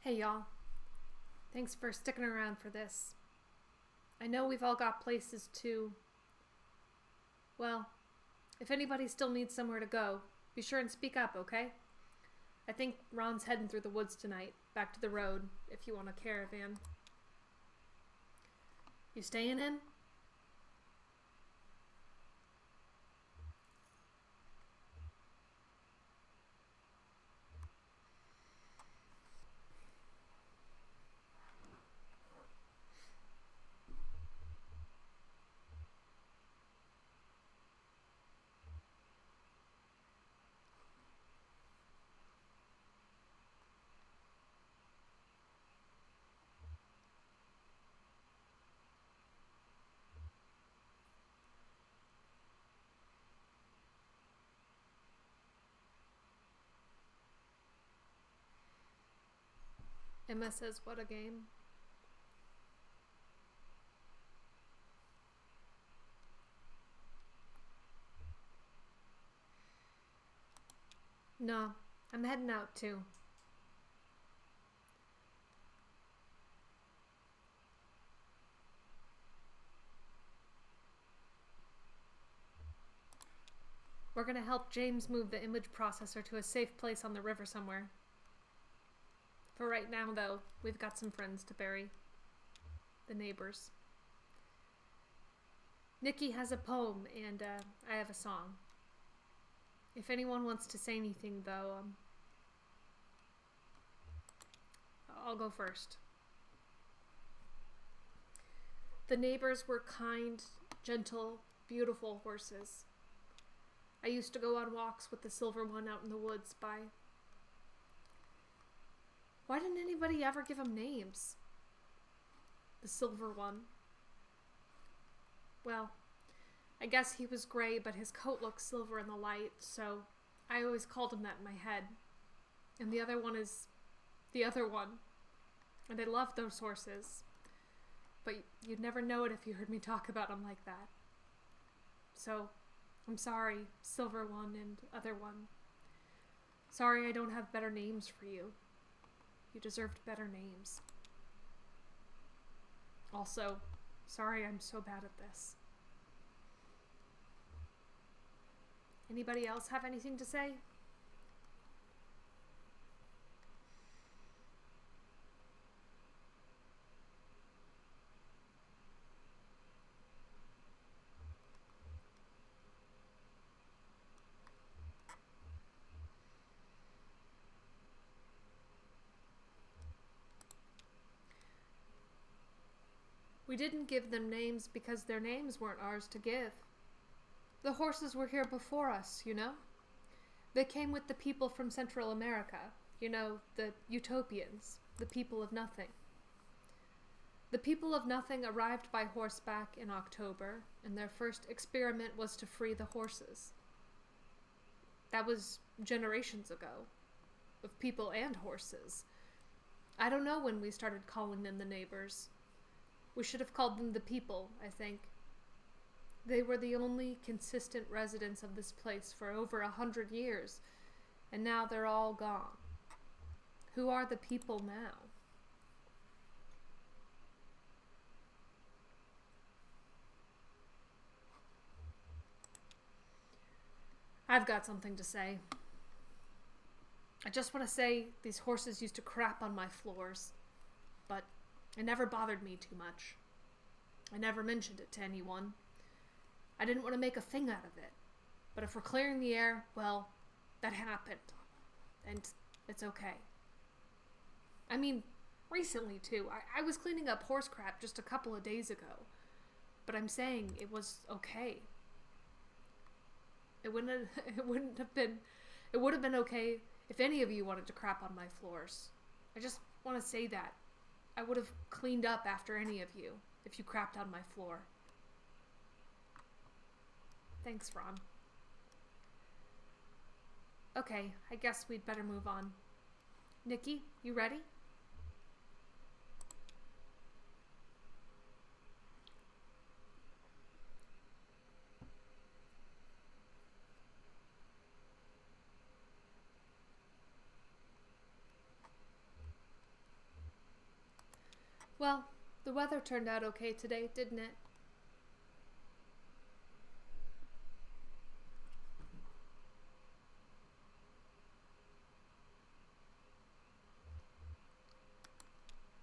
Hey y'all, thanks for sticking around for this. I know we've all got places to... Well, if anybody still needs somewhere to go, be sure and speak up, okay? I think Ron's heading through the woods tonight, back to the road, if you want a caravan. You staying in? Emma says, what a game. No, I'm heading out too. We're gonna help James move the image processor to a safe place on the river somewhere. For right now, though, we've got some friends to bury. The neighbors. Nikki has a poem, and I have a song. If anyone wants to say anything, though, I'll go first. The neighbors were kind, gentle, beautiful horses. I used to go on walks with the silver one out in the woods by... Why didn't anybody ever give him names? The silver one. Well, I guess he was gray, but his coat looked silver in the light, so I always called him that in my head. And the other one is the other one. And I love those horses. But you'd never know it if you heard me talk about them like that. So, I'm sorry, silver one and other one. Sorry I don't have better names for you. You deserved better names. Also, sorry I'm so bad at this. Anybody else have anything to say? We didn't give them names because their names weren't ours to give. The horses were here before us, you know? They came with the people from Central America, you know, the Utopians, the people of nothing. The people of nothing arrived by horseback in October, and their first experiment was to free the horses. That was generations ago, of people and horses. I don't know when we started calling them the neighbors. We should have called them the people, I think. They were the only consistent residents of this place for over 100 years, and now they're all gone. Who are the people now? I've got something to say. I just want to say these horses used to crap on my floors, but it never bothered me too much. I never mentioned it to anyone. I didn't want to make a thing out of it. But if we're clearing the air, well, that happened. And it's okay. I mean, recently too. I was cleaning up horse crap just a couple of days ago. But I'm saying it was okay. It would have been okay if any of you wanted to crap on my floors. I just want to say that. I would have cleaned up after any of you if you crapped on my floor. Thanks, Ron. Okay, I guess we'd better move on. Nikki, you ready? Well, the weather turned out okay today, didn't it?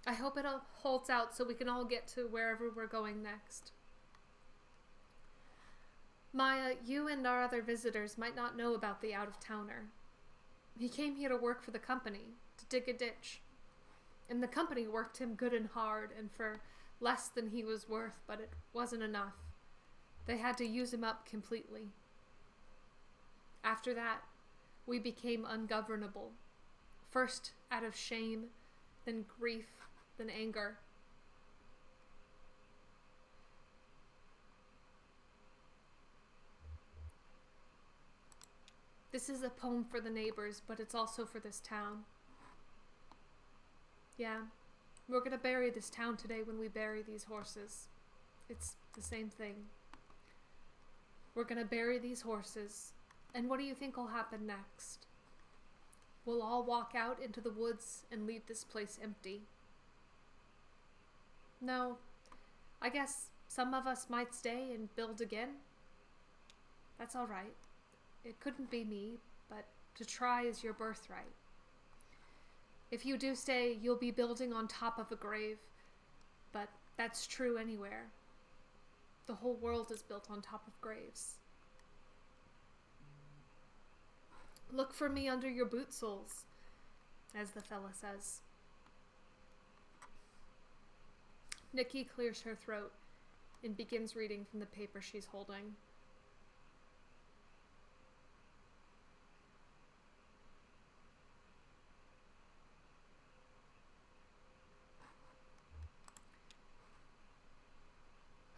I hope it all holds out so we can all get to wherever we're going next. Maya, you and our other visitors might not know about the out-of-towner. He came here to work for the company, to dig a ditch. And the company worked him good and hard, and for less than he was worth, but it wasn't enough. They had to use him up completely. After that, we became ungovernable. First out of shame, then grief, then anger. This is a poem for the neighbors, but it's also for this town. Yeah, we're gonna bury this town today when we bury these horses. It's the same thing. We're gonna bury these horses, and what do you think will happen next? We'll all walk out into the woods and leave this place empty. No, I guess some of us might stay and build again. That's all right. It couldn't be me, but to try is your birthright. If you do stay, you'll be building on top of a grave, but that's true anywhere. The whole world is built on top of graves. Look for me under your boot soles, as the fella says. Nikki clears her throat and begins reading from the paper she's holding.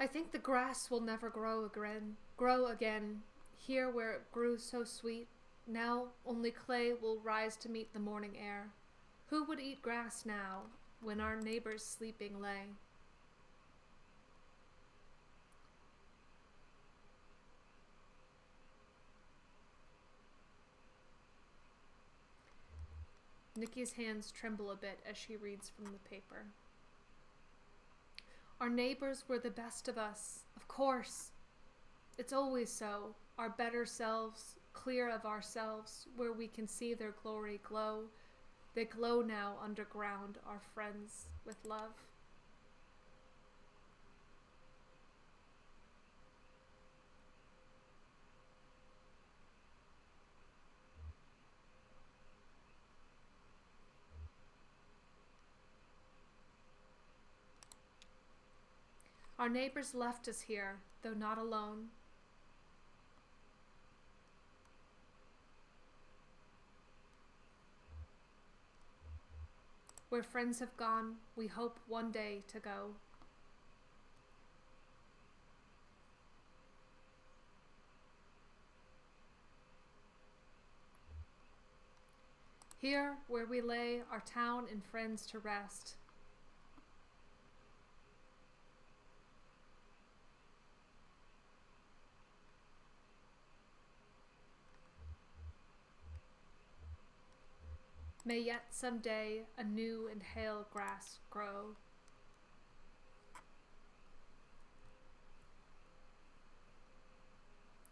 I think the grass will never grow again, here where it grew so sweet. Now only clay will rise to meet the morning air. Who would eat grass now, when our neighbors sleeping lay? Nikki's hands tremble a bit as she reads from the paper. Our neighbors were the best of us, of course. It's always so, our better selves, clear of ourselves, where we can see their glory glow. They glow now underground, our friends, with love. Our neighbors left us here, though not alone. Where friends have gone, we hope one day to go. Here, where we lay our town and friends to rest. May yet some day a new and hale grass grow.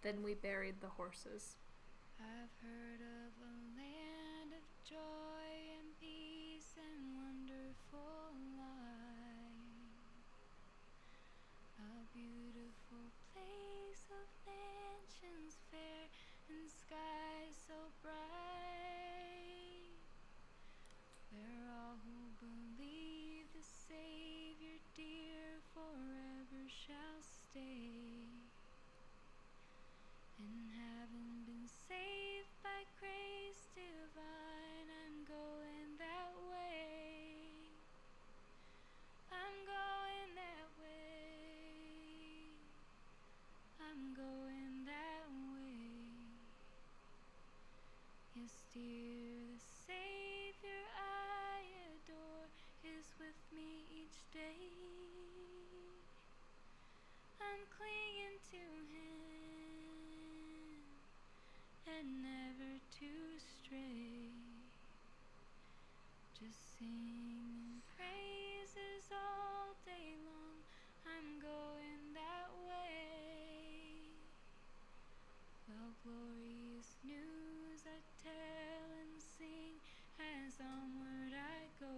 Then we buried the horses. I've heard of a land of joy and peace and wonderful life. A beautiful place of mansions fair and skies so bright, where all who believe the Savior dear forever shall stay. And having been saved by grace divine, I'm going that way. I'm going that way. I'm going that way. Yes, dear, the Savior I adore is with me each day. I'm clinging to Him and never to stray, just singing praises all day long. I'm going that way. Well, glorious news I tell and sing as onward I go.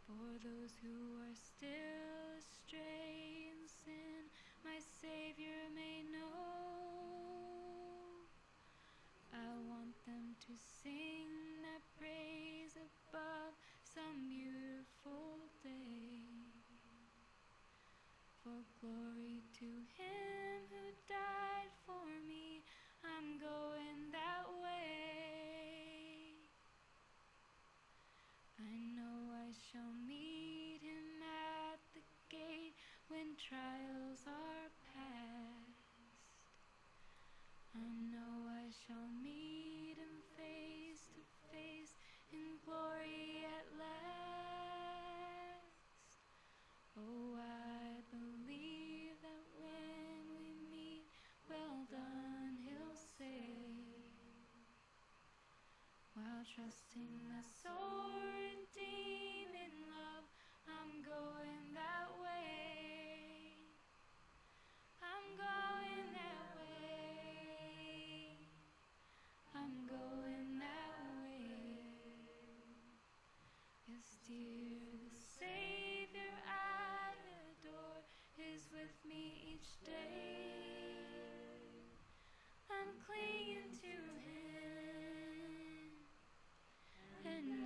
For those who are still astray in sin, my Savior may know. I want them to sing that praise above some beautiful day. For glory to Him who died for me, I'm going that way. I know I shall meet Him at the gate when trials are past. I know I shall meet Him face to face in glory at last. Oh, I believe that when we meet, well done, He'll say, while trusting that soul redeeming love, I'm going that way. I'm going that way. I'm going that way. Yes, dear, the Savior I adore is with me each day. I'm clinging to Him and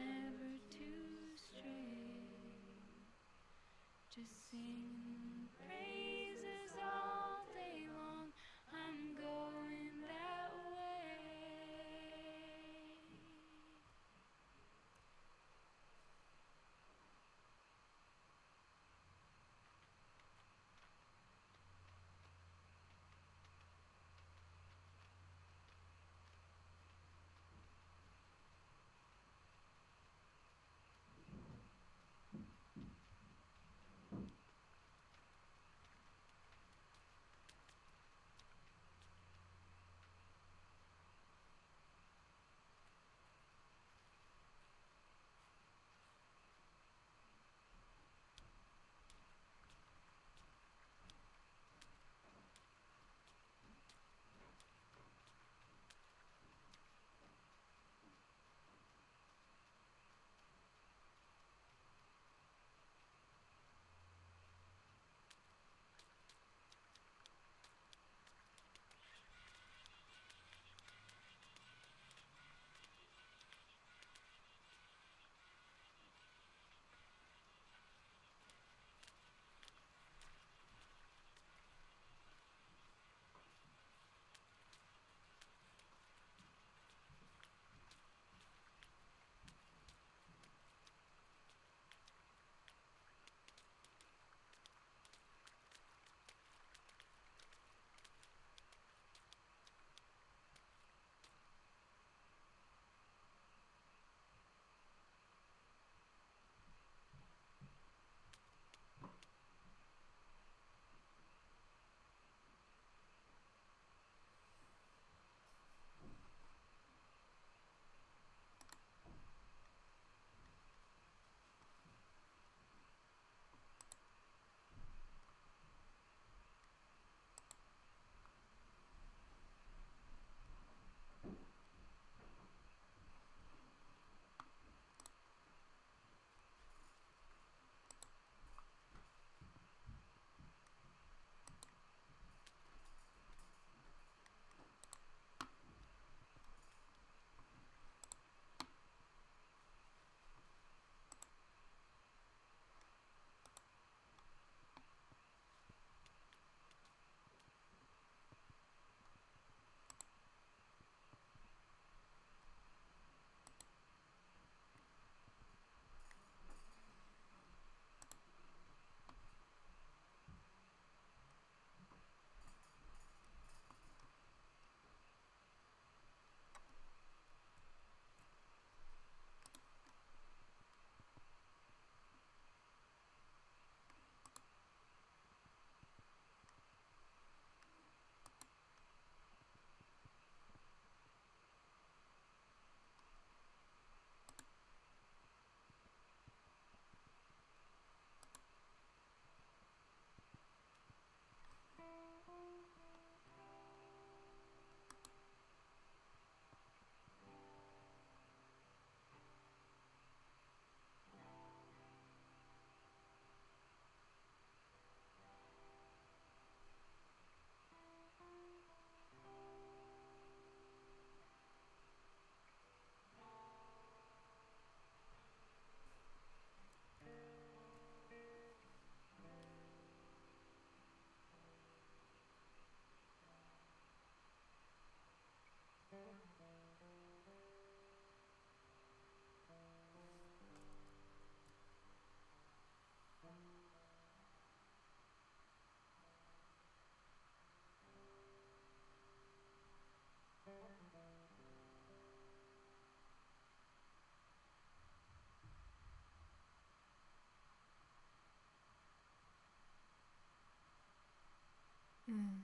Mm.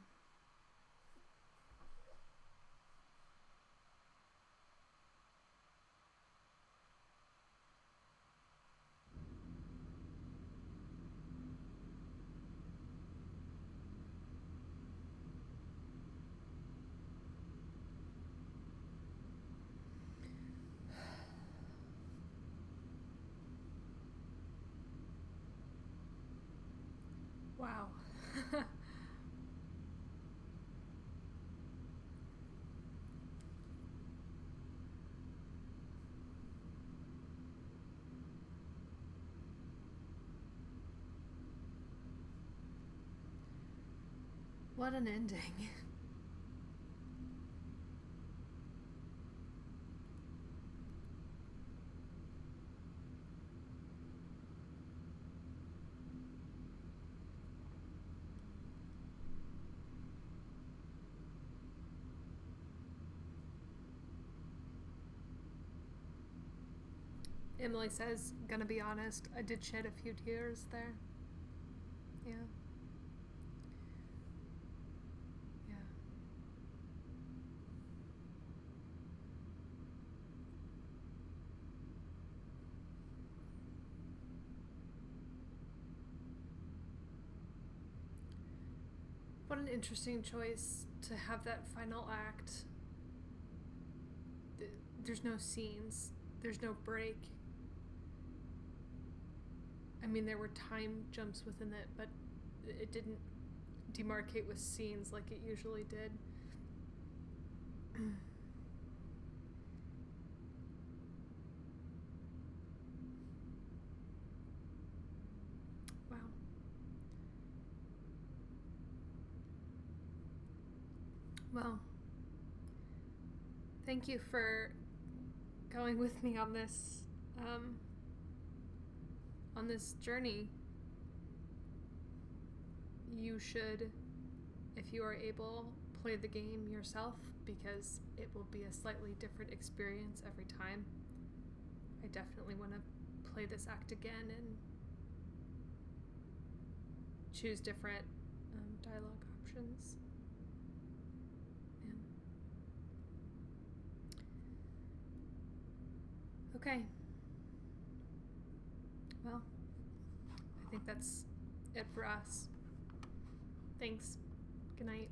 Wow. What an ending. Emily says, gonna be honest, I did shed a few tears there. Yeah. Yeah. What an interesting choice to have that final act. There's no scenes, there's no break. I mean, there were time jumps within it, but it didn't demarcate with scenes like it usually did. Wow. Well, thank you for going with me on this journey. You should, if you are able, play the game yourself, because it will be a slightly different experience every time. I definitely want to play this act again and choose different dialogue options. Okay. Well, I think that's it for us. Thanks. Good night.